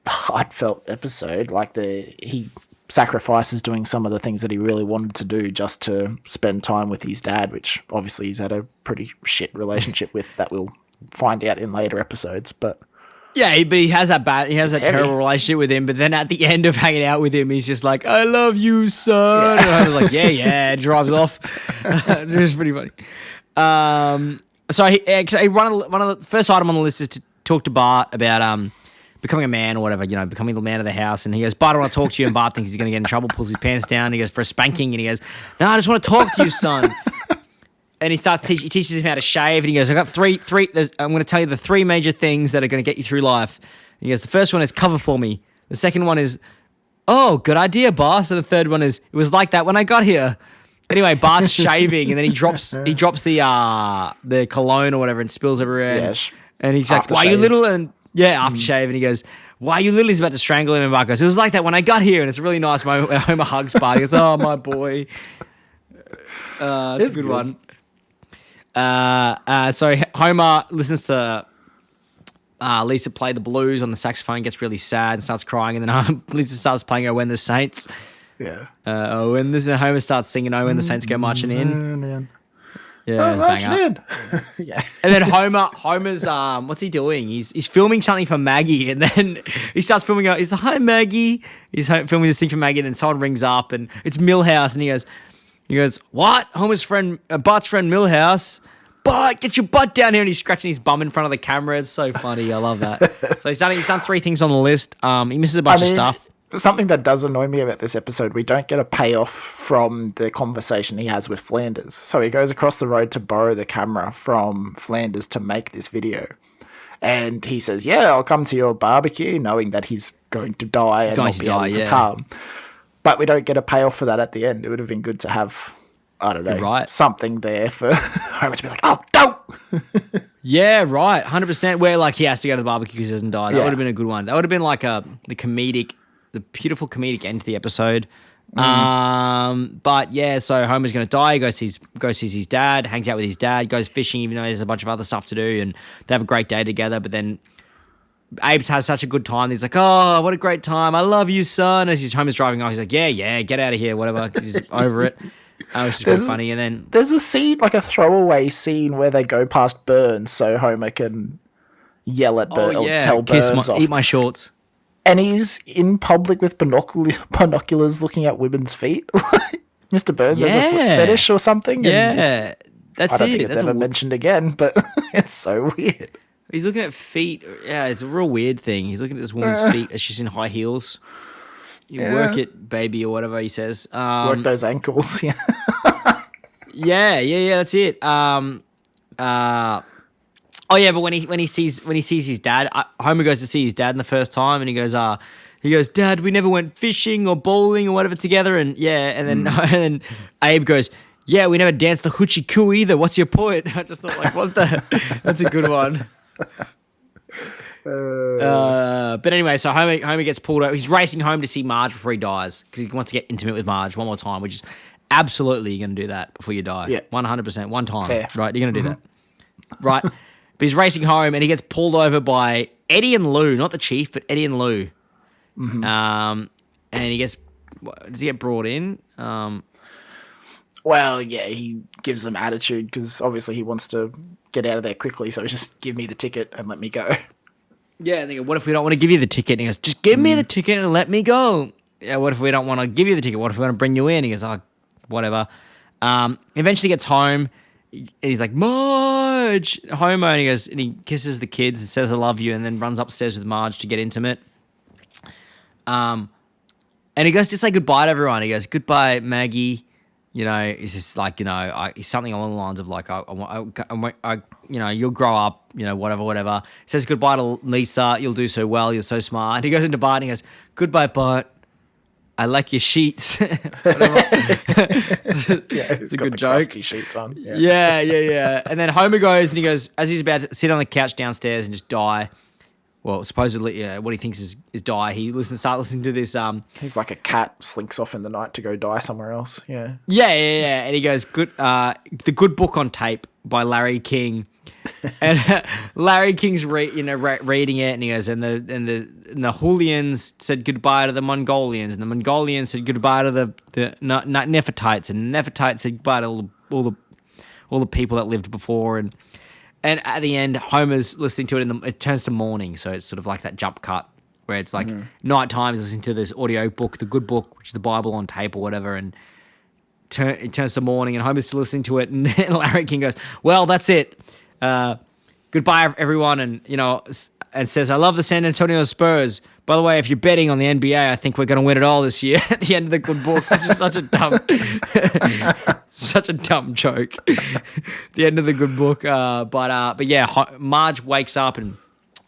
heartfelt episode. Like, he sacrifices doing some of the things that he really wanted to do just to spend time with his dad, which obviously he's had a pretty shit relationship with that we'll find out in later episodes. But yeah, but he has that terrible relationship with him. But then at the end of hanging out with him, he's just like, "I love you, son." Yeah. And I was like, "Yeah," drives off. It's just pretty funny. So one of the first item on the list is to talk to Bart about becoming a man or whatever, you know, becoming the man of the house. And he goes, "Bart, I want to talk to you." And Bart thinks he's going to get in trouble, pulls his pants down. He goes, "For a spanking." And he goes, "No, I just want to talk to you, son." And he teaches him how to shave. And he goes, "I got three. I'm going to tell you the three major things that are going to get you through life." And he goes, "The first one is cover for me. The second one is, oh, good idea, boss." And the third one is, it was like that when I got here. Anyway, Bart's shaving, and then he drops the cologne or whatever and spills everywhere. Yes. And he's like, "Why you little?" And yeah, aftershave. And he goes, "Why you little?" He's about to strangle him. And Bart goes, "It was like that when I got here." And it's a really nice moment where Homer hugs Bart. He goes, "Oh, my boy." It's a good one. So Homer listens to Lisa play the blues on the saxophone, gets really sad and starts crying, and then Lisa starts playing "Oh When the Saints." Yeah. And Homer starts singing "Oh When the Saints Go Marching In." Yeah, it's marching banger. in. Yeah. And then Homer's what's he doing? He's filming something for Maggie, and then he starts filming. He's like, "Hi, Maggie." He's filming this thing for Maggie, and then someone rings up, and it's Milhouse, and he goes, "What? Homer's friend, Bart's friend Milhouse? Bart, get your butt down here!" And he's scratching his bum in front of the camera. It's so funny. I love that. So he's done three things on the list. He misses a bunch of stuff. Something that does annoy me about this episode, we don't get a payoff from the conversation he has with Flanders. So he goes across the road to borrow the camera from Flanders to make this video. And he says, "Yeah, I'll come to your barbecue," knowing that he's going to die and not be able to come. But we don't get a payoff for that at the end. It would have been good to have, I don't know, something there for Homer to be like, "Oh, don't!" Yeah, right. 100%. Where like he has to go to the barbecue because he doesn't die. That would have been a good one. That would have been like the beautiful comedic end to the episode. But yeah, so Homer's going to die. He goes sees his dad, hangs out with his dad, goes fishing, even though there's a bunch of other stuff to do, and they have a great day together. But then Abe has such a good time. He's like, "Oh, what a great time. I love you, son." As Homer's driving off, he's like, yeah, get out of here, whatever, because he's over it. Which is pretty funny. And then there's a scene, like a throwaway scene, where they go past Burns so Homer can yell at Burns or tell Burns off. Eat my shorts. And he's in public with binoculars looking at women's feet. Mr. Burns has a foot fetish or something. Yeah, that's it. I don't think it's ever mentioned again, but it's so weird. He's looking at feet. Yeah, it's a real weird thing. He's looking at this woman's feet as she's in high heels. You work it, baby, or whatever he says. Work those ankles, yeah. yeah, that's it. Oh yeah, but when he sees his dad, Homer goes to see his dad in the first time, and he goes, "Dad, we never went fishing or bowling or whatever together." And and then Abe goes, "Yeah, we never danced the hoochie coo either. What's your point?" I just thought, like, what the? That's a good one. But anyway, so Homer gets pulled over. He's racing home to see Marge before he dies because he wants to get intimate with Marge one more time, which is absolutely you're going to do that before you die. Yeah. 100%. One time. Fair. Right? You're going to do that. Right? But he's racing home and he gets pulled over by Eddie and Lou, not the chief, but Eddie and Lou. And he gets, does he get brought in? Well, yeah, he gives them attitude because obviously he wants to get out of there quickly. So just give me the ticket and let me go. Yeah, and they go, what if we don't want to give you the ticket? And he goes, just give me the ticket and let me go. Yeah, what if we don't want to give you the ticket? What if we want to bring you in? He goes, oh, whatever. Eventually gets home. He's like, Marge, Homer. And he goes, and he kisses the kids and says, I love you. And then runs upstairs with Marge to get intimate. And he goes to say goodbye to everyone. He goes, goodbye, Maggie. You know, he's just like, you know, he's something along the lines of like, you know, you'll grow up, you know, whatever. He says goodbye to Lisa. You'll do so well. You're so smart. And he goes into Bart and he goes, goodbye, Bart. I like your sheets. It's a good joke. Crusty sheets on. Yeah. And then Homer goes and he goes, as he's about to sit on the couch downstairs and just die. Well, supposedly, what he thinks is die. He starts listening to this. He's like a cat, slinks off in the night to go die somewhere else. Yeah. And he goes, "Good, the Good Book on Tape" by Larry King, and Larry King's reading it, and he goes, and the Houlians said goodbye to the Mongolians, and the Mongolians said goodbye to the Nefertites, and the Nefertites said goodbye to all the people that lived before, and at the end, Homer's listening to it, and it turns to morning, so it's sort of like that jump cut where it's like nighttime, he's listening to this audio book, the Good Book, which is the Bible on tape or whatever, and it turns to morning, and Homer's still listening to it, and Larry King goes, well, that's it. Goodbye, everyone, and, you know, and says, I love the San Antonio Spurs. By the way, if you're betting on the NBA, I think we're going to win it all this year at the end of the Good Book. It's just such a dumb joke. The end of the Good Book. But yeah, Marge wakes up and,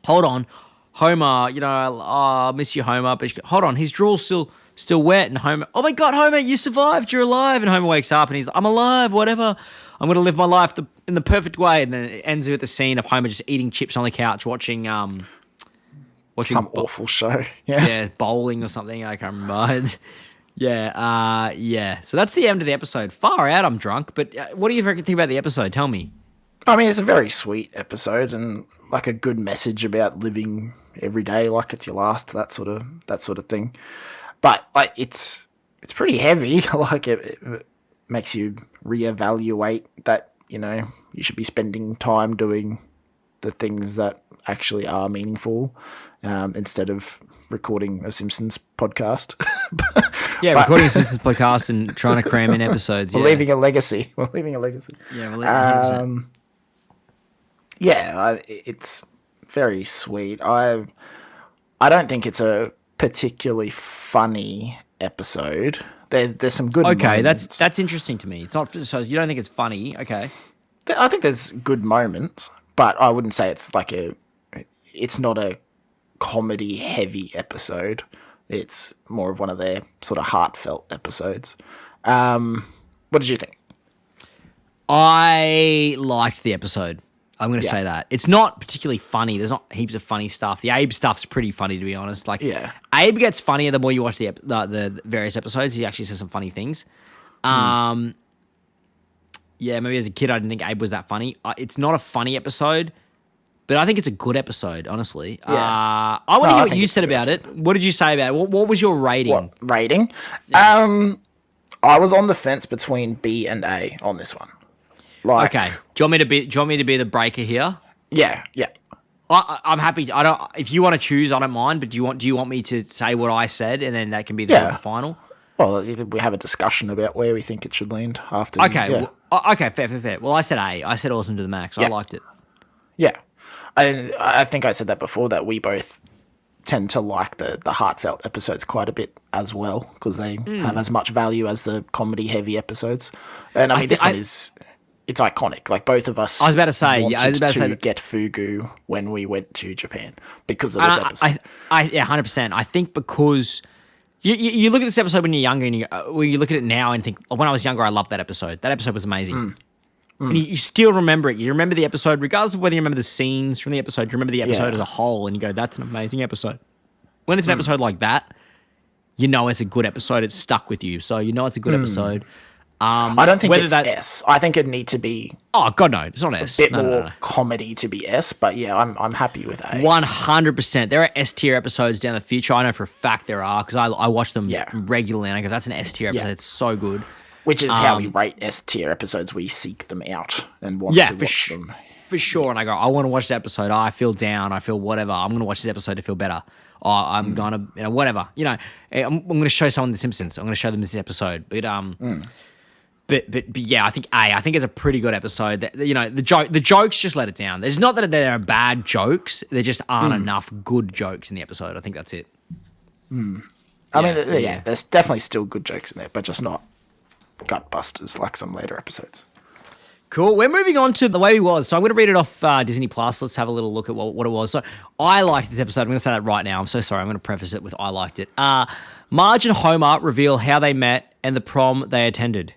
hold on, Homer, you know, I miss you, Homer. But hold on, his drool's still wet. And Homer, oh my God, Homer, you survived. You're alive. And Homer wakes up and he's like, I'm alive, whatever. I'm going to live my life in the perfect way. And then it ends with the scene of Homer just eating chips on the couch watching some awful show. Yeah, bowling or something. I can't remember. Yeah. So that's the end of the episode. Far out, I'm drunk. But what do you think about the episode? Tell me. I mean, it's a very sweet episode and like a good message about living every day like it's your last, that sort of thing. But like, it's pretty heavy. Like it makes you reevaluate that, you know, you should be spending time doing the things that actually are meaningful instead of recording a Simpsons podcast. Recording a Simpsons podcast and trying to cram in episodes. We're leaving a legacy. Yeah, we're leaving 100%. It's very sweet. I don't think it's a particularly funny episode. There's some good moments. That's interesting to me. It's not, so you don't think it's funny. Okay. I think there's good moments, but I wouldn't say it's like it's not a comedy heavy episode. It's more of one of their sort of heartfelt episodes. What did you think? I liked the episode. I'm going to say that. It's not particularly funny. There's not heaps of funny stuff. The Abe stuff's pretty funny, to be honest. Like, Abe gets funnier the more you watch the various episodes. He actually says some funny things. Yeah, maybe as a kid I didn't think Abe was that funny. It's not a funny episode, but I think it's a good episode, honestly. I want to hear what you said about it. What did you say about it? What was your rating? What rating? Yeah. I was on the fence between B and A on this one. Like, okay. Do you want me to be the breaker here? Yeah. I'm happy. If you want to choose, I don't mind. But do you want me to say what I said, and then that can be the final? Well, we have a discussion about where we think it should land after. Okay. Yeah. Okay. Fair. Well, I said A. I said awesome to the max. I liked it. Yeah. I think I said that before, that we both tend to like the heartfelt episodes quite a bit as well, because they have as much value as the comedy heavy episodes. And I mean, this one is. It's iconic. Like, both of us. I was about to say, get fugu when we went to Japan because of this episode. 100%. I think because you look at this episode when you're younger, and you look at it now and think, when I was younger, I loved that episode. That episode was amazing. And you still remember it. You remember the episode, regardless of whether you remember the scenes from the episode. You remember the episode as a whole, and you go, "That's an amazing episode." When it's an episode like that, you know it's a good episode. It's stuck with you, so you know it's a good episode. I don't think whether it's that- S. I think it'd need to be Oh God, no, it's not S. a bit No, no, more no. comedy to be S. But yeah, I'm happy with A. 100%. There are S tier episodes down the future. I know for a fact there are because I watch them Yeah. regularly. And I go, that's an S tier episode. Yeah. It's so good. Which is how we rate S tier episodes. We seek them out and want Yeah, to watch them. for sure. And I go, I want to watch this episode. I feel down. I feel whatever. I'm going to watch this episode to feel better. I'm gonna, whatever. I'm going to show someone The Simpsons. I'm going to show them this episode. But yeah, I think A. I think it's a pretty good episode. The jokes just let it down. There's not that there are bad jokes. There just aren't enough good jokes in the episode. I think that's it. I mean, there's definitely still good jokes in there, but just not gut busters like some later episodes. Cool. We're moving on to The Way We Was. So I'm going to read it off Disney Plus. Let's have a little look at what it was. So I liked this episode. I'm going to say that right now. I'm so sorry. I'm going to preface it with I liked it. Marge and Homer reveal how they met and the prom they attended.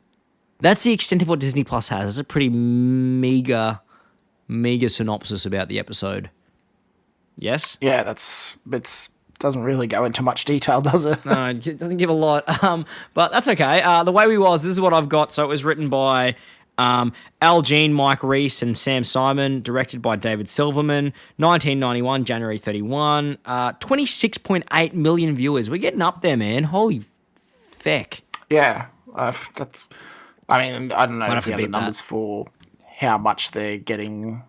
That's the extent of what Disney Plus has. It's a pretty meager synopsis about the episode. Yes? Yeah, it doesn't really go into much detail, does it? No, it doesn't give a lot. But that's okay. The Way We Was, this is what I've got. So it was written by Al Jean, Mike Reese, and Sam Simon, directed by David Silverman, 1991, January 31, 26.8 million viewers. We're getting up there, man. Holy feck. Yeah, I don't know have if to we have the beat numbers for how much they're getting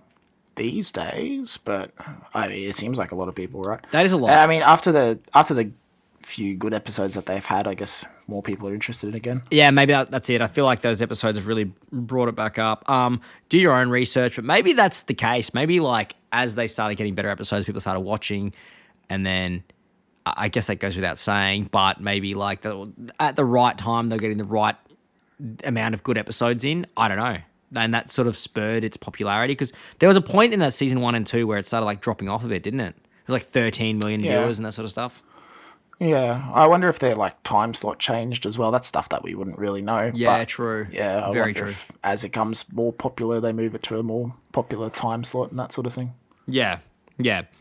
these days, but I mean, it seems like a lot of people, right? That is a lot. I mean, after the few good episodes that they've had, I guess more people are interested in it again. Yeah, maybe that's it. I feel like those episodes have really brought it back up. Do your own research, but maybe that's the case. Maybe like as they started getting better episodes, people started watching, and then I guess that goes without saying, but maybe like at the right time they're getting the right amount of good episodes in. I don't know. And that sort of spurred its popularity because there was a point in that season 1 and 2 where it started like dropping off a bit, didn't it? It was like 13 million viewers and that sort of stuff. Yeah, I wonder if their like time slot changed as well. That's stuff that we wouldn't really know. Yeah, but, true. Yeah, I Very wonder true. if as it comes more popular, they move it to a more popular time slot and that sort of thing. Yeah.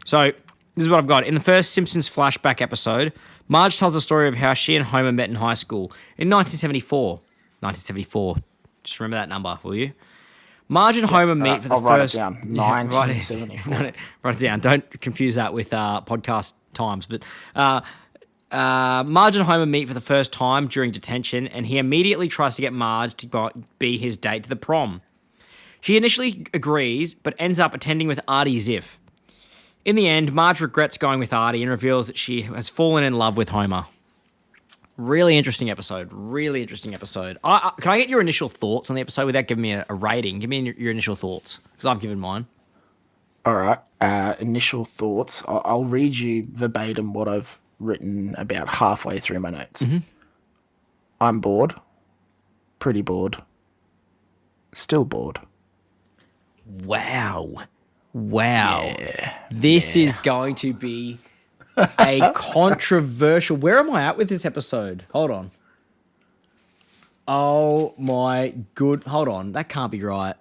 So this is what I've got. In the first Simpsons flashback episode, Marge tells the story of how she and Homer met in high school in 1974. 1974. Just remember that number, will you? Marge and Homer meet for the I'll write it first... down. Yeah, write it- 1974. Write it down. Don't confuse that with podcast times. But Marge and Homer meet for the first time during detention, and he immediately tries to get Marge to be his date to the prom. She initially agrees, but ends up attending with Artie Ziff. In the end, Marge regrets going with Artie and reveals that she has fallen in love with Homer. Really interesting episode. Can I get your initial thoughts on the episode without giving me a rating? Give me your initial thoughts, because I've given mine. All right. Initial thoughts. I'll read you verbatim what I've written about halfway through my notes. Mm-hmm. I'm bored. Pretty bored. Still bored. Wow. This is going to be a controversial... Where am I at with this episode? Hold on. Oh my good... Hold on. That can't be right.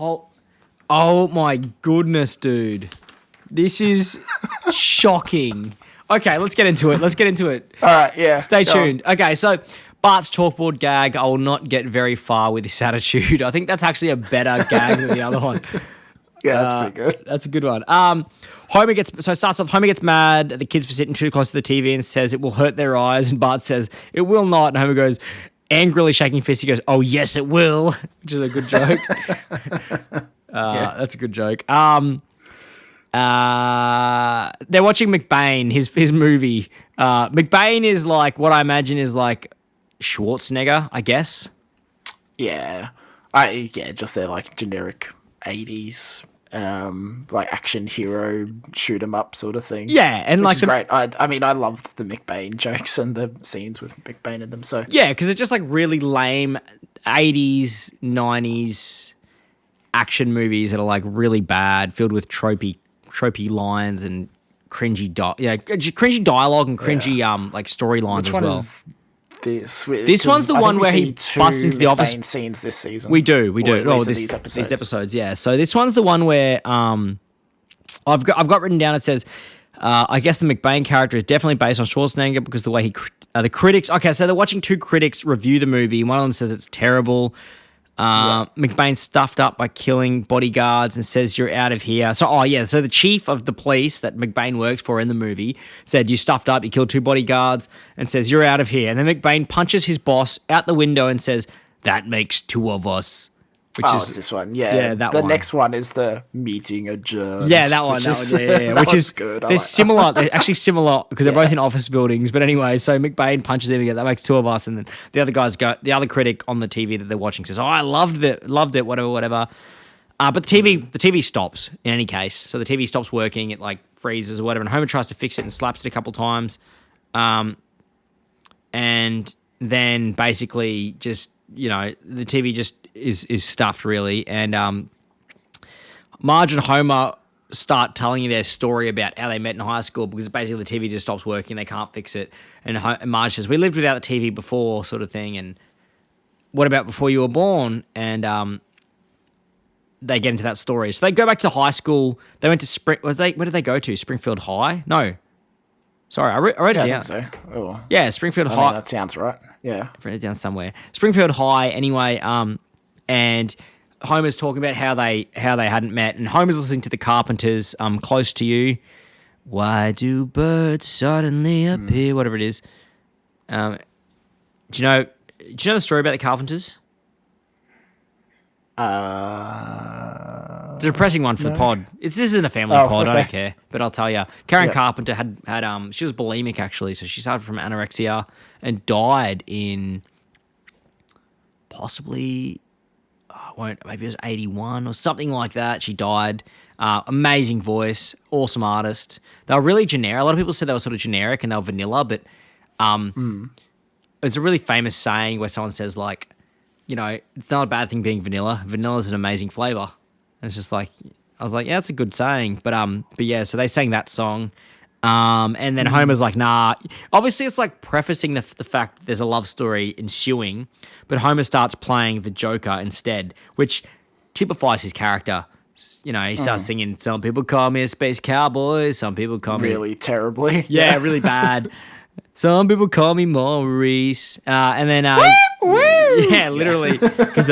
Oh my goodness, dude. This is shocking. Okay, let's get into it. All right, yeah. Stay go on. tuned. Okay, so Bart's chalkboard gag, I will not get very far with this attitude. I think that's actually a better gag than the other one. Yeah, that's pretty good. That's a good one. It starts off, Homer gets mad at the kids for sitting too close to the TV and says it will hurt their eyes. And Bart says, it will not. And Homer goes, angrily shaking fists, he goes, oh, yes, it will, which is a good joke. That's a good joke. They're watching McBain, his movie. McBain is like what I imagine is like Schwarzenegger, I guess. Yeah. Just their like generic 80s like action hero shoot 'em up sort of thing. Yeah, and which like is great. I mean, I love the McBain jokes and the scenes with McBain in them. So yeah, because it's just like really lame 80s, 90s action movies that are like really bad, filled with tropey lines and cringy dialogue and cringy like storylines as one well. is this? This one's the one where he busts into the office. McBain scenes this season. We do. Or at least in These episodes, yeah. So this one's the one where I've got written down. It says I guess the McBain character is definitely based on Schwarzenegger because the way the critics. Okay, so they're watching two critics review the movie. One of them says it's terrible. McBain stuffed up by killing bodyguards and says you're out of here. So the chief of the police that McBain works for in the movie said you stuffed up, you killed two bodyguards, and says you're out of here. And then McBain punches his boss out the window and says that makes two of us. Which it's this one. Yeah, that the one. next one is the meeting adjourned. Yeah, that one. Which is good. They're similar. They're actually similar because they're both in office buildings. But anyway, so McBain punches him again. That makes two of us, and then the other critic on the TV that they're watching says, "Oh, I loved it, whatever." But the TV stops in any case. So the TV stops working. It like freezes or whatever. And Homer tries to fix it and slaps it a couple times, and then basically just the TV just is stuffed really, and Marge and Homer start telling you their story about how they met in high school because basically the TV just stops working, they can't fix it, and Marge says we lived without the TV before, sort of thing, and what about before you were born? And they get into that story. So they go back to high school. They went to where did they go to? Springfield High? No. Sorry, I wrote it down. I think so. Oh. Yeah, Springfield High. That sounds right. Yeah. I wrote it down somewhere. Springfield High, anyway, and Homer's talking about how they hadn't met, and Homer's listening to the Carpenters, Close to You. Why do birds suddenly appear? Whatever it is. Do you know the story about the Carpenters? It's a depressing one for the pod. This isn't a family pod. Okay. I don't care, but I'll tell you. Karen Carpenter had she was bulimic actually, so she suffered from anorexia and died in possibly maybe it was 81 or something like that. She died. Amazing voice, awesome artist. They were really generic. A lot of people said they were sort of generic and they were vanilla, but it's a really famous saying where someone says like, it's not a bad thing being vanilla. Vanilla's an amazing flavor. And it's just like, I was like, yeah, that's a good saying. But yeah, so they sang that song. And then Homer's like, nah. Obviously, it's like prefacing the fact that there's a love story ensuing, but Homer starts playing the Joker instead, which typifies his character. He starts singing, some people call me a space cowboy, some people call me... Really terribly. Yeah, really bad. Some people call me Maurice. And then... yeah, literally. Because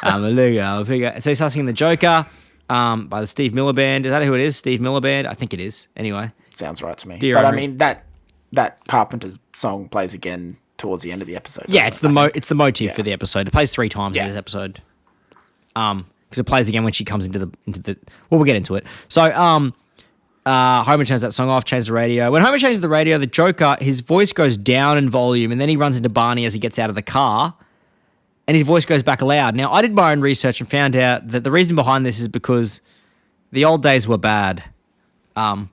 I'm a Lego figure. So he starts singing the Joker by the Steve Miller Band. Is that who it is? Steve Miller Band? I think it is. Anyway. Sounds right to me. Dear but Henry. I mean, that Carpenter's song plays again towards the end of the episode. Yeah, it's the motif for the episode. It plays 3 times in this episode. Because it plays again when she comes into the. Well, we'll get into it. So, Homer turns that song off, changes the radio. When Homer changes the radio, the Joker, his voice goes down in volume, and then he runs into Barney as he gets out of the car, and his voice goes back loud. Now, I did my own research and found out that the reason behind this is because the old days were bad. I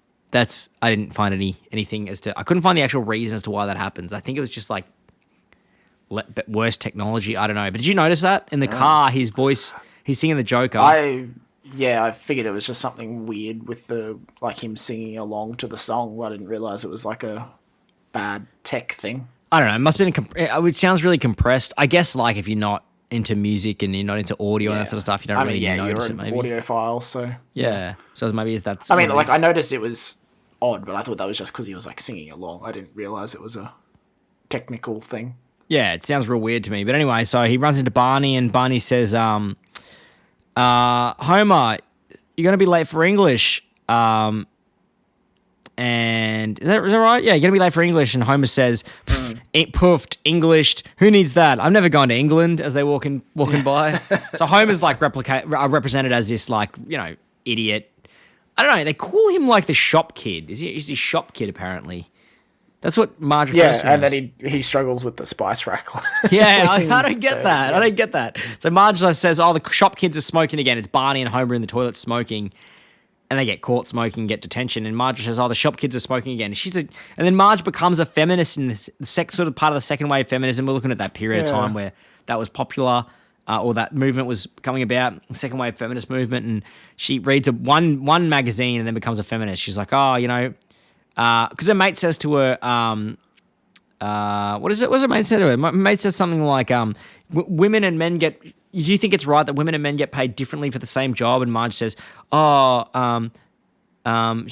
didn't find anything I couldn't find the actual reason as to why that happens. I think it was just like worse technology. I don't know. But did you notice that in the car, his voice, he's singing the Joker? I figured it was just something weird with him singing along to the song. I didn't realize it was like a bad tech thing. I don't know. It must have been, it sounds really compressed. I guess like if you're not into music and you're not into audio and that sort of stuff, you don't really notice it maybe. Audiophile, so. Yeah. So maybe that's... I mean, like I noticed it was odd, but I thought that was just because he was like singing along. I didn't realize it was a technical thing. Yeah, it sounds real weird to me. But anyway, so he runs into Barney and Barney says, Homer, you're going to be late for English. And is that right? Yeah, you're going to be late for English. And Homer says, poofed, Englished. Who needs that? I've never gone to England as they walking by. So Homer's like represented as this like, idiot. I don't know. They call him like the shop kid. He's the shop kid apparently. That's what Marge refers to him and then he struggles with the spice rack. Yeah, I don't get that. I don't get that. So Marge says, the shop kids are smoking again. It's Barney and Homer in the toilet smoking. And they get caught smoking, get detention. And Marge says, the shop kids are smoking again. And then Marge becomes a feminist in the sort of part of the second wave feminism. We're looking at that period of time where that was popular, or that movement was coming about, the second wave feminist movement. And she reads one magazine and then becomes a feminist. She's like, because her mate says to her, what is it? What's her mate say to her? My mate says something like, women and men do you think it's right that women and men get paid differently for the same job? And Marge says,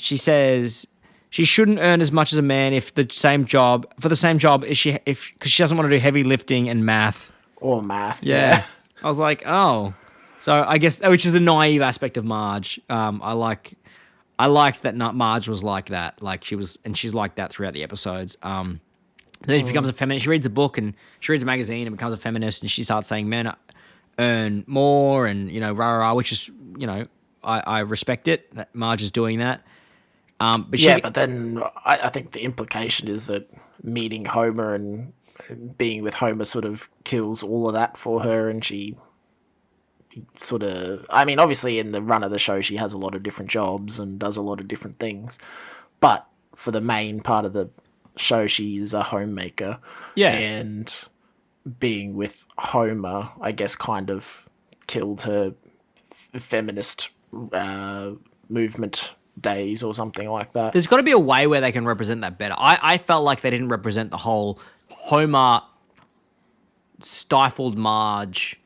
she says, she shouldn't earn as much as a man if the same job is because she doesn't want to do heavy lifting and math. Or math. Yeah. I was like, oh. So I guess, which is the naive aspect of Marge. I liked that Marge was like that. Like she's like that throughout the episodes. Then she becomes a feminist. She reads a book and she reads a magazine and becomes a feminist, and she starts saying men earn more and, rah, rah, rah, which is, I respect it that Marge is doing that. But then I think the implication is that meeting Homer and being with Homer sort of kills all of that for her, and she sort of, I mean, obviously in the run of the show she has a lot of different jobs and does a lot of different things, but for the main part of the show she is a homemaker. Yeah. And being with Homer, I guess, kind of killed her feminist movement days or something like that. there's got to be a way where they can represent that better. I felt like they didn't represent the whole Homer stifled Marge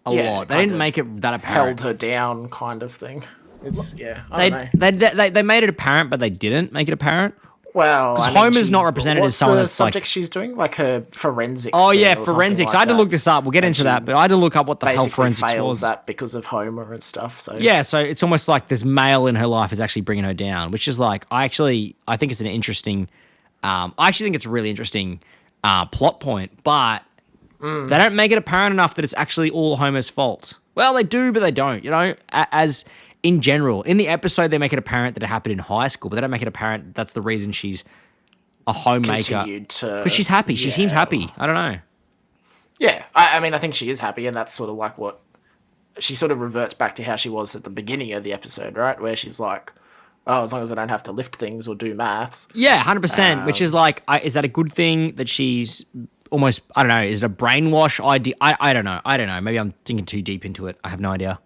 a lot. They didn't make it that apparent. Held her down kind of thing. It's, I don't know. They made it apparent, but they didn't make it apparent. Well, because Homer's not represented as someone that's like... What's the subject she's doing? Like her forensics. Oh, thing yeah, or forensics. like I had to that. look this up. We'll get into that, but I had to look up what the hell forensics fails was. that because of Homer and stuff. So Yeah, so it's almost like this male in her life is actually bringing her down, which is like, I think it's an interesting... I actually think it's a really interesting plot point, but they don't make it apparent enough that it's actually all Homer's fault. Well, they do, but they don't, as... In general, in the episode, they make it apparent that it happened in high school, but they don't make it apparent that's the reason she's a homemaker. Because she's happy. She seems happy. I don't know. Yeah, I mean, I think she is happy, and that's sort of like what... She sort of reverts back to how she was at the beginning of the episode, right? Where she's like, oh, as long as I don't have to lift things or do maths. Yeah, 100%, which is like, is that a good thing that she's almost, I don't know, is it a brainwash idea? I don't know. Maybe I'm thinking too deep into it. I have no idea.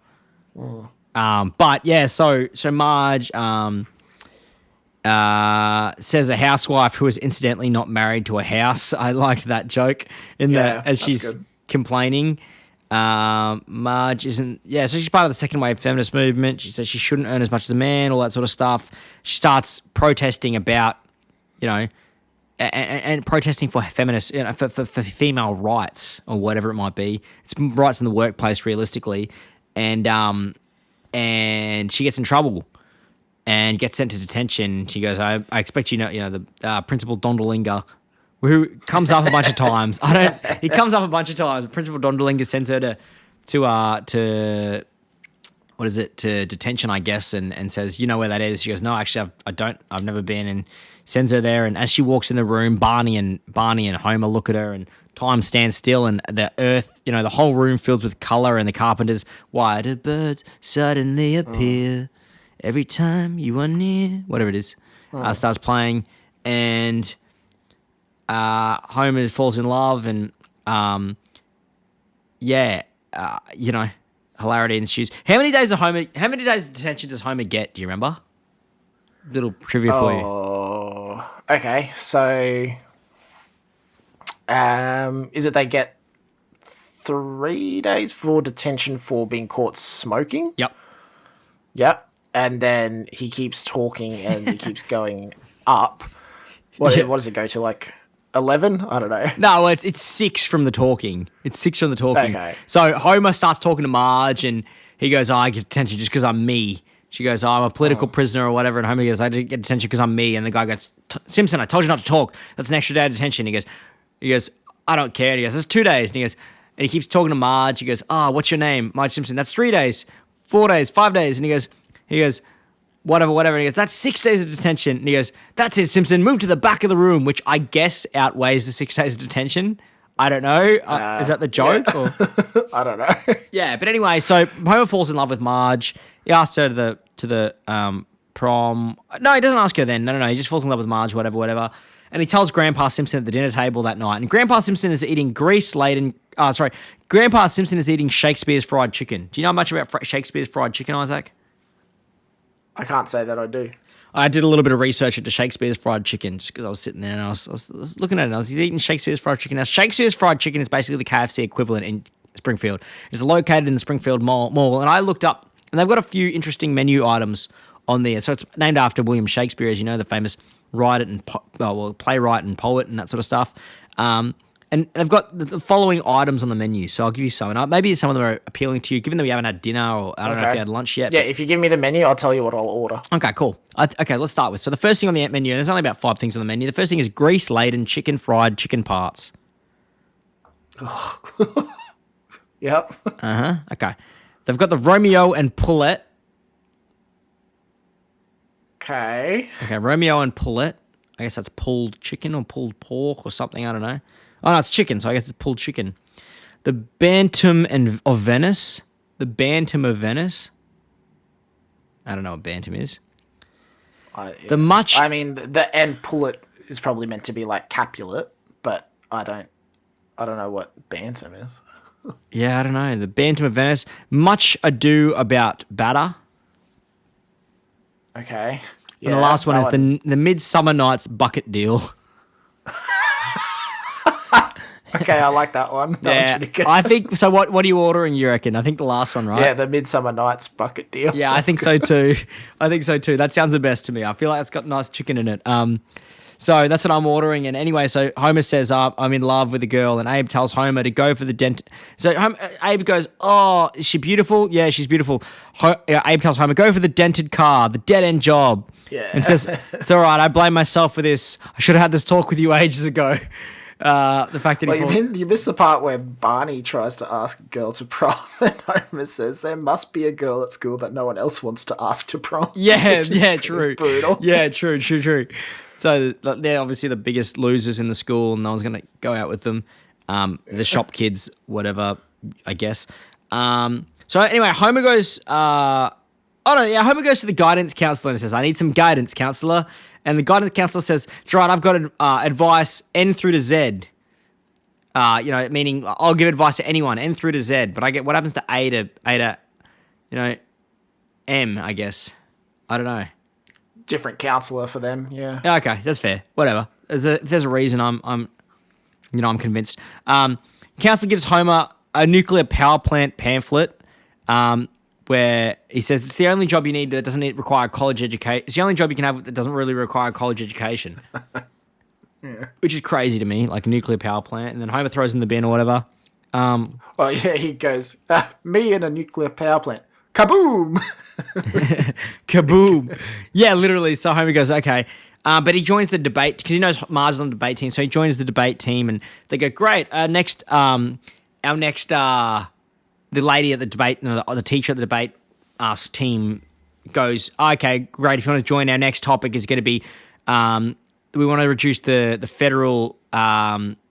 But yeah, so Marge says a housewife who is incidentally not married to a house. I liked that joke as she's good. complaining. Marge isn't, so she's part of the second wave feminist movement. She says she shouldn't earn as much as a man, all that sort of stuff. She starts protesting about, and protesting for feminist, for female rights or whatever it might be. It's rights in the workplace, realistically, and she gets in trouble and gets sent to detention. She goes, I expect the Principal Dondalinga, who comes up a bunch of times. He comes up a bunch of times. Principal Dondalinga sends her to what is it, to detention, I guess, and says, you know where that is? She goes, no, actually, I don't. I've never been, and sends her there. And as she walks in the room, Barney and Homer look at her, and time stands still, and the earth, the whole room fills with color, and the carpenters, why do birds suddenly appear every time you are near? Whatever it is, starts playing, and Homer falls in love, and hilarity ensues. How many days of detention does Homer get? Do you remember? Little trivia for you. Oh, okay. So, is it they get 3 days for detention for being caught smoking? Yep. Yep. And then he keeps talking and he keeps going up. What does it go to, like 11? I don't know. No, it's 6 from the talking. It's 6 from the talking. Okay. So Homer starts talking to Marge, and he goes, I get detention just because I'm me. She goes, I'm a political prisoner or whatever. And Homer goes, I didn't get detention because I'm me. And the guy goes, Simpson, I told you not to talk. That's an extra day of detention. He goes, I don't care. And he goes, that's 2 days. And he keeps talking to Marge. He goes, what's your name? Marge Simpson. That's 3 days, 4 days, 5 days. And he goes, whatever. And he goes, that's 6 days of detention. And he goes, that's it, Simpson. Move to the back of the room, which I guess outweighs the 6 days of detention. I don't know. Is that the joke? Yeah. Or? I don't know. Yeah, but anyway, so Homer falls in love with Marge. He asks her to the prom. No, he doesn't ask her then. No. He just falls in love with Marge, whatever. And he tells Grandpa Simpson at the dinner table that night. And Grandpa Simpson is eating Grandpa Simpson is eating Shakespeare's fried chicken. Do you know much about Shakespeare's fried chicken, Isaac? I can't say that I do. I did a little bit of research into Shakespeare's fried chicken just because I was sitting there and I was looking at it. He's eating Shakespeare's fried chicken. Now, Shakespeare's fried chicken is basically the KFC equivalent in Springfield. It's located in the Springfield Mall, and I looked up, and they've got a few interesting menu items on there. So it's named after William Shakespeare, as you know, the famous writer and playwright and poet and that sort of stuff. And they've got the following items on the menu. So I'll give you some. And maybe some of them are appealing to you, given that we haven't had dinner or I don't know if you had lunch yet. Yeah, if you give me the menu, I'll tell you what I'll order. Okay, cool. Okay, let's start with. So the first thing on the menu, there's only about 5 things on the menu. The first thing is grease-laden chicken fried chicken parts. Yep. Okay. They've got the Romeo and Pullet. Okay. Okay, Romeo and Pullet. I guess that's pulled chicken or pulled pork or something. I don't know. Oh, no, it's chicken, so I guess it's pulled chicken. The Bantam of Venice. The Bantam of Venice. I don't know what Bantam is. The much... I mean, the and pullet is probably meant to be like Capulet, but I don't know what Bantam is. Yeah, I don't know. The Bantam of Venice. Much ado about batter. Okay. And the last one is the Midsummer Night's Bucket Deal. Okay, I like that one. That one's pretty good. I think so. What are you ordering? You reckon? I think the last one, right? Yeah, the Midsummer Night's Bucket Deal. Yeah, I think so too. That sounds the best to me. I feel like it's got nice chicken in it. So that's what I'm ordering. And anyway, so Homer says, I'm in love with a girl. And Abe tells Homer to go for the dent. So Abe goes, oh, is she beautiful? Yeah, she's beautiful. Abe tells Homer, go for the dented car, the dead end job. Yeah. And says, it's all right. I blame myself for this. I should have had this talk with you ages ago. The fact that you missed the part where Barney tries to ask a girl to prom, and Homer says there must be a girl at school that no one else wants to ask to prom. Yeah, true. Brutal. Yeah, true. So they're obviously the biggest losers in the school, and no one's going to go out with them. The shop kids, whatever, I guess. So anyway, Homer goes. Homer goes to the guidance counselor and says, "I need some guidance, counselor." And the guidance counselor says, "It's right. I've got advice N through to Z. Meaning I'll give advice to anyone N through to Z. But I get what happens to A to M. I guess I don't know." Different counselor for them, yeah. Okay, that's fair. Whatever. If there's a reason, I'm convinced. Counselor gives Homer a nuclear power plant pamphlet, where he says it's the only job you need that doesn't require college education. It's the only job you can have that doesn't really require college education. Yeah. Which is crazy to me, like a nuclear power plant. And then Homer throws in the bin or whatever. He goes, me and a nuclear power plant. Kaboom! Kaboom. Yeah, literally. So Homer goes, okay. But he joins the debate because he knows Marge is on the debate team. So he joins the debate team and they go, great. The lady at the debate, the teacher at the debate team goes, okay, great. If you want to join, our next topic is going to be we want to reduce the federal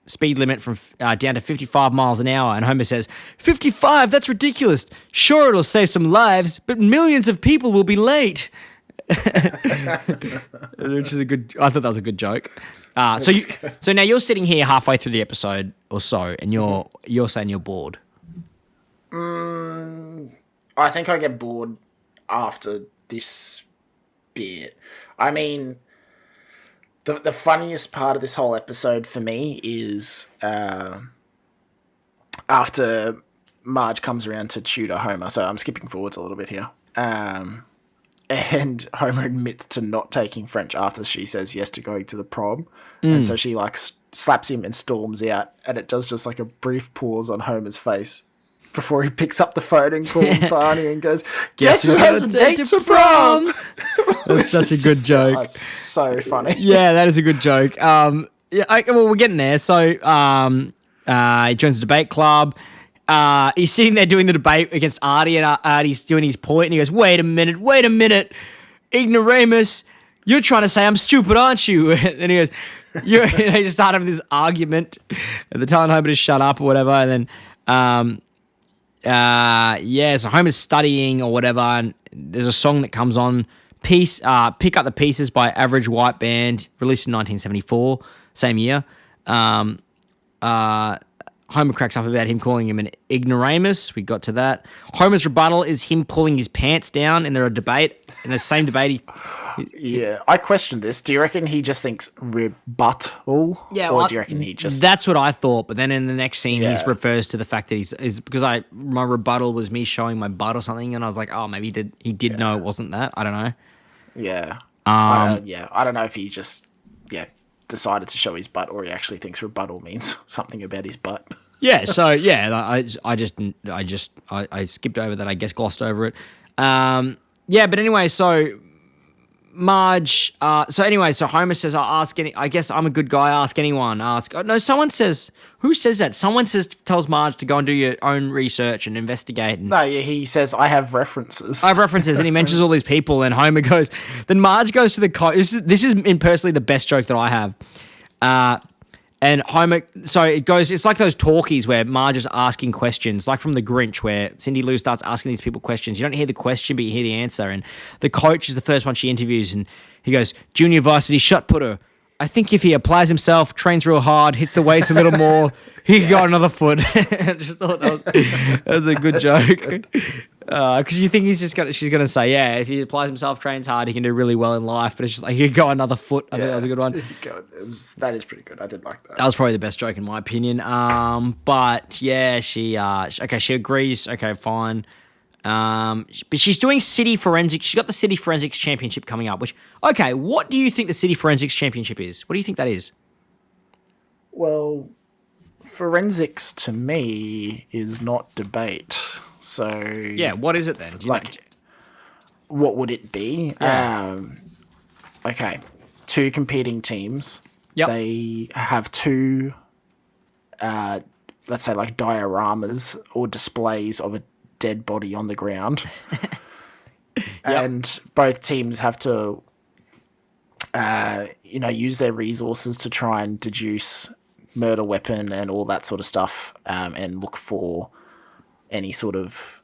speed limit from down to 55 miles an hour. And Homer says, 55? That's ridiculous. Sure, it'll save some lives, but millions of people will be late. Which is I thought that was a good joke. So now you're sitting here halfway through the episode or so, and you're saying you're bored. I think I get bored after this bit. I mean, the funniest part of this whole episode for me is after Marge comes around to tutor Homer. So I'm skipping forwards a little bit here. And Homer admits to not taking French after she says yes to going to the prom. And so she slaps him and storms out. And it does just like a brief pause on Homer's face before he picks up the phone and calls Barney and goes, guess who has a date to prom? That's such a good joke. That's so funny. Yeah, that is a good joke. We're getting there. So he joins the debate club. He's sitting there doing the debate against Artie, and Artie's doing his point, and he goes, wait a minute, ignoramus, you're trying to say I'm stupid, aren't you? And he goes, they just start having this argument, and they're telling Homer to shut up or whatever, and then, so Homer's studying or whatever, and there's a song that comes on, Pick Up the Pieces by Average White Band, released in 1974, same year. Homer cracks up about him calling him an ignoramus. We got to that. Homer's rebuttal is him pulling his pants down in the debate. In the same debate, yeah, I questioned this. Do you reckon he just thinks rebuttal? Yeah, or do you reckon he just... That's what I thought, but then in the next scene, he refers to the fact that he's because my rebuttal was me showing my butt or something, and I was like, oh, maybe he did know it wasn't that. I don't know. Yeah. Um, I don't know if he just decided to show his butt, or he actually thinks rebuttal means something about his butt. Yeah, so yeah, I skipped over that. I guess glossed over it. Yeah, but anyway, so Marge. So Homer says, "I'll ask any. I guess I'm a good guy. Ask anyone. Ask." Oh, no, someone says. Who says that? Someone tells Marge to go and do your own research and investigate. And No, yeah, he says, I have references. I have references, and he mentions all these people. And Homer goes. Then Marge goes to the coach. This is personally the best joke that I have. And Homer, so it goes, it's like those talkies where Marge is asking questions, like from The Grinch, where Cindy Lou starts asking these people questions. You don't hear the question, but you hear the answer. And the coach is the first one she interviews, and he goes, "Junior varsity shot putter. I think if he applies himself, trains real hard, hits the weights a little more, he could go another foot." I just thought that was a good joke. Because you think she's gonna say, yeah, if he applies himself, trains hard, he can do really well in life. But it's just like, he could go another foot. I think that was a good one. That is pretty good. I did like that. That was probably the best joke in my opinion. But yeah, she agrees. Okay, fine. But she's doing city forensics. She's got the city forensics championship coming up. Which, okay, what do you think the city forensics championship is? What do you think that is? Well, forensics to me is not debate. So yeah, what is it then? Do you know? What would it be? Yeah. Okay, two competing teams. Yep. They have two, let's say, like dioramas or displays of a dead body on the ground, and both teams have to, use their resources to try and deduce murder weapon and all that sort of stuff, and look for any sort of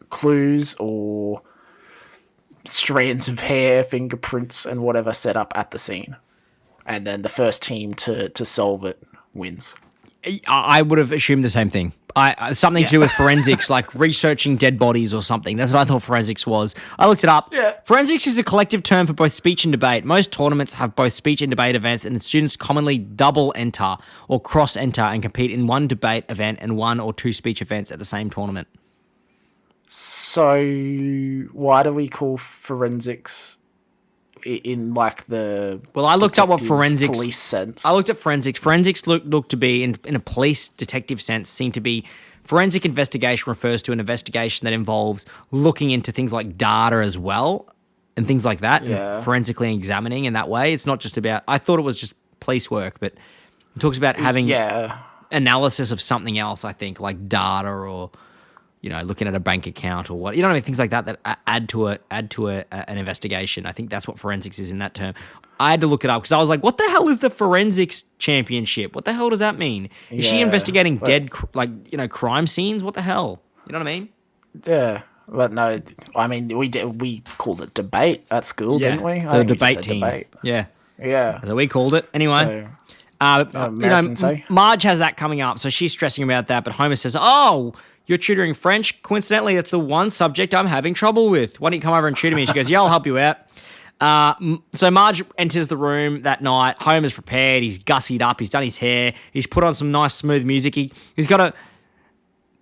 clues or strands of hair, fingerprints, and whatever set up at the scene. And then the first team to solve it wins. I would have assumed the same thing. Something to do with forensics, like researching dead bodies or something. That's what I thought forensics was. I looked it up. Yeah. Forensics is a collective term for both speech and debate. Most tournaments have both speech and debate events, and students commonly double enter or cross enter and compete in one debate event and one or two speech events at the same tournament. So why do we call forensics in like the... Well, I looked up what detective forensics... police sense. I looked at forensics. Forensics look to be, in a police detective sense, seem to be... Forensic investigation refers to an investigation that involves looking into things like data as well and things like that, and forensically examining in that way. It's not just about... I thought it was just police work, but it talks about having analysis of something else, I think, like data or... looking at a bank account or what, things like that add to an investigation. I think that's what forensics is in that term. I had to look it up because I was like, what the hell is the forensics championship? What the hell does that mean? Is she investigating dead, crime scenes? What the hell? You know what I mean? Yeah. But no, I mean, we called it debate at school, didn't we? The debate team. Debate. Yeah. Yeah. So we called it. Anyway. Marge has that coming up, so she's stressing about that, but Homer says, "Oh, you're tutoring French? Coincidentally, that's the one subject I'm having trouble with. Why don't you come over and tutor me?" She goes, "Yeah, I'll help you out." So Marge enters the room that night. Homer's prepared. He's gussied up. He's done his hair. He's put on some nice smooth music. He's got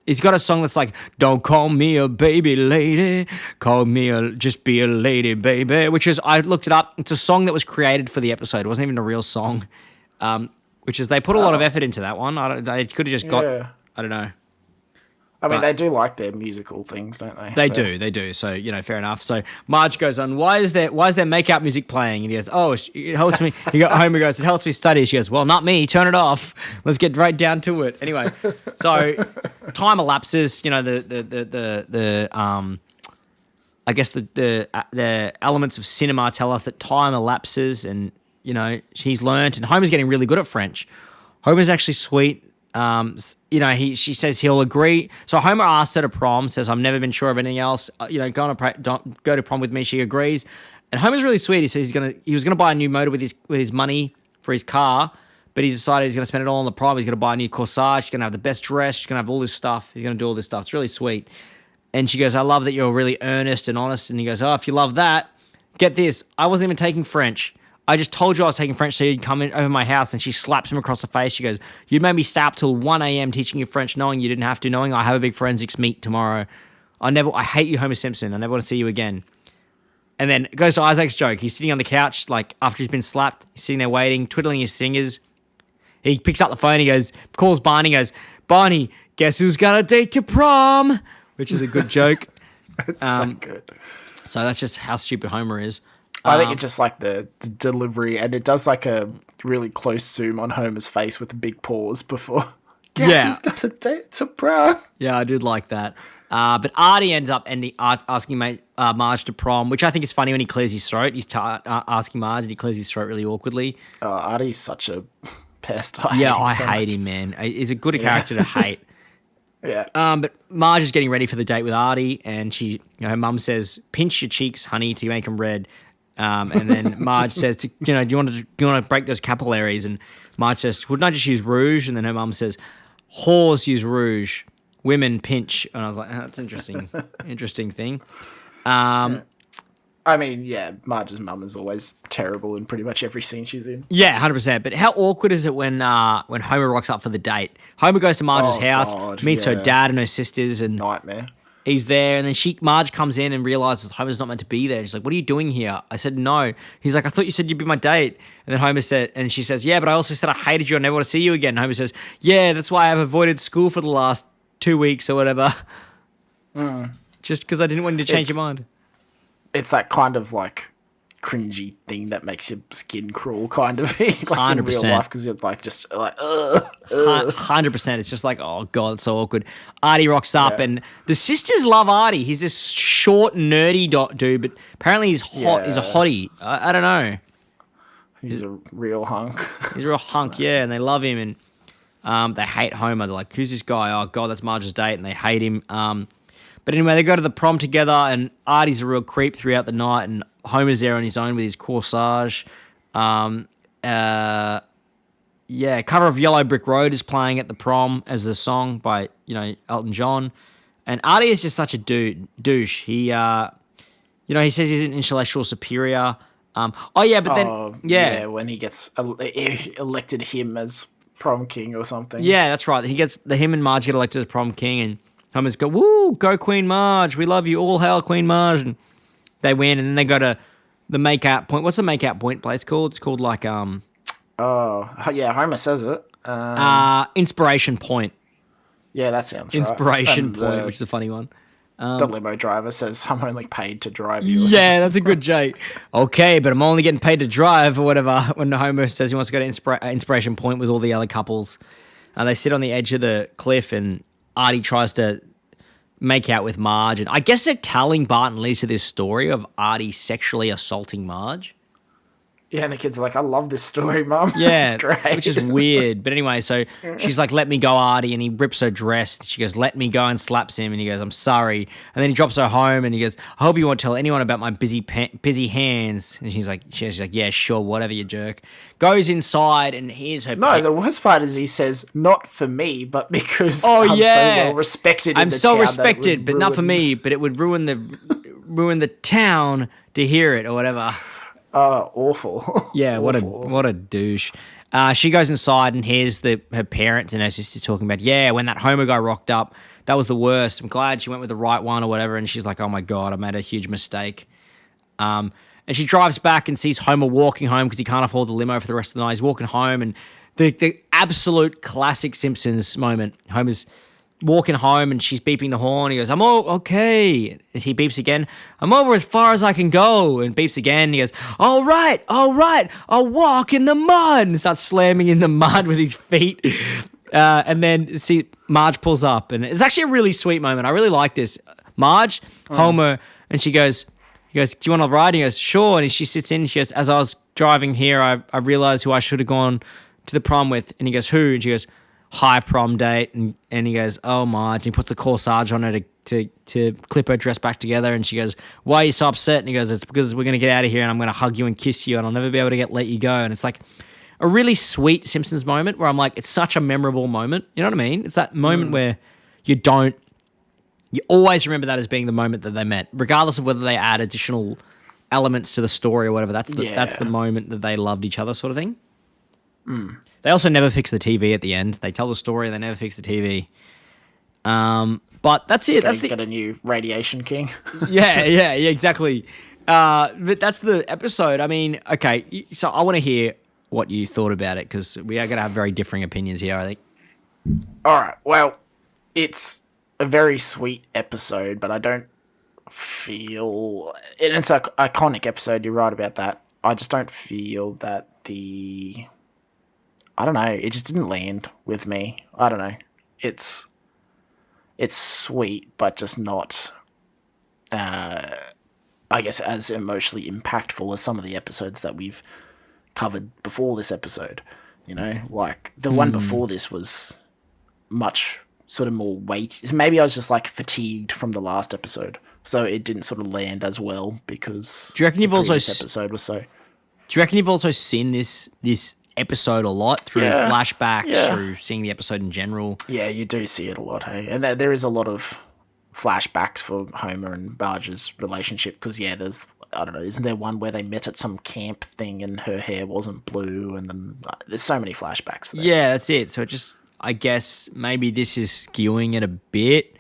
a song that's like, "Don't call me a baby lady, just be a lady, baby," which is, I looked it up. It's a song that was created for the episode. It wasn't even a real song. Which is, they put a lot of effort into that one. They could have just got, I don't know. I mean, they do like their musical things, don't they? They do. So, fair enough. So Marge goes on, why is there make-out music playing? And he goes, "Oh, it helps me." Homer goes, "It helps me study." She goes, "Well, not me. Turn it off. Let's get right down to it." Anyway, so time elapses. I guess the elements of cinema tell us that time elapses, and he's learnt, and Homer's getting really good at French. Homer's actually sweet. She says he'll agree. So Homer asks her to prom, says, "I've never been sure of anything else. Go to prom with me." She agrees, and Homer's really sweet. He says he was gonna buy a new motor with his money for his car, but he decided he's gonna spend it all on the prom. He's gonna buy a new corsage. He's gonna have the best dress. He's gonna have all this stuff. He's gonna do all this stuff. It's really sweet. And she goes, "I love that you're really earnest and honest." And he goes, "Oh, if you love that, get this. I wasn't even taking French. I just told you I was taking French so you'd come in over my house." And she slaps him across the face. She goes, "You made me stay up till 1 a.m. teaching you French, knowing you didn't have to, knowing I have a big forensics meet tomorrow. I hate you, Homer Simpson. I never want to see you again." And then it goes to Isaac's joke. He's sitting on the couch, like, after he's been slapped. He's sitting there waiting, twiddling his fingers. He picks up the phone. He goes, calls Barney, goes, Barney, guess who's got a date to prom? Which is a good joke. It's so good. So that's just how stupid Homer is. I think it's just like the delivery, and it does like a really close zoom on Homer's face with a big pause before. Guess who's got a date to prom? Yeah, I did like that. But Artie ends up asking Marge to prom, which I think is funny when he clears his throat. He's asking Marge, and he clears his throat really awkwardly. Artie's such a pest. I hate him, man. He's a good character to hate. Yeah. But Marge is getting ready for the date with Artie, and her mum says, "Pinch your cheeks, honey, to make them red." And then Marge says, "Do you want to break those capillaries?" And Marge says, "Wouldn't I just use rouge?" And then her mum says, "Whores use rouge, women pinch." And I was like, that's interesting, interesting thing. I mean, yeah, Marge's mum is always terrible in pretty much every scene she's in. Yeah, 100%. But how awkward is it when Homer rocks up for the date? Homer goes to Marge's house, meets her dad and her sisters, and Nightmare. he's there. And then Marge comes in and realizes Homer's not meant to be there. She's like, "What are you doing here?" I said, "No." He's like, "I thought you said you'd be my date." And then Homer said, and she says, "Yeah, but I also said I hated you. I never want to see you again." And Homer says, "Yeah, that's why I've avoided school for the last 2 weeks or whatever." Just because I didn't want you to change your mind. It's that kind of like cringy thing that makes your skin crawl, kind of like 100%. In real life, because you're like just like 100%. It's just like, oh god, it's so awkward. Artie rocks up, and the sisters love Artie. He's this short, nerdy dude, but apparently he's hot. He's a hottie. I don't know. He's a real hunk. He's a real hunk, yeah, and they love him, and they hate Homer. They're like, "Who's this guy? Oh god, that's Marge's date," and they hate him. But anyway, they go to the prom together, and Artie's a real creep throughout the night, and Homer's there on his own with his corsage. Cover of Yellow Brick Road is playing at the prom as a song by, Elton John. And Artie is just such a douche. He, he says he's an intellectual superior. When he gets elected him as prom king or something. Yeah, that's right. Him and Marge get elected as prom king, and Homer's go, "Woo, go Queen Marge. We love you. All hail Queen Marge." And they win, and then they go to the make-out point. What's the make-out point place called? It's called like... Homer says it. Inspiration Point. Yeah, that sounds Inspiration Point, which is a funny one. The limo driver says, "I'm only paid to drive you." Yeah, that's a good joke. Okay, but I'm only getting paid to drive or whatever. When Homer says he wants to go to Inspiration Point with all the other couples. They sit on the edge of the cliff, and Artie tries to make out with Marge. And I guess they're telling Bart and Lisa this story of Artie sexually assaulting Marge. Yeah, and the kids are like, "I love this story, Mum." Yeah, it's great. Which is weird. But anyway, so she's like, "Let me go, Artie," and he rips her dress. She goes, "Let me go," and slaps him. And he goes, "I'm sorry." And then he drops her home, and he goes, "I hope you won't tell anyone about my busy hands." And she's like, "Yeah, sure, whatever, you jerk." Goes inside and hears her. No, the worst part is he says, "Not for me, but because I'm so well respected. I'm so respected, but not for me. But it would ruin the town to hear it or whatever." Awful. Yeah, what a douche. She goes inside and hears her parents and her sisters talking about, when that Homer guy rocked up, that was the worst. I'm glad she went with the right one or whatever. And she's like, "Oh my God, I made a huge mistake." And she drives back and sees Homer walking home because he can't afford the limo for the rest of the night. He's walking home, and the absolute classic Simpsons moment. Homer's walking home and she's beeping the horn. He goes, "I'm all okay." And he beeps again. "I'm over as far as I can go." And beeps again. He goes, all right, I'll walk in the mud." And starts slamming in the mud with his feet. And then Marge pulls up, and it's actually a really sweet moment. I really like this. Marge, Homer, and he goes, "Do you want to ride?" And he goes, "Sure." And she sits in. She goes, "As I was driving here, I realized who I should have gone to the prom with." And he goes, "Who?" And she goes, "High prom date." And he goes, "Oh, Marge." And he puts the corsage on her to clip her dress back together. And she goes, "Why are you so upset?" And he goes, "It's because we're going to get out of here and I'm going to hug you and kiss you and I'll never be able to let you go." And it's like a really sweet Simpsons moment where I'm like, it's such a memorable moment. You know what I mean? It's that moment where you always remember that as being the moment that they met, regardless of whether they add additional elements to the story or whatever. That's the moment that they loved each other, sort of thing. They also never fix the TV at the end. They tell the story and they never fix the TV. But that's it. That's got a new radiation king. yeah, exactly. But that's the episode. I mean, okay, so I want to hear what you thought about it because we are going to have very differing opinions here, I think. All right. Well, it's a very sweet episode, but I don't feel it's an iconic episode. You're right about that. I just don't feel that I don't know. It just didn't land with me. I don't know. It's sweet, but just not. I guess as emotionally impactful as some of the episodes that we've covered before this episode. You know, like the one before this was much sort of more weight. Maybe I was just like fatigued from the last episode, so it didn't sort of land as well because. Do you reckon you've also episode was so? Do you reckon you've also seen this episode a lot through flashbacks, through seeing the episode in general? Yeah, you do see it a lot, hey, and there is a lot of flashbacks for Homer and Marge's relationship because there's. I don't know, isn't there one where they met at some camp thing and her hair wasn't blue and then there's so many flashbacks for that. Yeah, that's it. So I guess maybe this is skewing it a bit.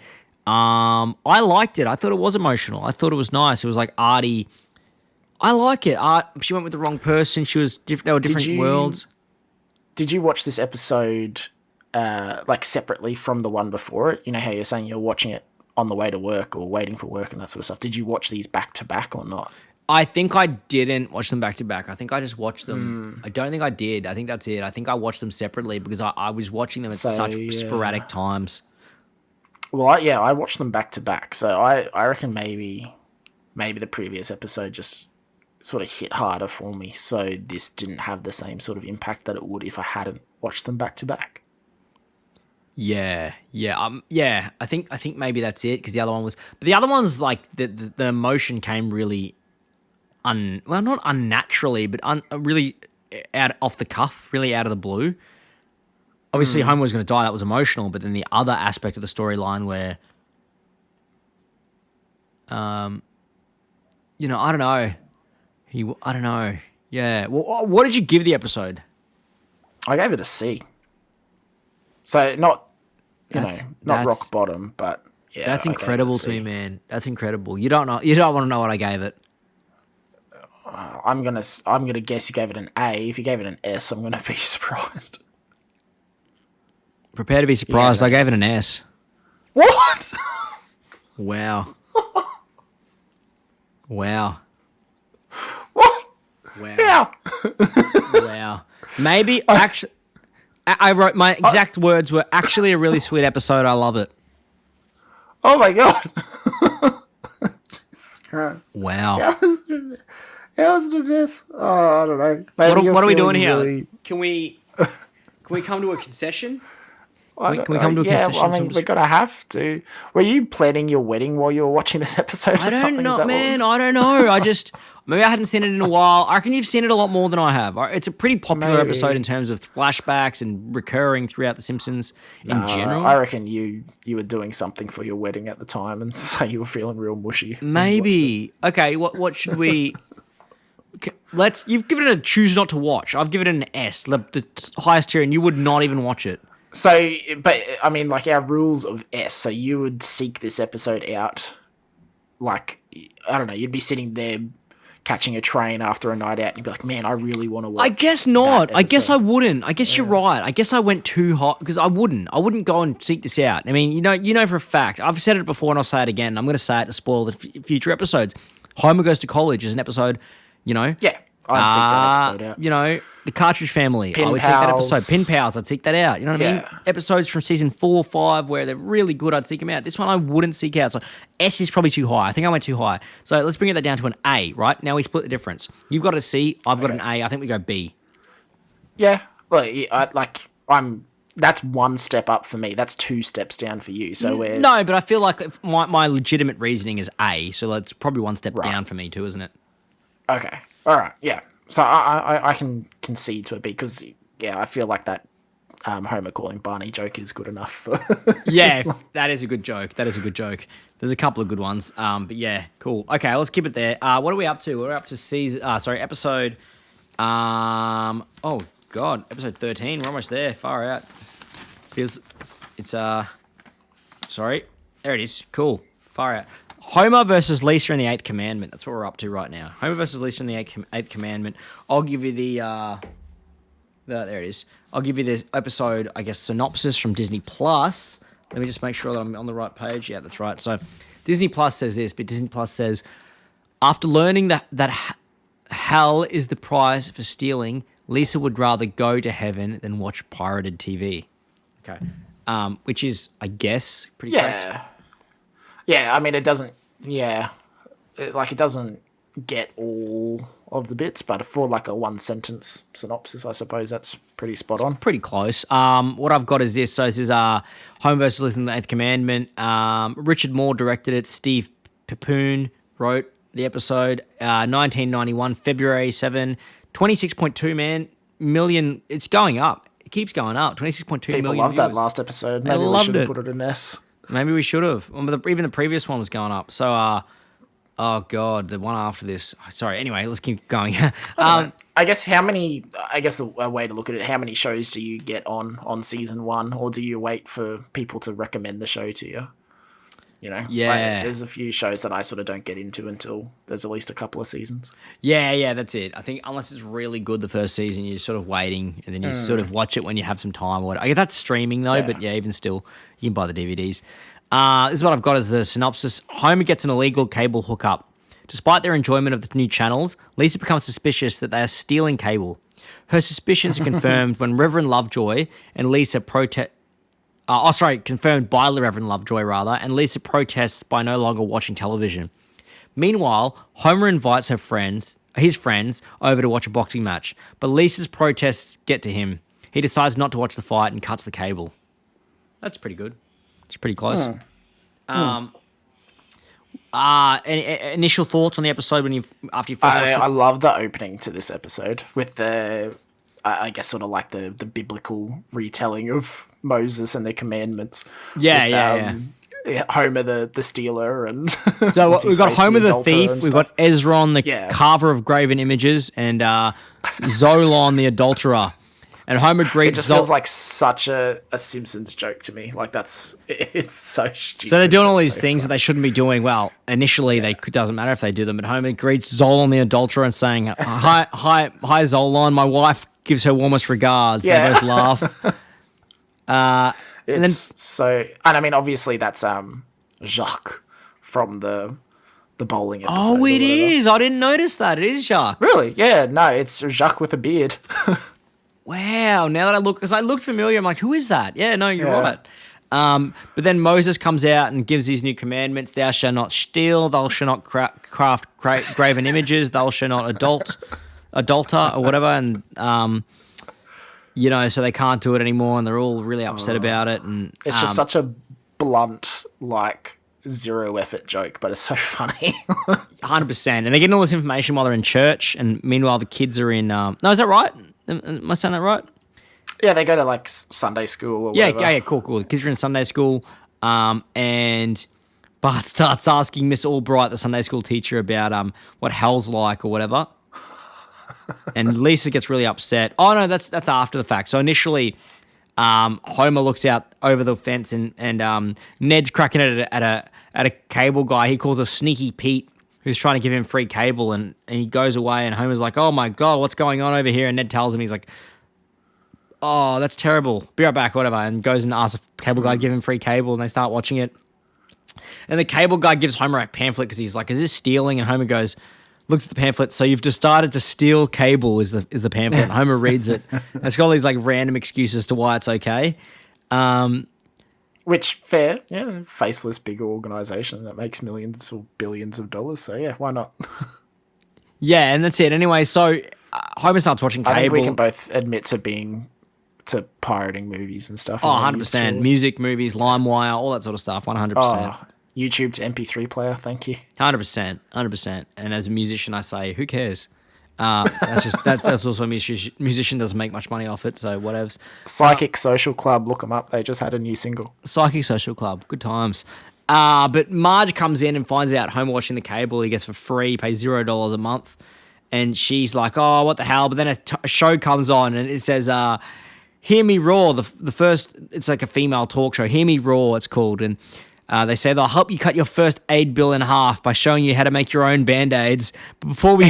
I liked it. I thought it was emotional. I thought it was nice. It was like arty. I like it. She went with the wrong person. They were different worlds. Did you watch this episode like separately from the one before it? You know how you're saying you're watching it on the way to work or waiting for work and that sort of stuff. Did you watch these back to back or not? I think I didn't watch them back to back. I think I just watched them. I don't think I did. I think that's it. I think I watched them separately because I was watching them at such sporadic times. Well, I watched them back to back. So I reckon maybe the previous episode just sort of hit harder for me. So this didn't have the same sort of impact that it would if I hadn't watched them back to back. Yeah. I think maybe that's it because the other one was, but the other one's like the emotion came really, not unnaturally, but really out off the cuff, really out of the blue. Obviously, Homer was going to die. That was emotional, but then the other aspect of the storyline where, I don't know, I don't know. Yeah. Well, what did you give the episode? I gave it a C. So not rock bottom, but yeah. That's incredible to me, man. That's incredible. You don't want to know what I gave it. I'm gonna guess you gave it an A. If you gave it an S, I'm gonna be surprised. Prepare to be surprised. I gave it an S. What? Wow. Wow. What? Wow. Yeah. Wow. Maybe actually. I wrote my exact words were actually a really sweet episode. I love it. Oh my god! Jesus Christ! Wow. How was this? Oh, I don't know. Maybe What are we doing here? really- Can we come to a concession? I Can don't we know. come to a concession? Yeah, I mean, we're gonna have to. Were you planning your wedding while you were watching this episode? Or I something? don't Is know, that man. I don't know. Maybe I hadn't seen it in a while. I reckon you've seen it a lot more than I have. It's a pretty popular Maybe. episode in terms of flashbacks and recurring throughout The Simpsons in general. I reckon you were doing something for your wedding at the time, and so you were feeling real mushy. when you Maybe. Okay. What should we? You've given it a choose not to watch. I've given it an S, the highest tier, and you would not even watch it. So, but I mean, like our rules of S. So you would seek this episode out, like I don't know. You'd be sitting there catching a train after a night out, and you'd be like, "Man, I really want to watch." I guess not. that I guess I episode." wouldn't. I guess you're right. I guess I went too hot because I wouldn't. I wouldn't go and seek this out. I mean, you know for a fact. I've said it before, and I'll say it again. I'm going to say it to spoil the future episodes. Homer Goes to College is an episode. Yeah, I'd seek that episode out. The Cartridge Family. Pin I would seek that Pals. episode. Pin Pals. I'd seek that out. You know what I mean? Yeah. Episodes from season 4, 5 where they're really good. I'd seek them out. This one I wouldn't seek out. So S is probably too high. I think I went too high. So let's bring that down to an A. Right now we split the difference. You've got a C. I've got an A. I think we go B. Yeah, that's one step up for me. That's 2 steps down for you. So we're No, but I feel like my legitimate reasoning is A. So it's probably one step down for me too, isn't it? okay. All right, yeah. So I can concede to it because I feel like that Homer calling Barney joke is good enough. For Yeah, that is a good joke. There's a couple of good ones. But yeah, cool. Okay, let's keep it there. What are we up to? We're up to episode. Oh God, episode 13. We're almost there. Far out. Sorry. There it is. Cool. Far out. Homer versus Lisa in the Eighth Commandment. That's what we're up to right now. Homer versus Lisa in the Eighth Commandment. I'll give you there it is. I'll give you this episode, I guess, synopsis from Disney Plus. Let me just make sure that I'm on the right page. Yeah, that's right. So Disney Plus says this, but Disney Plus says, after learning that hell is the price for stealing, Lisa would rather go to heaven than watch pirated TV. Okay. Which is, I guess, pretty correct. Yeah, I mean, it doesn't, it doesn't get all of the bits, but for like a one-sentence synopsis, I suppose that's pretty spot on. Pretty close. What I've got is this. So this is Home vs. Listen to the Eighth Commandment. Richard Moore directed it. Steve Peppoon wrote the episode. 1991, February 7, 26.2 million. It's going up. It keeps going up. 26.2 million People loved viewers. that last episode. They Maybe we loved should have it. put it in S. Maybe we should have. Even the previous one was going up. So, oh God, the one after this. Sorry. Anyway, let's keep going. I guess a way to look at it, how many shows do you get on season one, or do you wait for people to recommend the show to you? You know? Yeah. Like, there's a few shows that I sort of don't get into until there's at least a couple of seasons. Yeah, that's it. I think unless it's really good the first season, you're sort of waiting, and then you sort of watch it when you have some time or whatever. I guess that's streaming though, but yeah, even still, you can buy the DVDs. This is what I've got as the synopsis. Homer gets an illegal cable hookup. Despite their enjoyment of the new channels, Lisa becomes suspicious that they are stealing cable. Her suspicions are confirmed when Reverend Lovejoy and Lisa confirmed by Reverend Lovejoy, and Lisa protests by no longer watching television. Meanwhile, Homer invites his friends, over to watch a boxing match, but Lisa's protests get to him. He decides not to watch the fight and cuts the cable. That's pretty good. It's pretty close. Any initial thoughts on the episode after you first watched it? I love the opening to this episode with the, I guess, sort of like the biblical retelling of Moses and the commandments. Yeah. Homer the stealer, and so we've got Homer the thief, we've got Ezron the carver of graven images, and Zolon the adulterer. And Homer greets. It just feels like such a Simpsons joke to me. Like it's so stupid. So they're doing all these things that they shouldn't be doing. Well, initially it doesn't matter if they do them, but Homer greets Zolon the adulterer and saying, "Hi, Zolon. My wife gives her warmest regards." They both laugh. And I mean, obviously that's Jacques from the bowling episode. Oh, it is. I didn't notice that. It is Jacques. Really? Yeah. No, it's Jacques with a beard. Wow. Now that I look, because I looked familiar, I'm like, who is that? Yeah, no, you're right. But then Moses comes out and gives these new commandments: "Thou shalt not steal. Thou shalt not craft graven images. Thou shalt not adulter," or whatever. And so they can't do it anymore, and they're all really upset about it. And it's just such a blunt, like, zero effort joke, but it's so funny. 100%. And they're getting all this information while they're in church, and meanwhile the kids are in. No, is that right? Am I saying that right? Yeah, they go to like Sunday school or whatever. Yeah, cool. The kids are in Sunday school, and Bart starts asking Miss Albright, the Sunday school teacher, about what hell's like or whatever. And Lisa gets really upset. Oh no, that's after the fact. So initially, Homer looks out over the fence, and Ned's cracking at a cable guy. He calls a Sneaky Pete, who's trying to give him free cable, and he goes away, and Homer's like, "Oh my God, what's going on over here?" And Ned tells him, he's like, "Oh, that's terrible. Be right back," whatever, and goes and asks the cable guy to give him free cable, and they start watching it. And the cable guy gives Homer a pamphlet because he's like, "Is this stealing?" And Homer looks at the pamphlet. "So you've decided to steal cable," is the pamphlet. And Homer reads it. And it's got all these like random excuses to why it's okay. Which, fair, yeah, faceless big organization that makes millions or billions of dollars. So yeah, why not? Yeah, and that's it. Anyway, so Homer starts watching cable. I think we can both admit to pirating movies and stuff. Oh, 100%. Music, movies, LimeWire, all that sort of stuff. 100%. Oh, YouTube to MP3 player. Thank you. 100%. And as a musician, I say, who cares? That's also a musician doesn't make much money off it, so whatevs. Psychic Social Club, look them up. They just had a new single. Psychic Social Club, good times. But Marge comes in and finds out Homer watching the cable he gets for free, pays $0 a month, and she's like, "Oh, what the hell?" But then a show comes on and it says, "Hear Me Roar." The first, it's like a female talk show. "Hear Me Roar," it's called, and They say they'll help you cut your first aid bill in half by showing you how to make your own Band-Aids. But before we,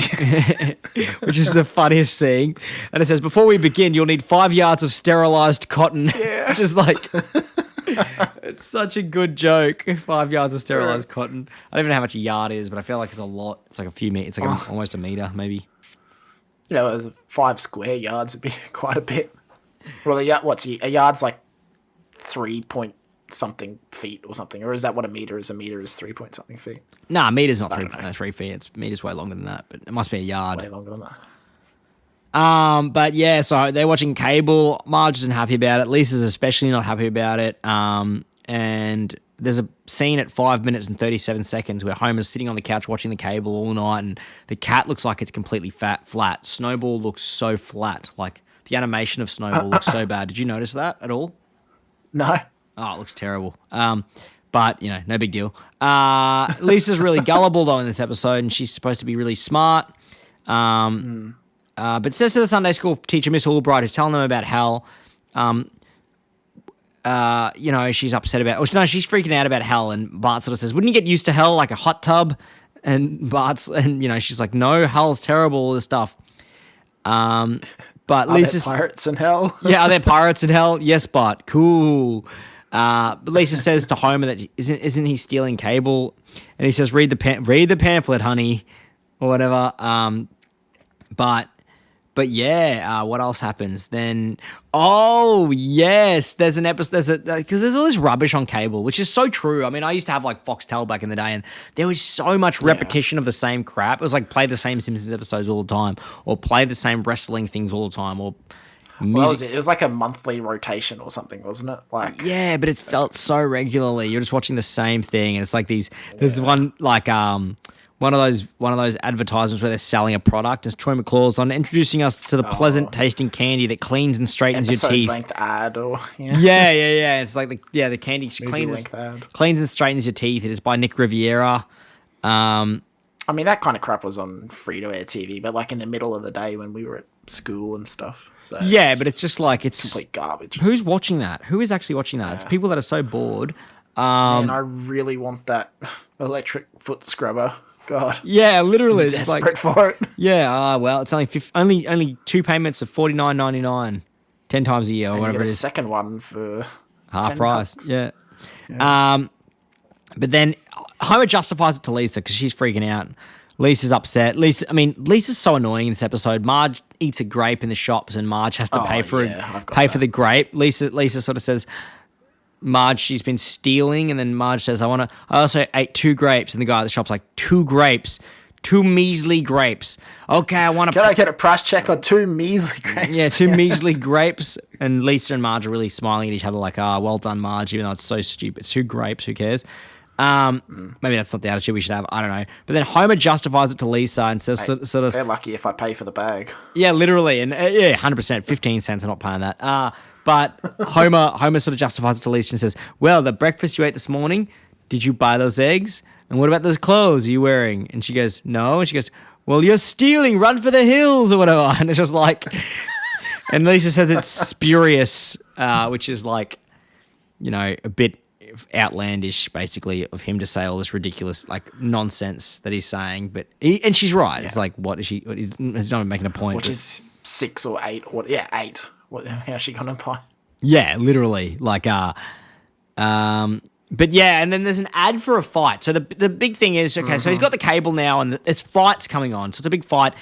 which is the funniest thing, and it says, before we begin, you'll need 5 yards of sterilized cotton, which is like, it's such a good joke. 5 yards of sterilized cotton. I don't even know how much a yard is, but I feel like it's a lot. It's like a few meters. It's like almost a meter, maybe. There's 5 square yards would be quite a bit. Well, a yard's like 3 point something feet or something, or is that what a meter is? A meter is 3 point something feet. Nah, a meter's not 3 feet. It's meter's way longer than that, but it must be a yard. Way longer than that. But yeah, so they're watching cable. Marge isn't happy about it. Lisa's especially not happy about it. And there's a scene at 5 minutes and 37 seconds where Homer's sitting on the couch watching the cable all night, and the cat looks like it's completely flat. Snowball looks so flat. Like the animation of Snowball looks so bad. Did you notice that at all? No. Oh, it looks terrible. But, no big deal. Lisa's really gullible, though, in this episode, and she's supposed to be really smart. But says to the Sunday school teacher, Miss Albright, who's telling them about hell, she's upset about... she's freaking out about hell, and Bart sort of says, wouldn't you get used to hell like a hot tub? And she's like, no, hell's terrible, all this stuff. But Lisa's... Are there pirates in hell? Yeah, are there pirates in hell? Yes, Bart. Cool. But Lisa says to Homer that isn't he stealing cable? And he says, read the pamphlet, honey, or whatever. But yeah, what else happens then? Oh yes, there's an episode. Because there's all this rubbish on cable, which is so true. I mean, I used to have like Foxtel back in the day, and there was so much repetition of the same crap. It was like play the same Simpsons episodes all the time, or play the same wrestling things all the time, or music. What was it? It was like a monthly rotation or something, wasn't it? Like yeah, but it felt so regularly. You're just watching the same thing, and it's like these. There's one like one of those advertisements where they're selling a product. It's Troy McClaw's on introducing us to the pleasant tasting candy that cleans and straightens your teeth. Length ad or yeah. It's like the candy cleans and straightens your teeth. It is by Nick Riviera. I mean, that kind of crap was on free-to-air TV, but like in the middle of the day when we were at school and stuff. So yeah, but it's just like it's complete garbage. Who's watching that? Who is actually watching that? It's people that are so bored. Man, I really want that electric foot scrubber. God. Yeah, literally. I'm desperate for it. Yeah, well, it's only 2 payments of $49.99, 10 times a year or and whatever you get it a is. second one for half price. Yeah. But then Homer justifies it to Lisa because she's freaking out. Lisa's upset. Lisa's so annoying in this episode. Marge eats a grape in the shops, and Marge has to pay for the grape. Lisa sort of says, Marge, she's been stealing, and then Marge says, I also ate 2 grapes, and the guy at the shop's like, 2 grapes, 2 measly grapes. Okay, Can I get a price check on 2 measly grapes? Yeah, 2 measly grapes. And Lisa and Marge are really smiling at each other like, well done, Marge, even though it's so stupid. 2 grapes, who cares? Maybe that's not the attitude we should have. I don't know. But then Homer justifies it to Lisa and says sort of... They're lucky if I pay for the bag. Yeah, literally. And 100%, 15 cents, I'm not paying that. But Homer sort of justifies it to Lisa and says, well, the breakfast you ate this morning, did you buy those eggs? And what about those clothes are you wearing? And she goes, no. And she goes, well, you're stealing, run for the hills or whatever. And it's just like... And Lisa says it's spurious, which is like, a bit outlandish, basically, of him to say all this ridiculous, like, nonsense that he's saying. And she's right. Yeah. It's like, what is she... He's not making a point. Which is 6 or 8. 8. How's she gonna buy? Yeah, literally. Like, but yeah, and then there's an ad for a fight. So the big thing is, okay, so he's got the cable now, and it's fights coming on. So it's a big fight.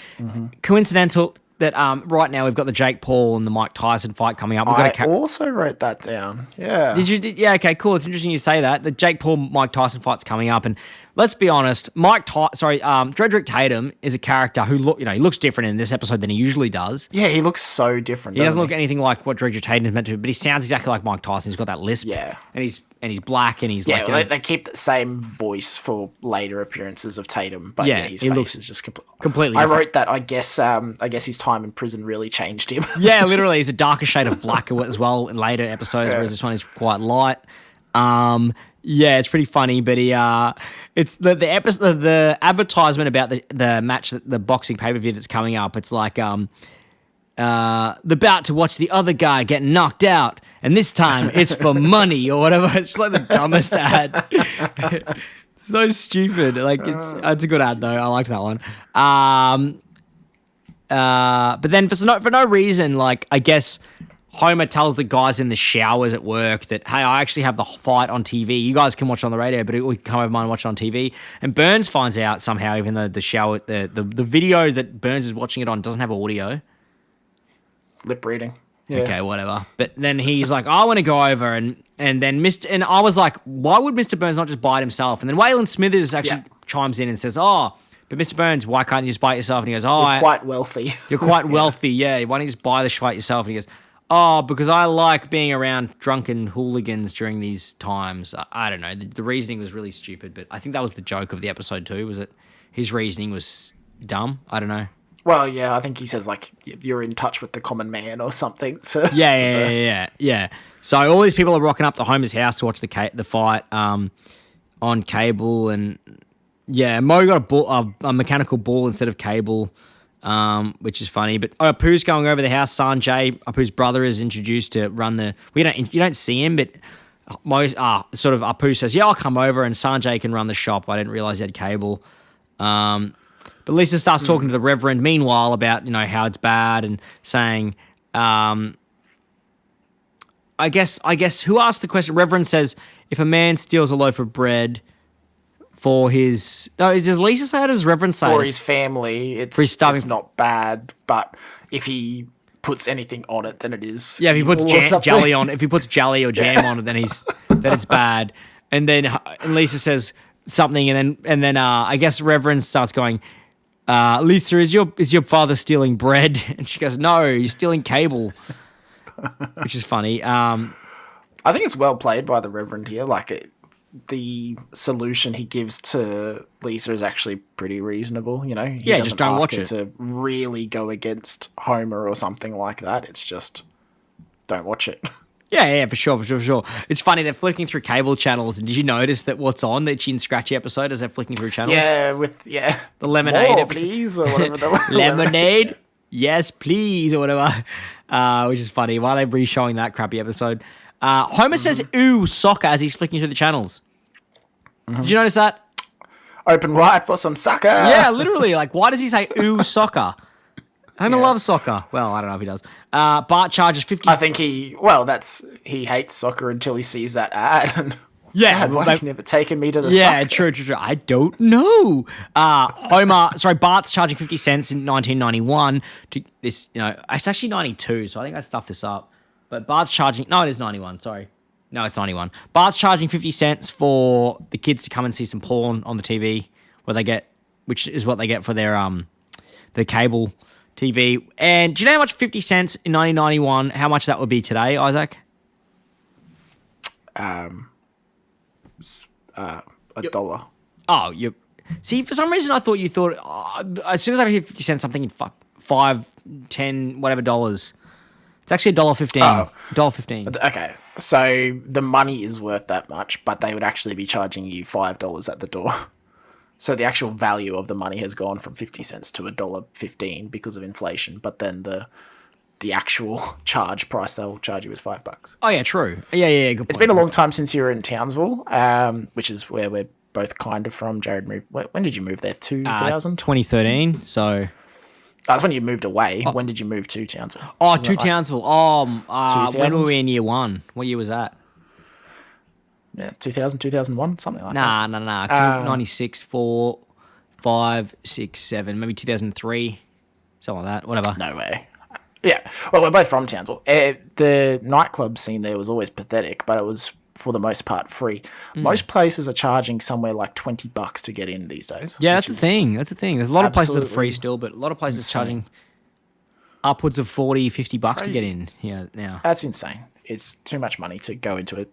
Coincidental that right now we've got the Jake Paul and the Mike Tyson fight coming up. I also wrote that down. Yeah. Did you? Yeah. Okay. Cool. It's interesting you say that. The Jake Paul Mike Tyson fight's coming up, and let's be honest, Dredrick Tatum is a character who he looks different in this episode than he usually does. Yeah, he looks so different. He doesn't look anything like what Dredrick Tatum is meant to be, but he sounds exactly like Mike Tyson. He's got that lisp. Yeah. And he's black, and he's they keep the same voice for later appeares of Tatum, but his face is just completely I different. wrote that. I guess his time in prison really changed him. Yeah, literally, he's a darker shade of black as well in later episodes, whereas this one is quite light. Yeah, it's pretty funny, but it's the episode, the advertisement about the match, the boxing pay-per-view that's coming up. It's like about to watch the other guy get knocked out, and this time it's for money or whatever. It's just like the dumbest ad. So stupid. Like it's a good ad though. I liked that one. But then for no reason, like I guess Homer tells the guys in the showers at work that, hey, I actually have the fight on TV. You guys can watch it on the radio, but we can come over mine and watch it on TV. And Burns finds out somehow, even though the video that Burns is watching it on doesn't have audio. Lip reading. Yeah. Okay, whatever. But then he's like, I want to go over and then and I was like, why would Mr. Burns not just buy it himself? And then Waylon Smithers actually chimes in and says, oh, but Mr. Burns, why can't you just buy it yourself? And he goes, oh, You're quite wealthy. You're quite wealthy, yeah. Why don't you just buy the fight yourself? And he goes, oh, because I like being around drunken hooligans during these times. I don't know. The reasoning was really stupid, but I think that was the joke of the episode too, was that his reasoning was dumb. I don't know. Well, yeah, I think he says, like, you're in touch with the common man or something. To Burns. Yeah. So all these people are rocking up to Homer's house to watch the fight on cable. And, yeah, Mo got a mechanical ball instead of cable, which is funny. But Apu's going over the house. Sanjay, Apu's brother, is introduced to run the... you don't see him, but sort of Apu says, yeah, I'll come over, and Sanjay can run the shop. I didn't realize he had cable. But Lisa starts talking to the Reverend, meanwhile, about, how it's bad and saying, I guess who asked the question? Reverend says, if a man steals a loaf of bread for his... No, does Lisa say it or does Reverend say For it? his family, it's not bad, but if he puts anything on it, then it is... Yeah, if he puts jelly on... If he puts jelly or jam on it, then it's bad. And then Lisa says something, and then I guess Reverend starts going... Lisa, is your father stealing bread? And she goes, no, he's stealing cable, which is funny. I think it's well played by the Reverend here. Like, the solution he gives to Lisa is actually pretty reasonable. He just don't watch it to really go against Homer or something like that. It's just don't watch it. Yeah, for sure. It's funny, they're flicking through cable channels, and did you notice that what's on the Chin Scratchy episode as they're flicking through channels? Yeah, the Lemonade more, episode. Please, or whatever the Lemonade? Yes, please, or whatever. Which is funny. Why are they re-showing that crappy episode? Homer says, ooh, soccer, as he's flicking through the channels. Did you notice that? Open wide for some soccer. Yeah, literally. Like, why does he say, ooh, soccer? Homer loves soccer. Well, I don't know if he does. Bart charges 50... I think he hates soccer until he sees that ad. And Dad, why have you never taken me to the soccer? True. I don't know. Bart's charging 50 cents in 1991 to this, it's actually 92, so I think I stuffed this up. But Bart's charging... No, it is 91, sorry. No, it's 91. Bart's charging 50 cents for the kids to come and see some porn on the TV, which is what they get for their cable TV. And do you know how much 50 cents in 1991, how much that would be today, Isaac? $1. Oh, see, for some reason I thought you thought, as soon as I hit 50 cents, I'm thinking, fuck, 5, 10, whatever dollars. It's actually $1.15. $1.15. Okay, so the money is worth that much, but they would actually be charging you $5 at the door. So the actual value of the money has gone from 50 cents to $1.15 because of inflation, but then the actual charge price they'll charge you is $5. Oh yeah, true. Yeah. Good point. It's been a long time since you were in Townsville, which is where we're both kind of from. Jared moved. When did you move there? 2000? 2013. So that's when you moved away. When did you move to Townsville? Townsville. When were we in year one? What year was that? Yeah, 2000, 2001, something like that. Nah. 96, 4, 5, 6, 7, maybe 2003, something like that. Whatever. No way. Yeah. Well, we're both from Townsville. The nightclub scene there was always pathetic, but it was, for the most part, free. Most places are charging somewhere like $20 to get in these days. Yeah, that's the thing. There's a lot of places that are free still, but a lot of places charging upwards of $40, $50 to get in here now. That's insane. It's too much money to go into a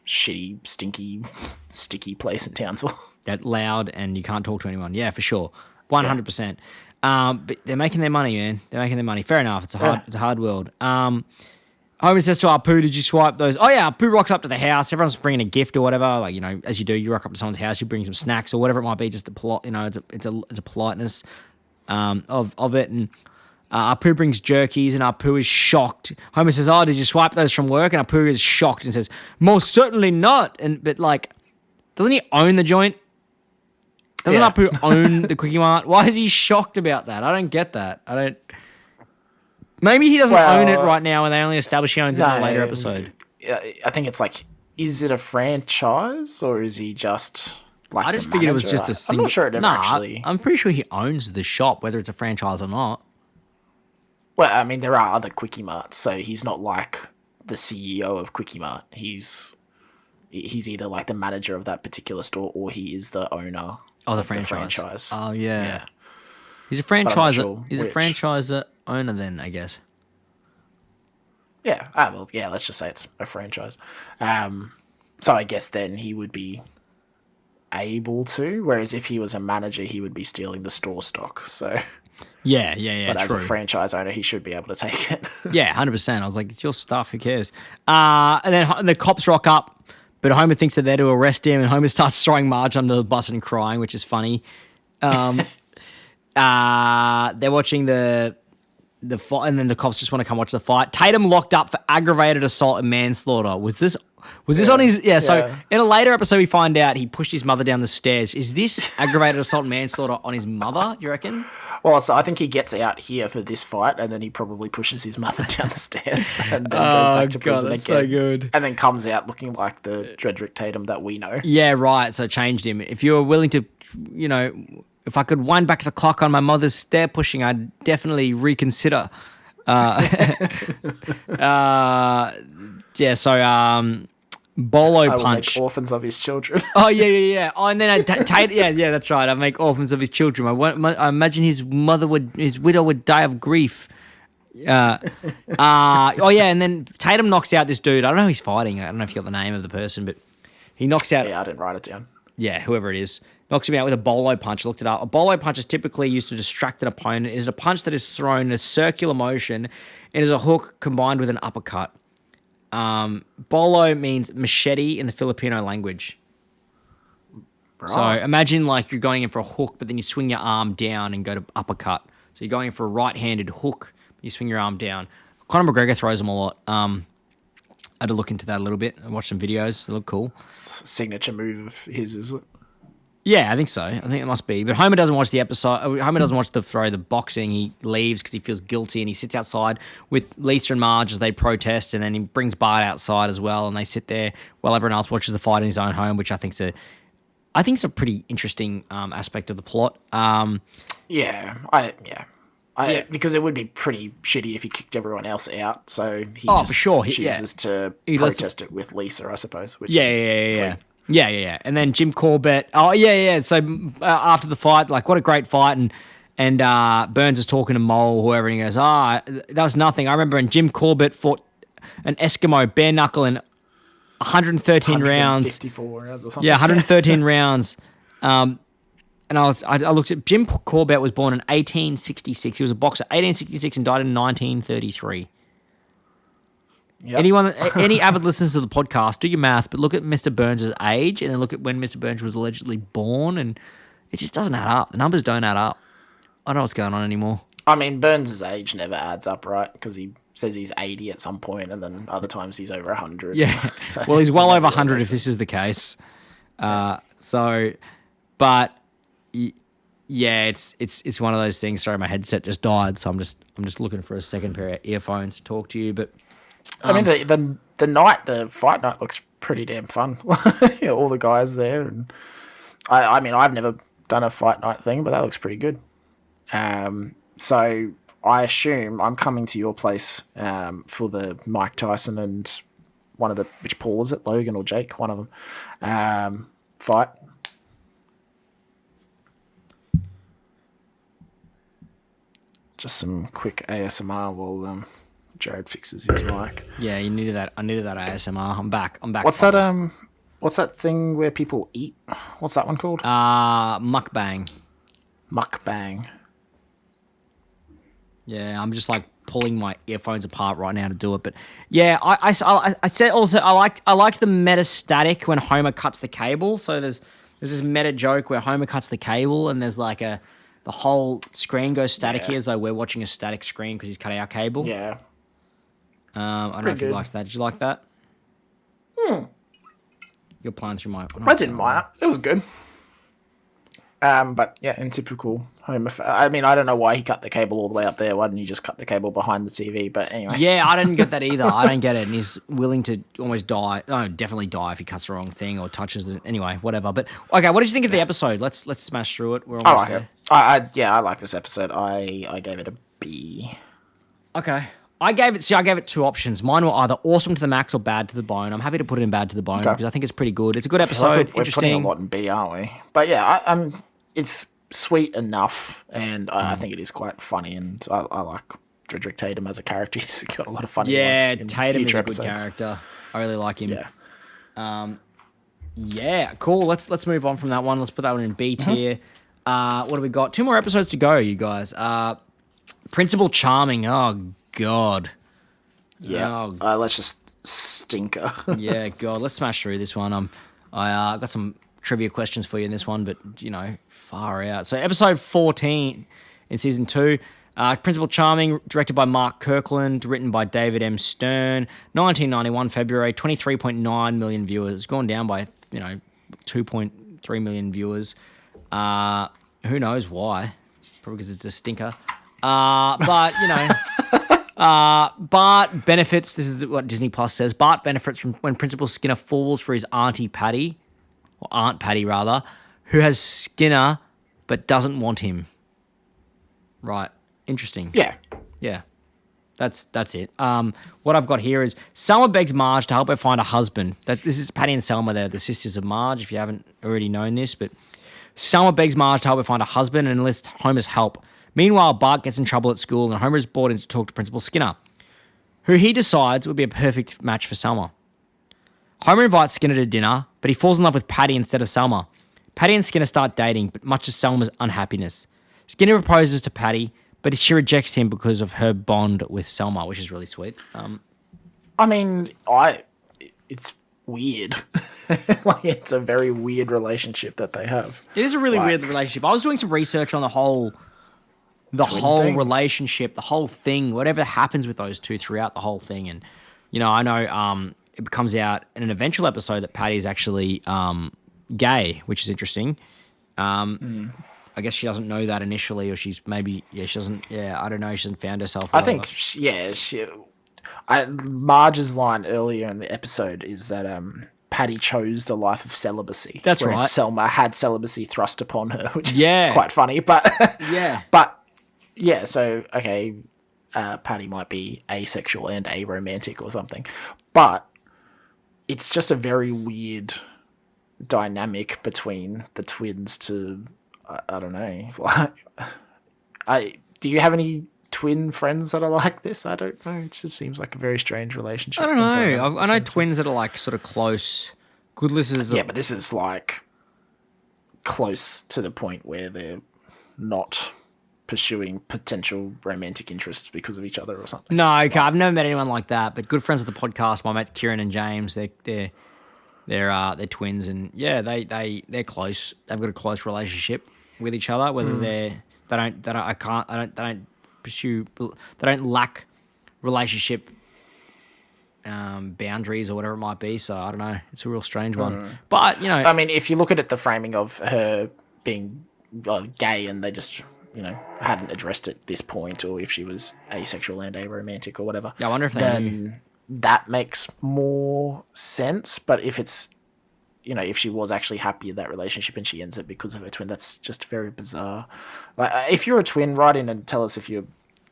shitty, stinky, sticky place in Townsville. That loud and you can't talk to anyone. Yeah, for sure. 100%. But they're making their money, man. They're making their money. Fair enough. It's a hard world. Homer says to Apu, did you swipe those? Oh, yeah. Apu rocks up to the house. Everyone's bringing a gift or whatever. Like, as you do, you rock up to someone's house, you bring some snacks or whatever it might be. Just the polite, it's a politeness of it. And Apu brings jerkies, and Apu is shocked. Homer says, "Oh, did you swipe those from work?" And Apu is shocked and says, "Most certainly not." But like, doesn't he own the joint? Doesn't Apu own the Quickie Mart? Why is he shocked about that? I don't get that. I don't. Maybe he doesn't own it right now, and they only establish he owns it in a later episode. I think it's like, is it a franchise or is he just like? I just figured it was just a single. I'm not sure it ever actually. I'm pretty sure he owns the shop, whether it's a franchise or not. Well, I mean, there are other Quickie Marts, so he's not like the CEO of Quickie Mart. He's either like the manager of that particular store, or he is the owner of the franchise. Oh yeah. He's a franchiser. Sure he's a franchiser owner then, I guess. Yeah. Well, yeah. Let's just say it's a franchise. So I guess then he would be able to. Whereas if he was a manager, he would be stealing the store stock. So. Yeah. But true. as a franchise owner, he should be able to take it. Yeah, 100%. I was like, it's your stuff. Who cares? And then the cops rock up, but Homer thinks they're there to arrest him, and Homer starts throwing Marge under the bus and crying, which is funny. They're watching the fight, and then the cops just want to come watch the fight. Tatum locked up for aggravated assault and manslaughter. Was this on his? Yeah. So in a later episode, we find out he pushed his mother down the stairs. Is this aggravated assault and manslaughter on his mother? You reckon? Well, so I think he gets out here for this fight, and then he probably pushes his mother down the stairs, and then goes back to prison that's again. So good. And then comes out looking like the Dredrick Tatum that we know. Yeah, right. So changed him. If you were willing to, if I could wind back the clock on my mother's stair pushing, I'd definitely reconsider. So Bolo I will punch. make orphans of his children. Oh yeah. Oh, and then yeah, that's right. I make orphans of his children. I imagine his widow would die of grief. And then Tatum knocks out this dude. I don't know who he's fighting. I don't know if you got the name of the person, but he knocks out. Yeah, I didn't write it down. Yeah, whoever it is. Knocks him out with a bolo punch. I looked it up. A bolo punch is typically used to distract an opponent. It is a punch that is thrown in a circular motion and is a hook combined with an uppercut. Bolo means machete in the Filipino language. Right. So imagine like you're going in for a hook, but then you swing your arm down and go to uppercut. So you're going in for a right-handed hook, but you swing your arm down. Conor McGregor throws them a lot. I had to look into that a little bit and watch some videos. They look cool. Signature move of his, is it? Yeah, I think so. I think it must be. But Homer doesn't watch the episode. Homer doesn't watch the boxing. He leaves because he feels guilty, and he sits outside with Lisa and Marge as they protest, and then he brings Bart outside as well, and they sit there while everyone else watches the fight in his own home, which I think's a pretty interesting aspect of the plot. Because it would be pretty shitty if he kicked everyone else out. So he chooses to protest it with Lisa, I suppose. Which is sweet. Yeah. And then Jim Corbett. Oh, yeah. So after the fight, like, what a great fight. And Burns is talking to Mole, whoever, and he goes, that was nothing. I remember when Jim Corbett fought an Eskimo bare knuckle in 113 rounds. 154 rounds or something. Yeah, 113 rounds. And I looked at Jim Corbett was born in 1866. He was a boxer, 1866, and died in 1933. Yep. Any avid listeners to the podcast, do your math, but look at Mr. Burns' age and then look at when Mr. Burns was allegedly born, and it just doesn't add up. The numbers don't add up. I don't know what's going on anymore. I mean, Burns' age never adds up, right? Because he says he's 80 at some point, and then other times he's over 100. Yeah. So, well, he's well over 100 if this is the case. It's one of those things. Sorry, my headset just died, so I'm just looking for a second pair of earphones to talk to you, but I mean, the fight night looks pretty damn fun. All the guys there, and I mean, I've never done a fight night thing, but that looks pretty good. So I assume I'm coming to your place for the Mike Tyson and which Paul is it, Logan or Jake, one of them, fight. Just some quick ASMR while Jared fixes his mic. Yeah, I needed that ASMR. I'm back. What's that thing where people eat? What's that one called? Mukbang. Mukbang. Yeah, I'm just like pulling my earphones apart right now to do it. But yeah, I said also I like the meta static when Homer cuts the cable. So there's this meta joke where Homer cuts the cable and there's like a the whole screen goes staticky Yeah. as though we're watching a static screen because he's cut our cable. Yeah. I don't know if Pretty you good. liked that. Did you like that? You're playing through my... I didn't mind it. It was good. But yeah, in typical Homer. I mean, I don't know why he cut the cable all the way up there. Why didn't you just cut the cable behind the TV? But anyway. Yeah, I didn't get that either. I don't get it. And he's willing to almost die. No, definitely die if he cuts the wrong thing or touches it. Anyway, whatever. But okay, what did you think of the episode? Let's smash through it. We're I almost like there. it. I like this episode. I gave it a B. Okay. I gave it two options. Mine were either awesome to the max or bad to the bone. I'm happy to put it in bad to the bone because I think it's pretty good. It's a good I feel like episode. we're putting a Interesting. lot in B, aren't we? But yeah, I'm. It's sweet enough, and I think it is quite funny, and I like Dredrick Tatum as a character. He's got a lot of funny Yeah, ones in Tatum is future a good episodes. character. I really like him. Yeah. Yeah, cool. Let's move on from that one. Let's put that one in B tier. What do we got? 2 more episodes to go, you guys. Principal Charming. Oh God. Yeah. Oh, Let's just stinker. yeah, God. Let's smash through this one. I got some trivia questions for you in this one, but far out. So episode 14 in season 2. Principal Charming, directed by Mark Kirkland, written by David M. Stern. 1991 February, 23.9 million viewers. It's gone down by 2.3 million viewers. Who knows why? Probably because it's a stinker. But Bart benefits. This is what Disney Plus says. Bart benefits from when Principal Skinner falls for his Auntie Patty, or Aunt Patty rather, who has Skinner but doesn't want him. Right. Interesting. Yeah. Yeah. That's it. What I've got here is Selma begs Marge to help her find a husband. This is Patty and Selma. They're the sisters of Marge, if you haven't already known this. But Selma begs Marge to help her find a husband and enlists Homer's help. Meanwhile, Bart gets in trouble at school and Homer is brought in to talk to Principal Skinner, who he decides would be a perfect match for Selma. Homer invites Skinner to dinner, but he falls in love with Patty instead of Selma. Patty and Skinner start dating, but much to Selma's unhappiness. Skinner proposes to Patty, but she rejects him because of her bond with Selma, which is really sweet. I mean, it's weird. Like, it's a very weird relationship that they have. It is a really Like- weird relationship. I was doing some research on the whole thing? relationship, the whole thing, whatever happens with those two throughout the whole thing. And, I know it comes out in an eventual episode that Patty is actually gay, which is interesting. I guess she doesn't know that initially, or she's maybe, she doesn't, I don't know, she hasn't found herself. I think, Marge's line earlier in the episode is that Patty chose the life of celibacy. That's whereas right. Selma had celibacy thrust upon her, which Yeah. is quite funny. But Yeah. but yeah, so okay, Patty might be asexual and aromantic or something, but it's just a very weird dynamic between the twins. I don't know. Do you have any twin friends that are like this? I don't know. It just seems like a very strange relationship. I don't know. I know twins that are like sort of close. Goodless is Yeah, but this is like close to the point where they're not pursuing potential romantic interests because of each other or something. No, okay, I've never met anyone like that. But good friends of the podcast, my mates Kieran and James, they're twins, and yeah, they're close. They've got a close relationship with each other. Whether they don't lack relationship boundaries or whatever it might be. So I don't know. It's a real strange one. But I mean, if you look at it, the framing of her being gay and they just hadn't addressed it at this point, or if she was asexual and aromantic or whatever. Yeah, I wonder if they knew. Then that makes more sense. But if it's if she was actually happy in that relationship and she ends it because of her twin, that's just very bizarre. Like, if you're a twin, write in and tell us if you're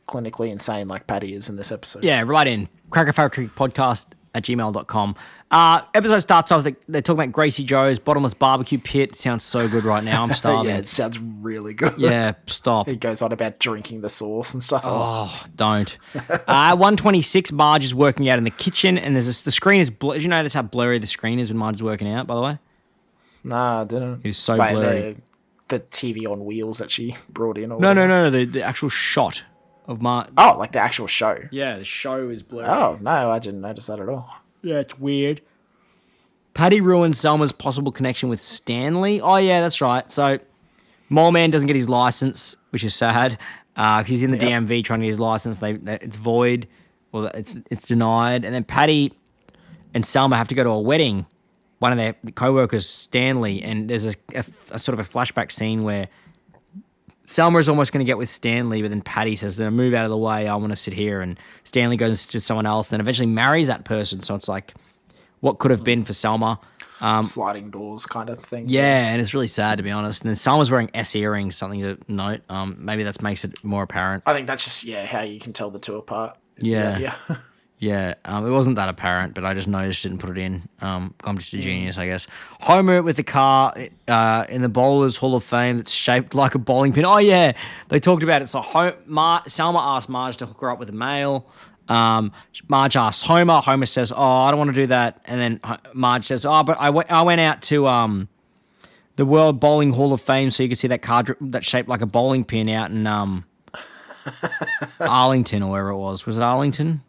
clinically insane like Patty is in this episode. Yeah, right in. crackerfactorypodcast@gmail.com. Episode starts off, they're talking about Gracie Joe's bottomless barbecue pit. Sounds so good right now. I'm starving. Yeah, it sounds really good. Yeah, stop. He goes on about drinking the sauce and stuff. Oh, don't. 126, Marge is working out in the kitchen, and the screen is did you notice how blurry the screen is when Marge is working out, by the way? Nah, I didn't. It's so Like, blurry. The TV on wheels that she brought in? Or No, whatever? the actual shot of Marge. Oh, like the actual show. Yeah, the show is blurry. Oh, no, I didn't notice that at all. Yeah, it's weird. Patty ruins Selma's possible connection with Stanley. Oh, yeah, that's right. So Mole Man doesn't get his license, which is sad. He's in the DMV trying to get his license. It's void, or it's denied. And then Patty and Selma have to go to a wedding. One of their co-workers, Stanley, and there's a sort of a flashback scene where Selma is almost going to get with Stanley, but then Patty says, "Move out of the way. I want to sit here." And Stanley goes to someone else, and then eventually marries that person. So it's like, what could have been for Selma? Sliding doors kind of thing. Yeah, and it's really sad, to be honest. And then Selma's wearing S earrings, something to note. Maybe that makes it more apparent. I think that's just how you can tell the two apart. Yeah. Yeah, it wasn't that apparent, but I just noticed it and put it in. I'm just a genius, I guess. Homer with the car in the Bowlers Hall of Fame that's shaped like a bowling pin. Oh, yeah, they talked about it. So Selma asked Marge to hook her up with a male. Marge asks Homer. Homer says, "Oh, I don't want to do that." And then Marge says, "Oh, but I went out to the World Bowling Hall of Fame so you could see that car that's shaped like a bowling pin out in Arlington or wherever it was. Was it Arlington?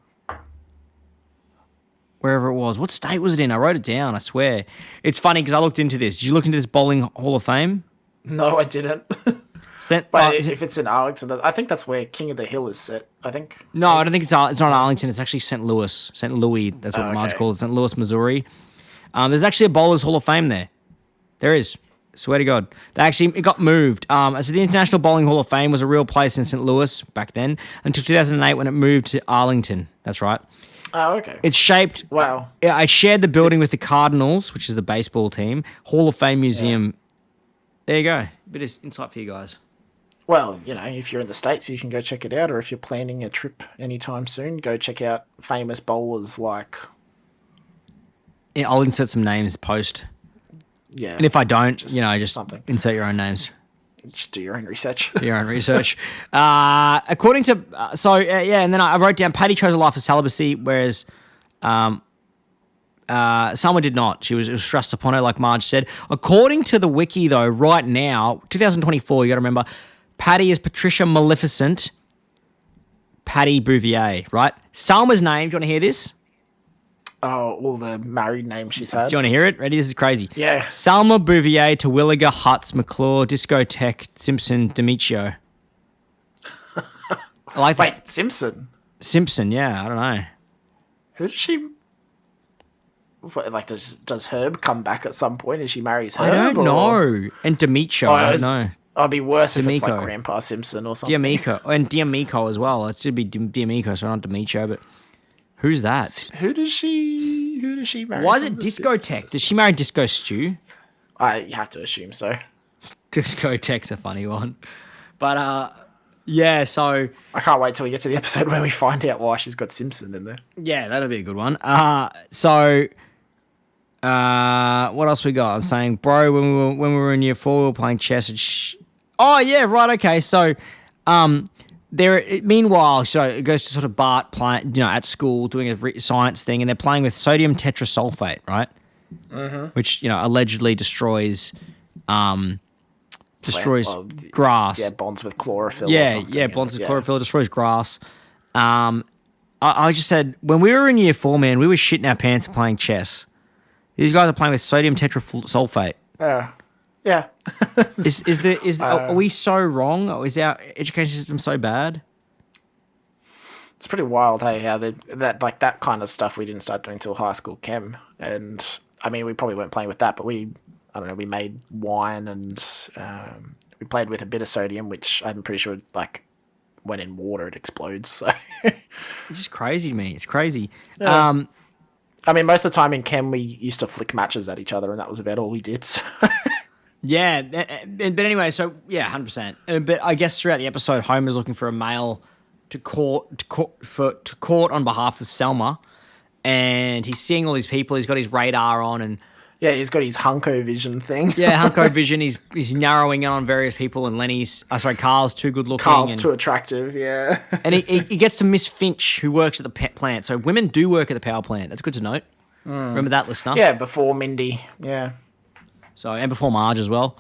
Wherever it was. What state was it in? I wrote it down, I swear. It's funny because I looked into this. Did you look into this Bowling Hall of Fame? No, I didn't. But if it's in Arlington, I think that's where King of the Hill is set, I think. No, I don't think it's not Arlington. It's actually St. Louis. St. Louis, that's what Marge called it. St. Louis, Missouri. There's actually a Bowlers Hall of Fame there. There is. Swear to God. It got moved. So the International Bowling Hall of Fame was a real place in St. Louis back then until 2008 when it moved to Arlington. That's right. Oh, okay. It's shaped. Wow. Yeah, I shared the building with the Cardinals, which is the baseball team. Hall of Fame Museum. Yeah. There you go. Bit of insight for you guys. Well, if you're in the States, you can go check it out, or if you're planning a trip anytime soon, go check out famous bowlers like... Yeah, I'll insert some names post. Yeah. And if I don't, just something. Insert your own names. Just do your own research. According to... and then I wrote down Patty chose a life of celibacy, whereas Selma did not. It was thrust upon her, like Marge said. According to the wiki, though, right now, 2024, you got to remember, Patty is Patricia Maleficent, Patty Bouvier, right? Selma's name, do you want to hear this? Oh, well, the married name she's had. Do you want to hear it? Ready? This is crazy. Yeah. Selma Bouvier, Terwilliger, Hutz, McClure, Discotheque, Simpson, Demetrio. I like that. Wait, Simpson? Simpson, yeah. I don't know. Who does she... Like, does Herb come back at some point? Is she marries Herb? I don't know. And Demetrio, I don't know. It'd be worse if it's D'Amico. like Grandpa Simpson or something. D'Amico. And D'Amico as well. It should be D'Amico, so not Demetrio, but... Who's that? Who does she marry? Why is it Discotheque? Does she marry Disco Stew? You have to assume so. Discotheque's a funny one. But, yeah, so... I can't wait till we get to the episode where we find out why she's got Simpson in there. Yeah, that'll be a good one. What else we got? I'm saying, bro, when we were in year 4, we were playing chess. Oh, yeah, right, okay. So, meanwhile, so it goes to sort of Bart playing, at school doing a science thing, and they're playing with sodium tetrasulfate, right? Mm-hmm. Which allegedly destroys grass. Yeah, bonds with chlorophyll. Bonds with chlorophyll, destroys grass. I just said when we were in year 4, man, we were shitting our pants playing chess. These guys are playing with sodium tetrasulfate. Yeah. Are we so wrong? Or is our education system so bad? It's pretty wild, hey, how that kind of stuff we didn't start doing till high school chem. And I mean, we probably weren't playing with that, but we made wine and we played with a bit of sodium, which I'm pretty sure when in water it explodes. So it's just crazy to me. It's crazy. Yeah. I mean, most of the time in chem we used to flick matches at each other, and that was about all we did. So. Yeah, but anyway, so yeah, 100%. But I guess throughout the episode, Homer's looking for a male to court on behalf of Selma, and he's seeing all these people. He's got his radar on, and yeah, he's got his hunko vision thing. Yeah, hunko vision. He's narrowing in on various people, and Carl's too good looking. Carl's too attractive. Yeah, and he gets to Miss Finch, who works at the plant. So women do work at the power plant. That's good to note. Remember that, listener? Yeah, before Mindy. Yeah. So, and before Marge as well.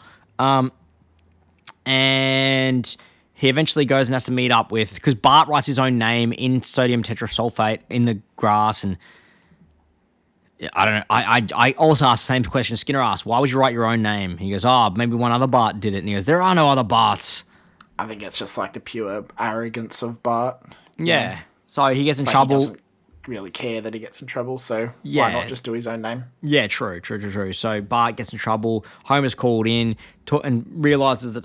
And he eventually goes and has to meet up with... Because Bart writes his own name in sodium tetrasulfate in the grass, and I don't know. I also asked the same question Skinner asked. Why would you write your own name? He goes, oh, maybe one other Bart did it. And he goes, there are no other Barts. I think it's just like the pure arrogance of Bart. Yeah. So he gets in Like, trouble. He doesn't really care that he gets in trouble, so Yeah. why not just do his own name? Yeah, true. So Bart gets in trouble. Homer's called in and realizes that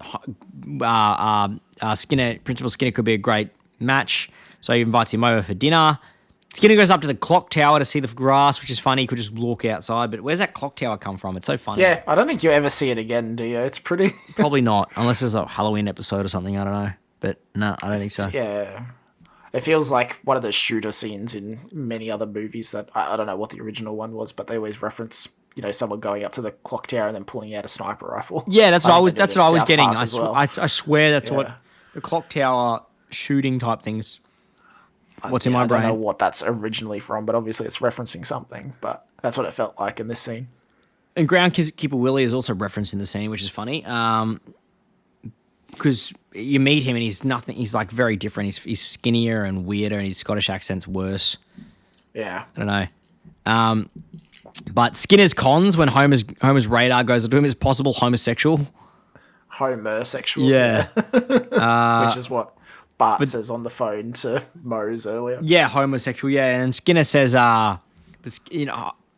Principal Skinner could be a great match. So he invites him over for dinner. Skinner goes up to the clock tower to see the grass, which is funny. He could just walk outside, but where's that clock tower come from? It's so funny. Yeah, I don't think you ever see it again, do you? It's pretty... Probably not, unless there's a Halloween episode or something. I don't know. But no, I don't think so. Yeah. It feels like one of the shooter scenes in many other movies that I don't know what the original one was, but they always reference, someone going up to the clock tower and then pulling out a sniper rifle. Yeah, that's what I was South getting. Park as well. I swear that's Yeah. what the clock tower shooting type things. What's in my brain? I don't know what that's originally from, but obviously it's referencing something. But that's what it felt like in this scene. And Groundkeeper Willie is also referenced in the scene, which is funny. Because you meet him and he's nothing. He's like very different. He's skinnier and weirder, and his Scottish accent's worse. Yeah. I don't know. But Skinner's cons when Homer's radar goes to him is possible homosexual. Homosexual. Yeah. Which is what Bart says on the phone to Mose earlier. Yeah, homosexual. Yeah, and Skinner says,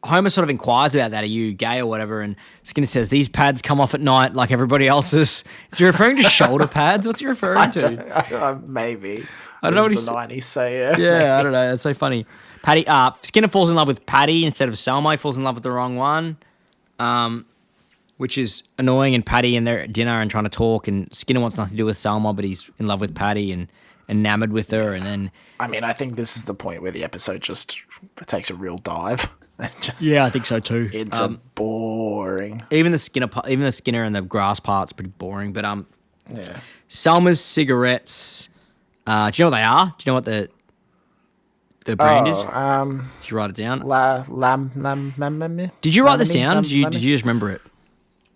Homer sort of inquires about that. Are you gay or whatever? And Skinner says, these pads come off at night like everybody else's. Is he referring to shoulder pads? What's he referring to? Maybe. I don't know what he's the 90s, so yeah. Yeah, I don't know. That's so funny. Skinner falls in love with Patty instead of Selma. He falls in love with the wrong one, which is annoying. And Patty and they're at dinner and trying to talk, and Skinner wants nothing to do with Selma, but he's in love with Patty and enamored with her. And then, I mean, I think this is the point where the episode just takes a real dive. Yeah, I think so too. It's boring. Even the Skinner and the grass part's pretty boring. But Yeah. Selma's cigarettes. Do you know what they are? Do you know what the brand is? Did you write it down? Did you write this down? Did you just remember it?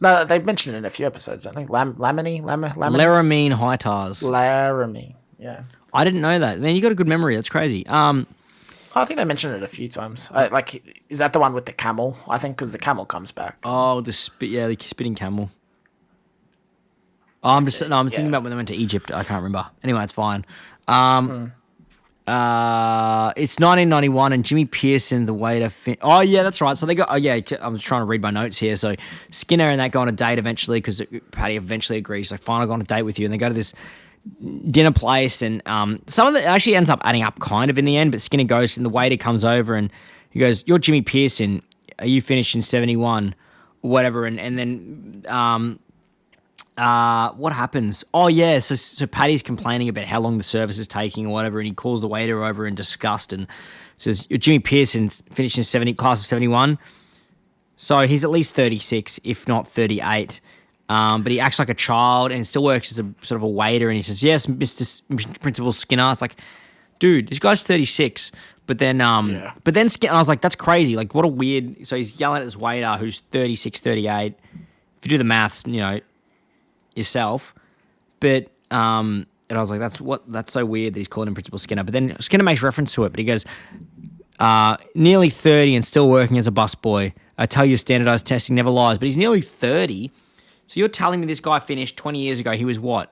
No, they've mentioned it in a few episodes. I think Laramine. Laramine high tars. Laramine. Yeah. I didn't know that. Man, you got a good memory. That's crazy. I think they mentioned it a few times. Is that the one with the camel? I think because the camel comes back. Oh, the spitting camel. Oh, I'm thinking about when they went to Egypt. I can't remember. Anyway, it's fine. It's 1991 and Jimmy Pearson, the waiter. Oh yeah, that's right. So they got. Oh yeah, I was trying to read my notes here. So Skinner and that go on a date eventually because Patty eventually agrees. Like, fine, I'll go on a date with you, and they go to this dinner place, and some of it actually ends up adding up kind of in the end. But Skinner goes, and the waiter comes over, and he goes, "You're Jimmy Pearson. Are you finished in 71, or whatever?" And then what happens? Oh yeah, so Patty's complaining about how long the service is taking or whatever, and he calls the waiter over in disgust and says, "You're Jimmy Pearson, finished in class of 71." So he's at least 36, if not 38. But he acts like a child and still works as a sort of a waiter. And he says, "Yes, Mr. Principal Skinner." It's like, dude, this guy's 36. But then, Skinner, I was like, that's crazy. Like, what a weird. So he's yelling at this waiter who's 36, 38. If you do the maths, yourself. But and I was like, that's so weird that he's calling him Principal Skinner. But then Skinner makes reference to it. But he goes, nearly 30 and still working as a busboy. I tell you, standardized testing never lies. But he's nearly 30. So you're telling me this guy finished 20 years ago. He was what?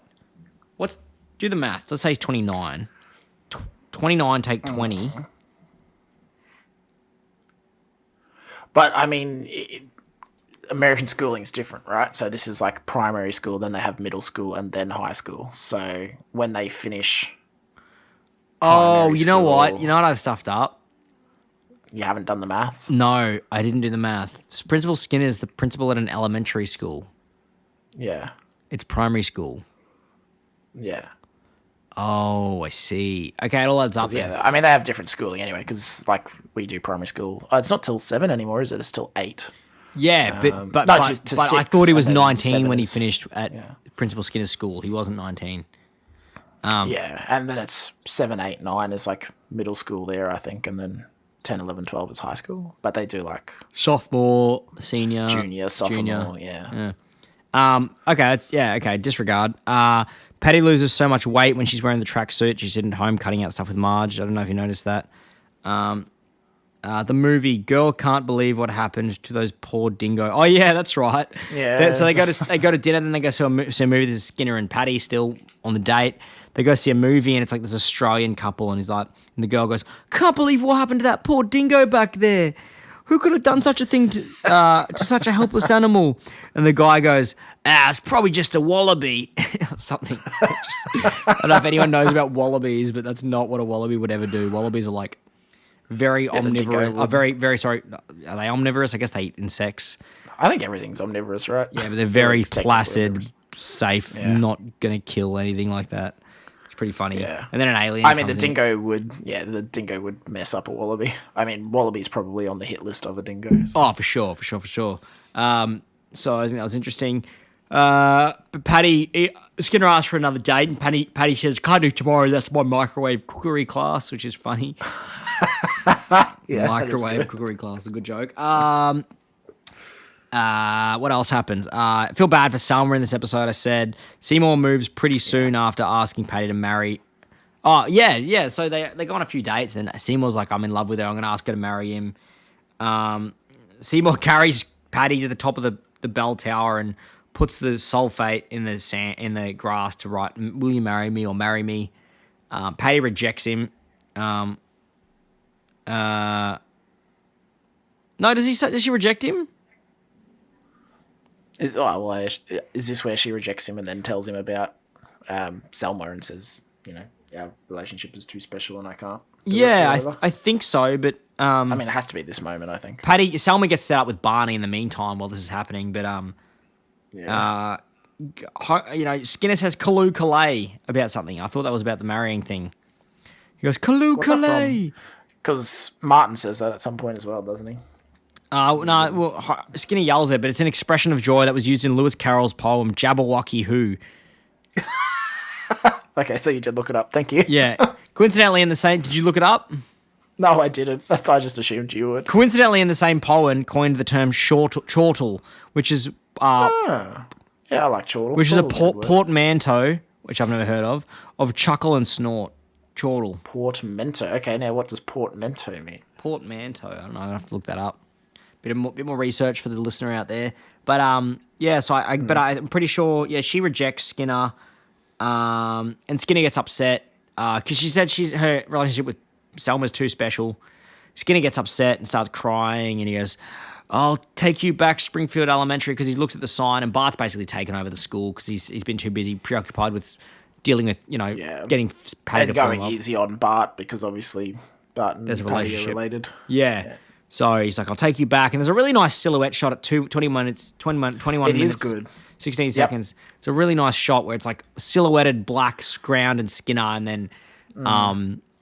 Do the math. Let's say he's 29. 29 take 20. But I mean, American schooling is different, right? So this is like primary school, then they have middle school, and then high school. So when they finish, Oh, you know school, what? You know what I've stuffed up? You haven't done the maths. No, I didn't do the math. Principal Skinner is the principal at an elementary school. Yeah, It's primary school. yeah, Oh, I see. Okay, it all adds up. yeah. I mean, they have different schooling anyway, because like we do primary school. It's not till 7 anymore, is it? It's till 8. Yeah, but no, I to thought he was 6, and then 19 when 7 he is- finished at Principal Skinner's school. He wasn't 19. Yeah, and then it's 7, 8, 9 is like middle school there, I think, and then 10, 11, 12 is high school. But they do like Sophomore, senior, junior, sophomore, junior. Okay, disregard. Patty loses so much weight when she's wearing the tracksuit. She's sitting at home cutting out stuff with Marge. I don't know if you noticed that. The movie Girl Can't Believe What Happened to Those Poor Dingo. Oh yeah, that's right. Yeah. So they go to dinner, then they go see a movie. There's Skinner and Patty still on the date. They go see a movie, and it's like this Australian couple, and he's like, and the girl goes, "Can't believe what happened to that poor dingo back there. Who could have done such a thing to such a helpless animal?" And the guy goes, "It's probably just a wallaby," or something. I don't know if anyone knows about wallabies, but that's not what a wallaby would ever do. Wallabies are like very omnivorous. Very sorry. Are they omnivorous? I guess they eat insects. I think everything's omnivorous, right? Yeah, but they're very Everything's technically placid, omnivorous. safe, Yeah. not gonna kill anything like that. It's pretty funny. Yeah. And then an alien. I mean, the comes in. dingo would mess up a wallaby. I mean, wallaby's probably on the hit list of a dingo. So. Oh, for sure. So I think that was interesting. But Skinner asked for another date, and Patty says, "Can't do tomorrow. That's my microwave cookery class," which is funny. Yeah, Microwave cookery class, a good joke. What else happens? I feel bad for Selma in this episode. I said Seymour moves pretty soon after asking Patty to marry. Oh yeah. So they go on a few dates, and Seymour's like, "I'm in love with her. I'm going to ask her to marry him." Seymour carries Patty to the top of the bell tower and puts the sulfate in the sand in the grass to write, "Will you marry me?" or "Marry me." Patty rejects him. No, does she reject him? Is this where she rejects him and then tells him about Selma and says, our relationship is too special and I can't? Yeah, I think so, but I mean, it has to be this moment, I think. Selma gets set up with Barney in the meantime while this is happening, but Skinner says Kaloo Kalay about something. I thought that was about the marrying thing. He goes, Kaloo Kalay. Because Martin says that at some point as well, doesn't he? No, well, Skinner yells it, but it's an expression of joy that was used in Lewis Carroll's poem Jabberwocky Who. Okay, so you did look it up. Thank you. Yeah. Coincidentally, in the same, did you look it up? No, I didn't. I just assumed you would. Coincidentally, in the same poem, coined the term chortle, which is Yeah, I like chortle. which is a Chortle's good word. portmanteau, which I've never heard of chuckle and snort. Chortle. Portmanteau. Okay, now what does portmanteau mean? Portmanteau. I don't know. I'm gonna have to look that up. Bit more research for the listener out there. But yeah. So but I'm pretty sure. Yeah, she rejects Skinner. And Skinner gets upset because she said her relationship with Selma's too special. Skinner gets upset and starts crying, and he goes, "I'll take you back Springfield Elementary," because he looks at the sign, and Bart's basically taken over the school because he's been too busy, preoccupied with dealing with getting Patty And to fall in going love. easy on Bart because obviously Bart and There's a Patty are relationship. related. Yeah. So he's like, "I'll take you back." And there's a really nice silhouette shot at 21 minutes, 21 It minutes. is good. 16 seconds. It's a really nice shot where it's like silhouetted black ground and Skinner, and then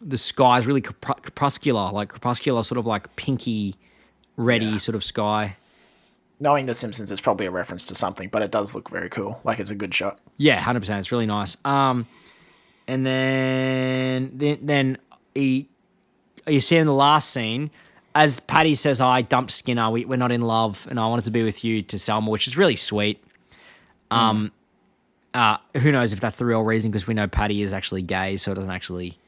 the sky is really crepuscular, sort of like pinky, reddy sort of sky. Knowing The Simpsons, it's probably a reference to something, but it does look very cool. Like, it's a good shot. Yeah, 100%. It's really nice. And then you see in the last scene, as Patty says, "I dumped Skinner. We're not in love, and I wanted to be with you," to Selma, which is really sweet. Who knows if that's the real reason, because we know Patty is actually gay, so it doesn't actually,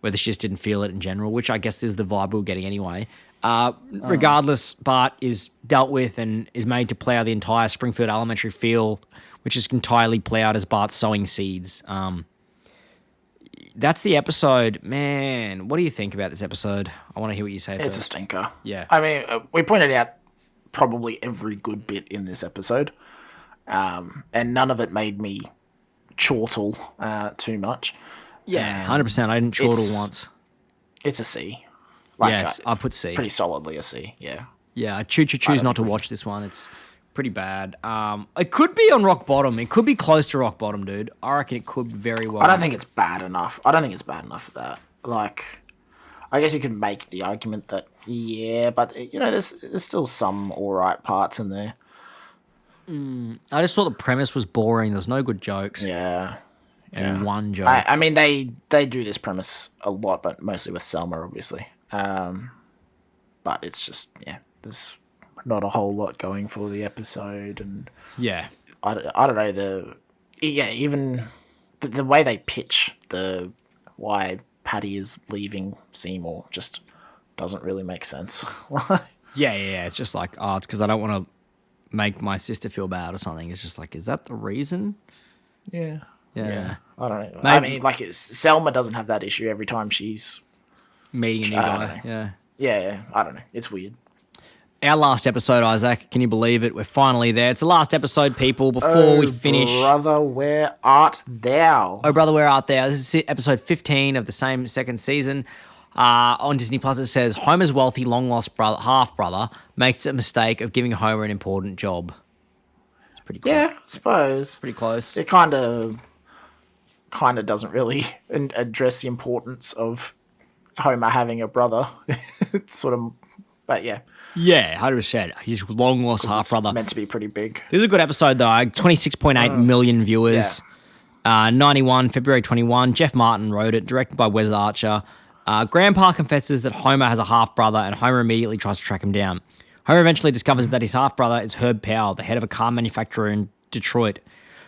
whether she just didn't feel it in general, which I guess is the vibe we were getting anyway. Regardless, Bart is dealt with and is made to plough the entire Springfield Elementary field, which is entirely ploughed as Bart sowing seeds. That's the episode. Man, what do you think about this episode? I want to hear what you say It's a first. stinker. Yeah. I mean, we pointed out probably every good bit in this episode, and none of it made me chortle too much. Yeah, 100%. I didn't chortle once. It's a C. Yes, I put C. Pretty solidly a C, yeah. Yeah, I choose not to watch this one. It's pretty bad. It could be on rock bottom. It could be close to rock bottom, dude. I reckon it could very well. I don't think it's bad enough. I don't think it's bad enough for that. Like, I guess you could make the argument that, yeah, but, there's still some all right parts in there. I just thought the premise was boring. There was no good jokes. Yeah. And one joke. I mean, they do this premise a lot, but mostly with Selma, obviously. But it's just, there's not a whole lot going for the episode, and Yeah. I don't know, even the way they pitch why Patty is leaving Seymour just doesn't really make sense. Yeah. It's just like, oh, it's because I don't want to make my sister feel bad or something. It's just like, is that the reason? Yeah. Yeah. I don't know. I Maybe- mean, like, Selma doesn't have that issue every time she's. Meeting a new I don't guy. know. Yeah. Yeah, I don't know. It's weird. Our last episode, Isaac. Can you believe it? We're finally there. It's the last episode, people. Before we finish. Brother, where art thou? Oh, brother, where art thou? This is episode 15 of the same second season. On Disney Plus, it says Homer's wealthy, long-lost half brother makes a mistake of giving Homer an important job. It's pretty close. Yeah, I suppose. Pretty close. It kind of doesn't really address the importance of Homer having a brother. It's sort of, but yeah. Yeah, 100%. His long-lost half It's brother. meant to be pretty big. This is a good episode, though. 26.8 million viewers. 91, February 21. Jeff Martin wrote it, directed by Wes Archer. Grandpa confesses that Homer has a half-brother, and Homer immediately tries to track him down. Homer eventually discovers that his half-brother is Herb Powell, the head of a car manufacturer in Detroit.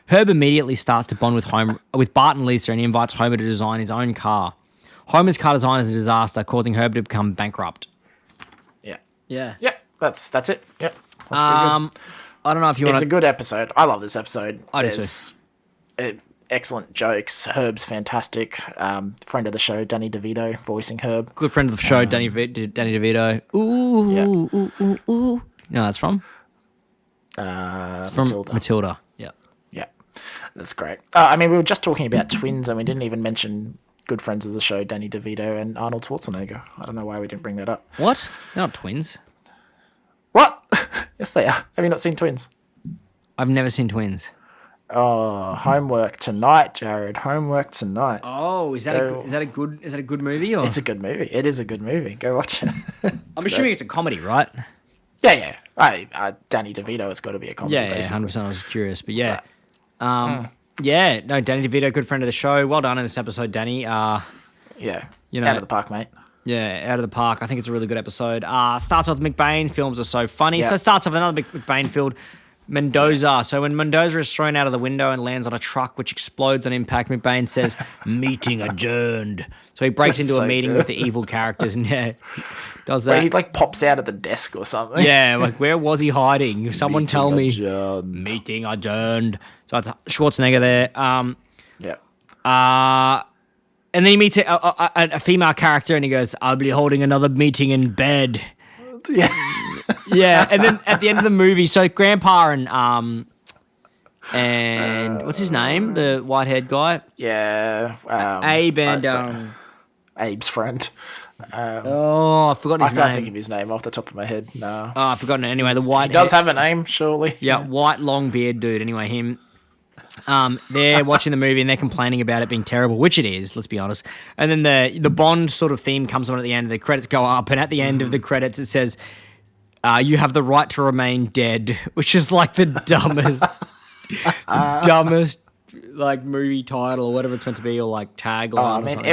Herb immediately starts to bond with Bart and Lisa, and he invites Homer to design his own car. Homer's car design is a disaster, causing Herb to become bankrupt. Yeah. Yeah. Yeah, that's it. Yeah. That's pretty good. I don't know if you want It's to... a good episode. I love this episode. I do too. There's excellent jokes. Herb's fantastic. Friend of the show, Danny DeVito, voicing Herb. Good friend of the show, Danny DeVito. Ooh. No, that's from? It's from Matilda. Yeah. Yeah, that's great. I mean, we were just talking about twins, and we didn't even mention good friends of the show, Danny DeVito and Arnold Schwarzenegger. I don't know why we didn't bring that up. What? They're not twins. What? Yes, they are. Have you not seen Twins? I've never seen twins. Oh, homework tonight, Jared. Homework tonight. Oh, is that a good movie? Or? It's a good movie. It is a good movie. Go watch it. I'm assuming it's a comedy, right? Yeah. Danny DeVito, it's got to be a comedy. Yeah, basically. 100%. I was curious, but yeah. Yeah, no, Danny DeVito, good friend of the show. Well done in this episode, Danny. Yeah. You know, out of the park, mate. Yeah, out of the park. I think it's a really good episode. Starts off with McBain. Films are so funny. Yeah. So it starts off with another McBain field. Mendoza. So when Mendoza is thrown out of the window and lands on a truck which explodes on impact, McBain says, "Meeting adjourned." So he breaks That's into so a meeting good. with the evil characters and does Where that. he like pops out of the desk or something. Yeah, like where was he hiding? Someone tell me. Adjourned. Meeting adjourned. So it's Schwarzenegger there. Yeah. And then he meets a female character and he goes, "I'll be holding another meeting in bed." Yeah. Yeah, and then at the end of the movie, so Grandpa and what's his name? The white-haired guy? Yeah. Abe and Abe's friend. I've forgotten I his can't name. think of his name off the top of my head. No. Oh, I've forgotten it. Anyway, the He white does have a name, surely. yeah, white long beard dude. Anyway, him. They're watching the movie and they're complaining about it being terrible, which it is, let's be honest. And then the Bond sort of theme comes on at the end, the credits go up, and at the end of the credits it says, "You have the right to remain dead," which is like the dumbest like movie title or whatever it's meant to be, or like tagline. Oh, or man, something.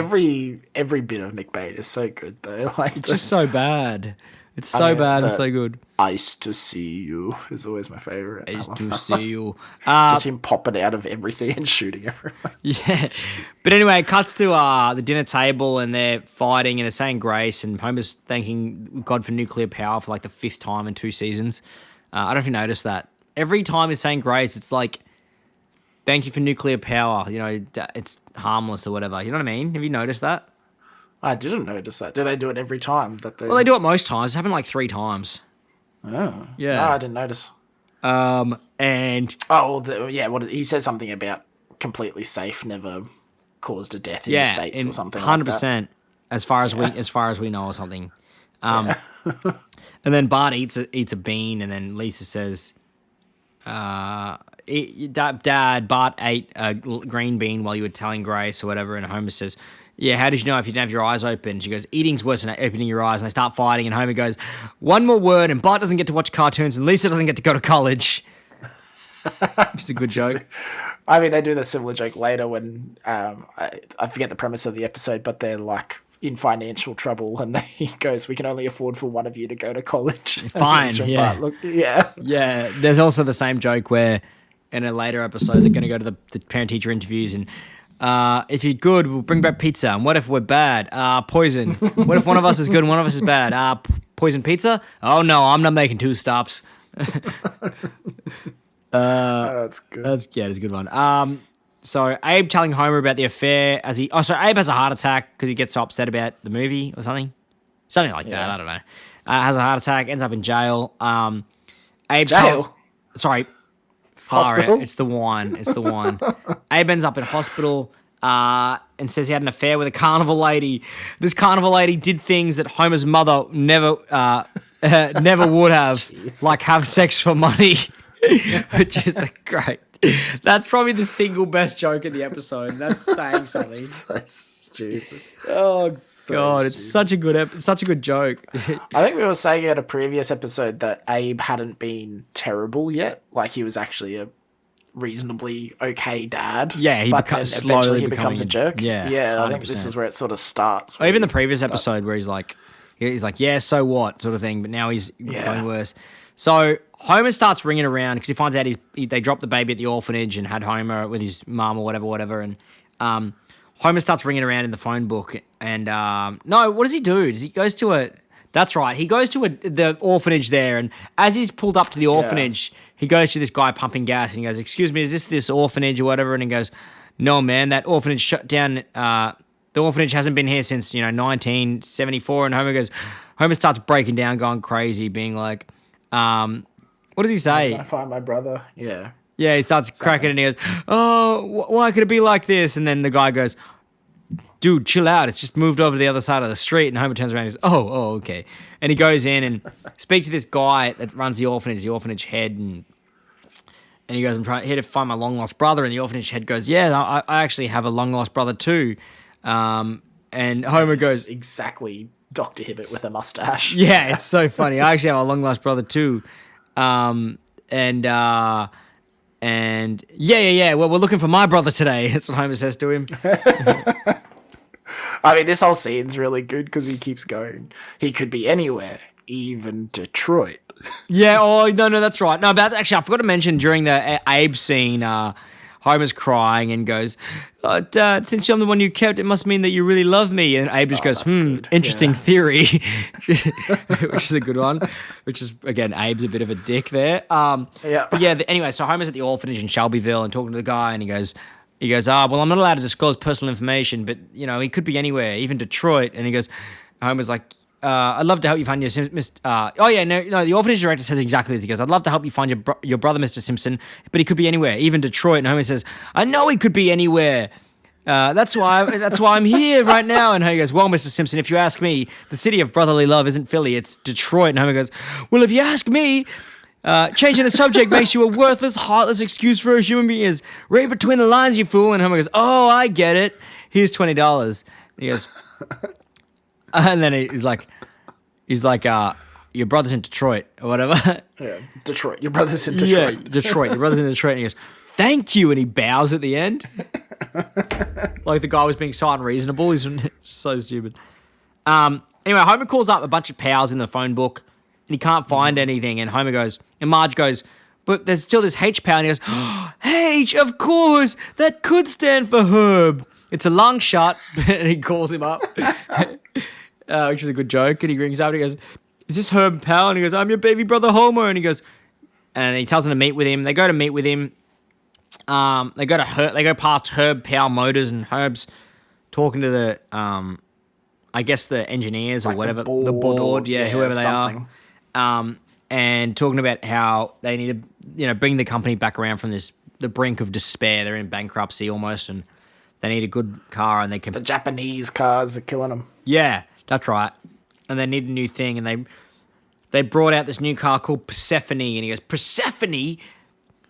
every bit of McBain is so good, though. Like, It's just so bad. It's so mean, bad and the- so good. Nice to see you is always my favorite. Is to see you. Just him popping out of everything and shooting everyone. Yeah. But anyway, it cuts to the dinner table and they're fighting and they're saying grace and Homer's thanking God for nuclear power for like the 5th time in 2 seasons. I don't know if you noticed that. Every time he's saying grace, it's like, thank you for nuclear power. You know, it's harmless or whatever. You know what I mean? Have you noticed that? I didn't notice that. Do they do it every time that they? Well, they do it most times. It's happened like 3 times. Oh, Yeah. No, I didn't notice. And Oh, What he says something about completely safe, never caused a death in the yeah, states or something. 100%. As far as we know or something. And then Bart eats a bean, and then Lisa says, "Dad, Bart ate a green bean while you were telling Grace or whatever." And Homer says, "Yeah, how did you know if you didn't have your eyes open?" She goes, "Eating's worse than opening your eyes." And they start fighting, and Homer goes, "One more word," and Bart doesn't get to watch cartoons, and Lisa doesn't get to go to college. Which is a good joke. I mean, they do the similar joke later when I forget the premise of the episode, but they're like in financial trouble, and he goes, "We can only afford for one of you to go to college." Fine, And yeah. Bart, look, yeah. Yeah, there's also the same joke where in a later episode they're going to go to the parent-teacher interviews and If you're good, we'll bring back pizza. And what if we're bad? Poison. What if one of us is good and one of us is bad? Poison pizza? Oh no, I'm not making 2 stops. That's good. It's a good one. So Abe telling Homer about the affair as Abe has a heart attack because he gets so upset about the movie or something like that. I don't know. Has a heart attack, ends up in jail. Abe Jail? Sorry. Hospital? It's the wine. Abe ends up in hospital and says he had an affair with a carnival lady. This carnival lady did things that Homer's mother never would have, Jesus like have sex for money, which is great. That's probably the single best joke in the episode. That's saying something. So stupid. Oh So God, it's stupid. such a good joke. I think we were saying at a previous episode that Abe hadn't been terrible yet. Like he was actually a reasonably okay dad. Yeah, he but becomes then slowly eventually he becomes a becoming- jerk. yeah, I think this 100%. is where it sort of starts. Or even the previous episode where he's like, yeah, so what, sort of thing. But now he's going worse. So Homer starts ringing around because he finds out they dropped the baby at the orphanage and had Homer with his mum or whatever. And Homer starts ringing around in the phone book. And no, what does he do? He goes to a. That's right. He goes to the orphanage there, and as he's pulled up to the orphanage, he goes to this guy pumping gas, and he goes, "Excuse me, is this orphanage or whatever?" And he goes, "No, man, that orphanage shut down. The orphanage hasn't been here since 1974." And Homer starts breaking down, going crazy, being like, "What does he say?" I find my brother. Yeah. Yeah, he starts cracking, and he goes, "Oh, why could it be like this?" And then the guy goes, "Dude, chill out. It's just moved over to the other side of the street." And Homer turns around and goes, oh, okay. And he goes in and speaks to this guy that runs the orphanage head. And he goes, "I'm here to find my long-lost brother." And the orphanage head goes, "Yeah, I actually have a long-lost brother too." And Homer goes, exactly Dr. Hibbert with a mustache. "Yeah, it's so funny. I actually have a long-lost brother too." And yeah. Well, we're looking for my brother today. That's what Homer says to him. I mean, this whole scene's really good because he keeps going. He could be anywhere, even Detroit. Yeah, oh, no, that's right. No, but actually, I forgot to mention during the Abe scene, Homer's crying and goes, "Oh, Dad, since I'm the one you kept, it must mean that you really love me." And Abe just goes, good. Interesting theory, which is a good one, which is, again, Abe's a bit of a dick there. Yeah. But yeah, anyway, so Homer's at the orphanage in Shelbyville and talking to the guy, and he goes, well, I'm not allowed to disclose personal information, but, he could be anywhere, even Detroit. And he goes, Homer's like, I'd love to help you find your the orphanage director says exactly this. He goes, "I'd love to help you find your brother, Mr. Simpson, but he could be anywhere, even Detroit." And Homer says, "I know he could be anywhere. That's why I'm here right now." And Homer goes, "Well, Mr. Simpson, if you ask me, the city of brotherly love isn't Philly, it's Detroit." And Homer goes, "Well, if you ask me, changing the subject makes you a worthless, heartless excuse for a human being. Is read between the lines, you fool." And Homer goes, "Oh, I get it. Here's $20." And he goes, and then he's like, "Your brother's in Detroit," or whatever. Yeah, Detroit. Your brother's in Detroit. Yeah, Detroit. Your brother's in Detroit. And he goes, "Thank you." And he bows at the end. Like the guy was being so unreasonable. He's just so stupid. Anyway, Homer calls up a bunch of pals in the phone book, and he can't find anything. And Marge goes, "But there's still this H pal." And he goes, "Oh, H, of course. That could stand for Herb. It's a long shot." And he calls him up. Which is a good joke. And he rings up and he goes, "Is this Herb Pal?" And he goes, "I'm your baby brother Homer." And he goes, and he tells him to meet with him. They go to meet with him. They go past Herb Pal Motors, and Herb's talking to the I guess the engineers or whatever, the board, whoever they something. are. And talking about how they need to, bring the company back around from the brink of despair. They're in bankruptcy almost, and they need a good car, and they can. The Japanese cars are killing them. Yeah, that's right. And they need a new thing, and they brought out this new car called Persephone, and he goes, "Persephone?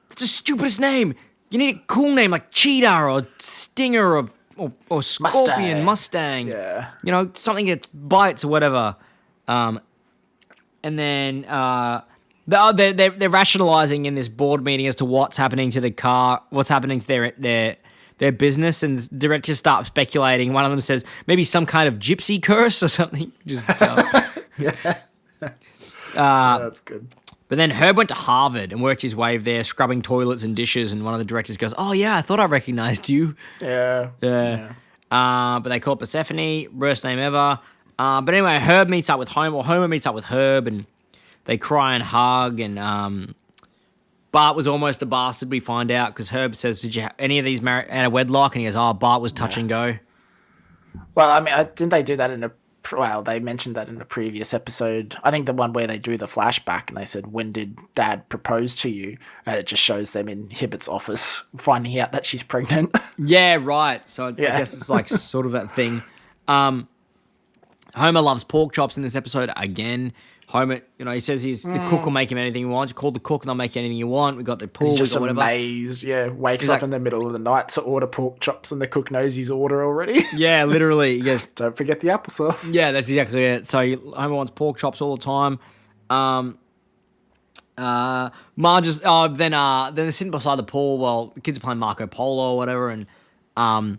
That's the stupidest name. You need a cool name like Cheetah or Stinger or Scorpion, Mustang. Yeah. Something that bites or whatever." And then they're rationalizing in this board meeting as to what's happening to the car, what's happening to their business, and the directors start speculating. One of them says maybe some kind of gypsy curse or something. Just That's good. But then Herb went to Harvard and worked his way there, scrubbing toilets and dishes. And one of the directors goes, "Oh yeah, I thought I recognized you." Yeah. But they call it Persephone, worst name ever. But anyway, Herb meets up with Homer. Or Homer meets up with Herb, and they cry and hug. And Bart was almost a bastard. We find out because Herb says, "Did you have any of these marry out of wedlock?" And he goes, "Oh, Bart was touch and go." Well, I mean, didn't they do that in a? Well, they mentioned that in a previous episode. I think the one where they do the flashback and they said, "When did Dad propose to you?" And it just shows them in Hibbert's office finding out that she's pregnant. Yeah, right. So I guess it's like sort of that thing. Homer loves pork chops in this episode again. Homer, he says the cook will make him anything he wants. You call the cook and they'll make you anything you want. We got the pool, He's we just got whatever. amazed, wakes He's up like- in the middle of the night to order pork chops and the cook knows his order already. Yeah, literally. He goes, Don't forget the applesauce. yeah, that's exactly it. So Homer wants pork chops all the time. Marge is, then they're sitting beside the pool while the kids are playing Marco Polo or whatever, and Herb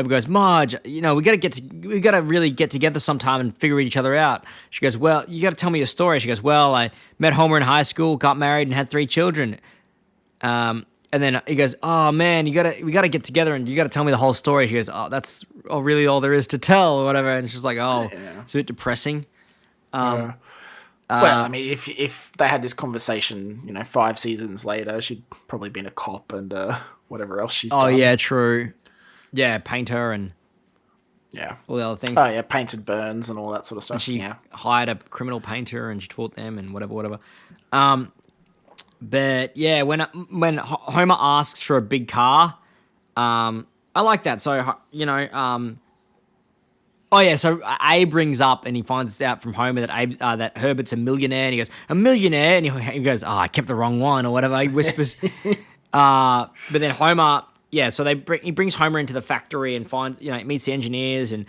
goes, "Marge, we gotta really get together sometime and figure each other out." She goes, "Well, you gotta tell me your story." She goes, "Well, I met Homer in high school, got married, and had 3 children." And then he goes, "Oh man, we gotta get together and you gotta tell me the whole story." She goes, "Oh, that's really all there is to tell," or whatever. And she's like, "Oh, it's a bit depressing." Well, I mean, if they had this conversation, 5 seasons later, she'd probably been a cop and whatever else she's done. Oh yeah, true. Yeah, painter and Yeah. all the other things. Oh, yeah, painted burns and all that sort of stuff. She Yeah. hired a criminal painter and she taught them and whatever. But yeah, when Homer asks for a big car, I like that. So so Abe brings up and he finds out from Homer that that Herbert's a millionaire, and he goes, "A millionaire?" And he goes, "Oh, I kept the wrong one," or whatever. He whispers. But then Homer. Yeah, so he brings Homer into the factory and finds, meets the engineers, and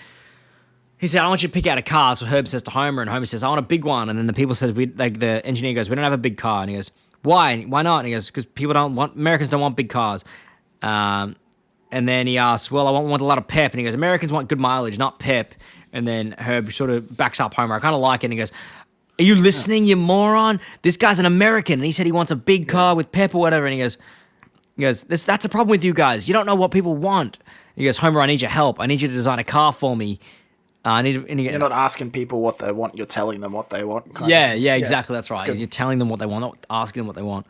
he said, "I want you to pick out a car." So Herb says to Homer, and Homer says, "I want a big one." And then the people says, the engineer goes, "We don't have a big car." And he goes, "Why? Why not?" And he goes, "Because Americans don't want big cars." And then he asks, "Well, I want a lot of pep." And he goes, "Americans want good mileage, not pep." And then Herb sort of backs up Homer. I kind of like it. And he goes, "Are you listening, you moron? This guy's an American, and he said he wants a big car with pep or whatever." And he goes, "That's a problem with you guys. You don't know what people want." He goes, "Homer, I need your help. I need you to design a car for me. You're not asking people what they want. You're telling them what they want. Yeah, exactly. That's right. good. You're telling them what they want, not asking them what they want.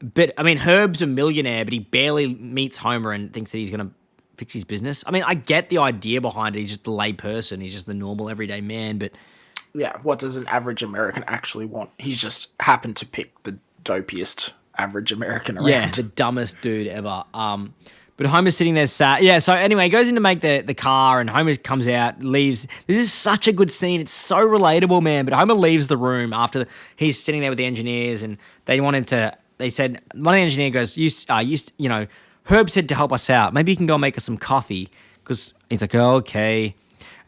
But I mean, Herb's a millionaire, but he barely meets Homer and thinks that he's going to fix his business. I mean, I get the idea behind it. He's just a lay person. He's just the normal everyday man. But Yeah, what does an average American actually want? He's just happened to pick the dopiest average American around. yeah, the dumbest dude ever. But Homer's sitting there sad. Yeah, so anyway, he goes in to make the car, and Homer comes out, leaves. This is such a good scene. It's so relatable, man. But Homer leaves the room after he's sitting there with the engineers, and they want him to. They said, one of the engineers goes, Herb said to help us out. Maybe you can go make us some coffee. Because he's like, "Oh, okay."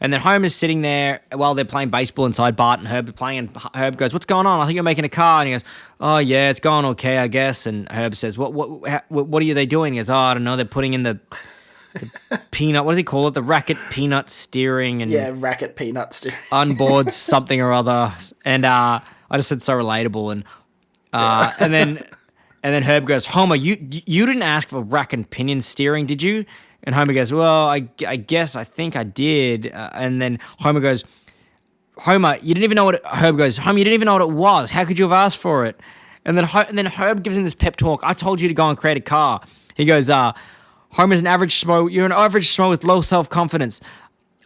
And then Homer's sitting there while they're playing baseball inside. Bart and Herb are playing, and Herb goes, "What's going on? I think you're making a car." And he goes, "Oh yeah, it's going okay, I guess." And Herb says, "What are they doing?" He goes, "Oh, I don't know. They're putting in the peanut. What does he call it? The racket peanut steering and racket peanuts. onboard something or other." And I just said so relatable. And and then Herb goes, "Homer, you didn't ask for rack and pinion steering, did you?" And Homer goes, "Well, I guess I think I did." And then Homer goes, "Homer, you didn't even know what it," Herb goes, "Homer, you didn't even know what it was. How could you have asked for it?" And then Herb gives him this pep talk. "I told you to go and create a car." He goes, "Homer's an average schmo. You're an average schmo with low self-confidence.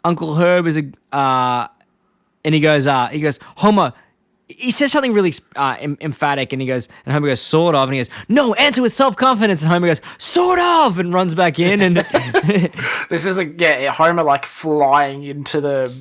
Uncle Herb is a," and he goes, "Homer," he says something really emphatic, and Homer goes, "Sort of," and he goes, "No, answer with self-confidence," and Homer goes, "Sort of," and runs back in, and This is Homer like flying into the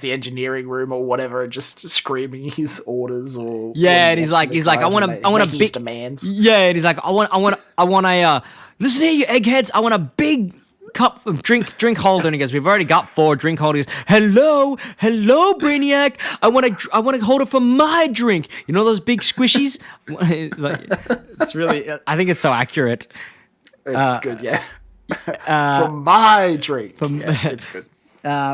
engineering room or whatever, just screaming his orders or and he's like, "I want a his big demands." Yeah, and he's like, I want a listen here, you eggheads, I want a big cup of drink holder." And he goes, "We've already got 4 drink holders." "Hello, Brainiac. I want a holder for my drink. You know those big squishies?" It's really, I think it's so accurate. It's good, yeah. For my drink. It's good.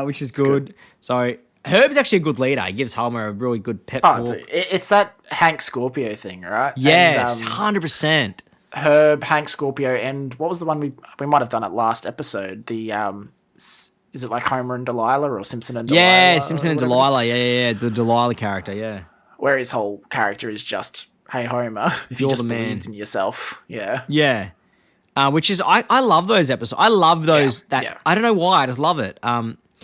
Which is good. So Herb's actually a good leader. He gives Homer a really good pep Oh, talk. it's that Hank Scorpio thing, right? Yes, And, 100%. Herb, Hank Scorpio, and what was the one we might have done it last episode? The is it like Homer and Delilah or Simpson and Delilah? Yeah, Simpson or and whatever it is? Delilah. Yeah. The Delilah character, yeah. Where his whole character is just, hey Homer, if you You're just the man. believed in yourself, yeah. Yeah. Which is, I love those episodes. I love those, yeah. I don't know why, I just love it.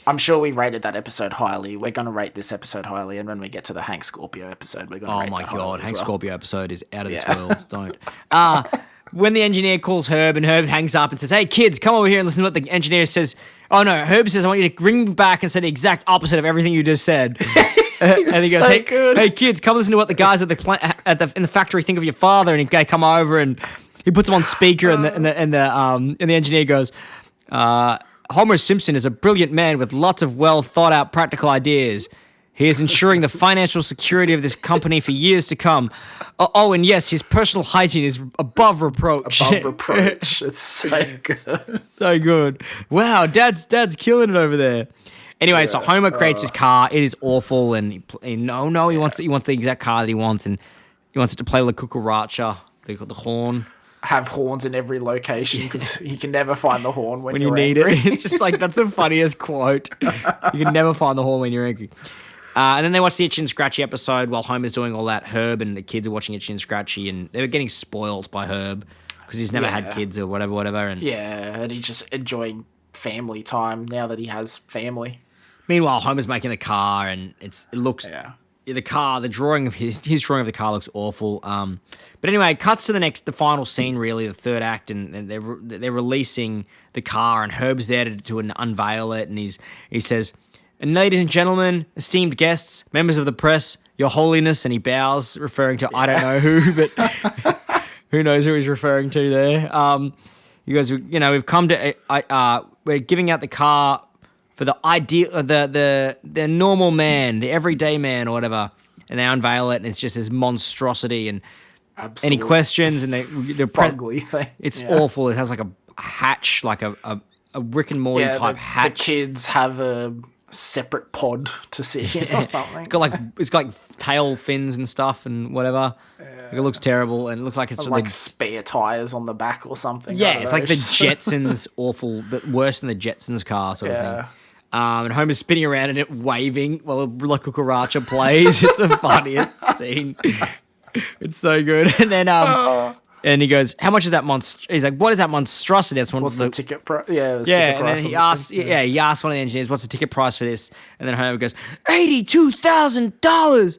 I'm sure we rated that episode highly. We're going to rate this episode highly, and when we get to the Hank Scorpio episode, we're going to Oh rate my that highly God, as Hank well. Scorpio episode is out of this world. Don't. When the engineer calls Herb and Herb hangs up and says, hey kids, come over here and listen to what the engineer says. Oh no, Herb says, I want you to ring me back and say the exact opposite of everything you just said. And he goes, so hey, good. hey kids, come listen to what the guys at the in the factory think of your father. And he come over and he puts him on speaker and the engineer goes, Homer Simpson is a brilliant man with lots of well thought out practical ideas. He is ensuring the financial security of this company for years to come. Oh, and yes, his personal hygiene is above reproach. Above reproach. It's so good. So good. Wow, Dad's killing it over there. Anyway, so Homer creates his car. It is awful, and he wants the exact car that he wants, and he wants it to play La Cucaracha, the horn. Have horns in every location because you can never find the horn when You you're need angry. it. It's just like, that's the funniest quote. You can never find the horn when you're angry. And then they watch the Itchy and Scratchy episode while Homer's doing all that. Herb and the kids are watching Itchy and Scratchy, and they were getting spoiled by Herb because he's never had kids or whatever. And Yeah, and he's just enjoying family time now that he has family. meanwhile, Homer's making the car, and it looks the drawing of his drawing of the car looks awful. But anyway, it cuts to the final scene, really, the third act, and they're releasing the car, and Herb's there to unveil it, and he says, "And ladies and gentlemen, esteemed guests, members of the press, Your Holiness," and he bows, referring to I don't know who, but who knows who he's referring to there. He goes, we've come to we're giving out the car for the ideal, the normal man, the everyday man, or whatever, and they unveil it, and it's just this monstrosity. And Absolute any questions? And the ugly thing. It's awful. It has like a hatch, like a Rick and Morty type hatch. The kids have a separate pod to sit in or something. It's got like tail fins and stuff and whatever. It looks terrible, and it looks like it's like spare tires on the back or something. Yeah, it's like the Jetsons, awful, but worse than the Jetsons car sort of thing. And Homer's spinning around in it, waving while La Cucaracha plays. It's the funniest scene. It's so good. And then, and he goes, "How much is that monster?" He's like, "What is that monstrosity?" That's What's the ticket price? Yeah, ticket and price then on he this asks, thing. he asks one of the engineers, "What's the ticket price for this?" And then Homer goes, $82,000.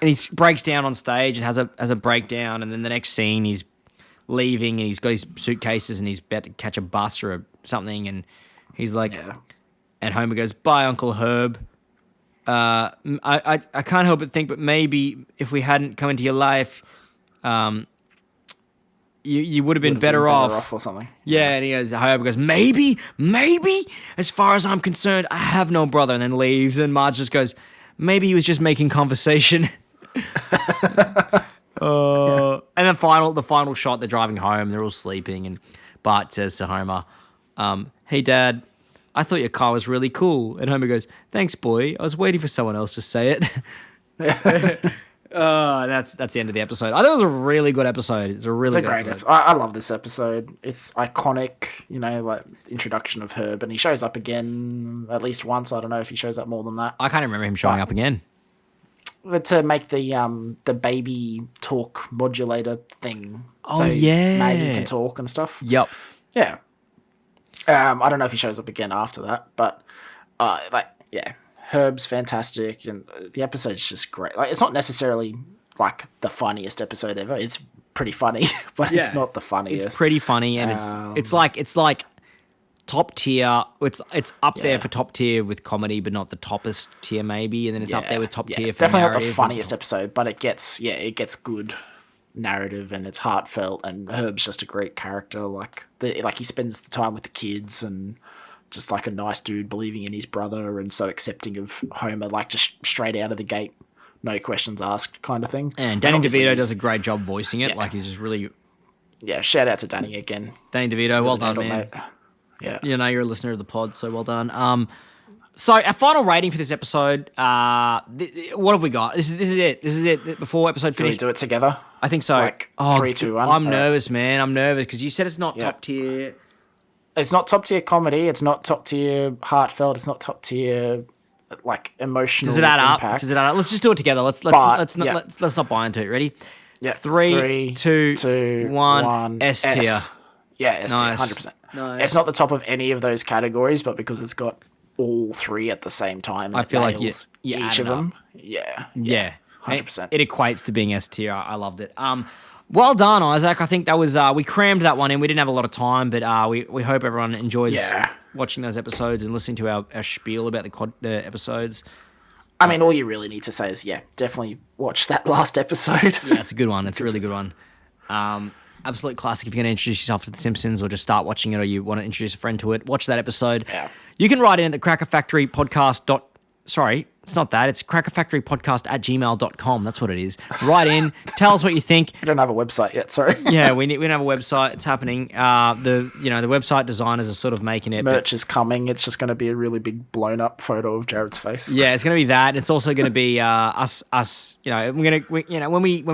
And he breaks down on stage and has a breakdown. And then the next scene, he's leaving and he's got his suitcases and he's about to catch a bus or something. And he's like, and Homer goes, "Bye, Uncle Herb. I can't help but think, but maybe if we hadn't come into your life, you would have been better off or something." Yeah, and Herb goes, maybe. As far as I'm concerned, I have no brother, and then leaves. And Marge just goes, maybe he was just making conversation. And the final shot, they're driving home, they're all sleeping, and Bart says to Homer, "Hey, Dad, I thought your car was really cool." And Homer goes, "Thanks, boy. I was waiting for someone else to say it." That's the end of the episode. I thought it was a really good episode. It's a great episode. I love this episode. It's iconic, like introduction of Herb, and he shows up again at least once. I don't know if he shows up more than that. I can't remember him showing up again. To make the baby talk modulator thing. Oh, yeah. Maggie can talk and stuff. Yep. Yeah. I don't know if he shows up again after that, but Herb's fantastic, and the episode's just great. Like, it's not necessarily like the funniest episode ever. It's pretty funny, but it's not the funniest. It's pretty funny, and it's like top tier. It's up there for top tier with comedy, but not the toppest tier maybe. And then it's up there with top tier for definitely narrative. not the funniest episode, but it gets good narrative and it's heartfelt. And Herb's just a great character. Like he spends the time with the kids and just like a nice dude, believing in his brother and so accepting of Homer, like just straight out of the gate, no questions asked kind of thing. And Danny DeVito does a great job voicing it. Like, he's just really... Yeah, shout out to Danny again. Danny DeVito, well done, man. Mate. Yeah. You're a listener of the pod, so well done. So our final rating for this episode, what have we got? This is it. This is it before episode Do we finished. do it together? I think so. Like 3, 2, 1? I'm nervous, man. I'm nervous because you said it's not top tier. It's not top tier comedy. It's not top tier heartfelt. It's not top tier like emotional. Does it add impact. up? Does it add up? Let's just do it together. Let's not buy into it. Ready? Yeah. 3, 2, 1. S tier. Yeah, S tier. Nice. 100%. Nice. It's not the top of any of those categories, but because it's got all three at the same time, I feel like nails you each of added them. Yeah. 100%. It equates to being S tier. I loved it. Well done, Isaac. I think that was we crammed that one in. We didn't have a lot of time, but we hope everyone enjoys watching those episodes and listening to our spiel about the episodes. I mean, all you really need to say is, definitely watch that last episode. Yeah, it's a good one. It's a really good one. Absolute classic. If you're going to introduce yourself to The Simpsons or just start watching it or you want to introduce a friend to it, watch that episode. Yeah. You can write in at the Cracker Factory podcast. Sorry, it's not that. It's crackerfactorypodcast@gmail.com. That's what it is. Write in. Tell us what you think. We don't have a website yet, sorry. Yeah, we don't have a website. It's happening. The website designers are sort of making it. Merch is coming. It's just going to be a really big blown up photo of Jared's face. Yeah, it's going to be that. It's also going to be us. When we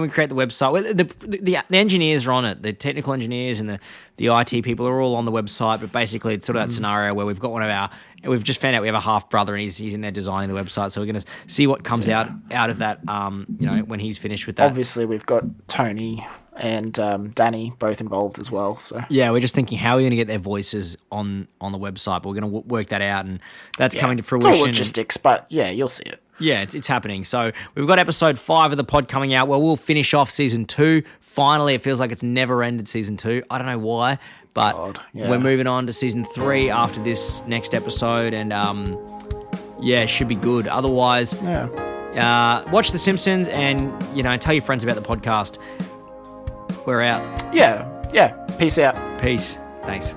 create the website, the engineers are on it. The technical engineers and the IT people are all on the website. But basically, it's sort of that scenario where we've got one of our. We've just found out we have a half brother, and he's in there designing the website. So we're going to see what comes out of that. When he's finished with that. Obviously, we've got Tony and Danny both involved as well. So yeah, we're just thinking how are we going to get their voices on the website, but we're going to work that out, and that's coming to fruition. It's all logistics, but you'll see it. Yeah, it's happening. So we've got episode 5 of the pod coming out where we'll finish off season 2. Finally, it feels like it's never ended season 2. I don't know why, but we're moving on to season 3 after this next episode, and it should be good. Otherwise, watch The Simpsons and tell your friends about the podcast. We're out. Yeah. Peace out. Peace. Thanks.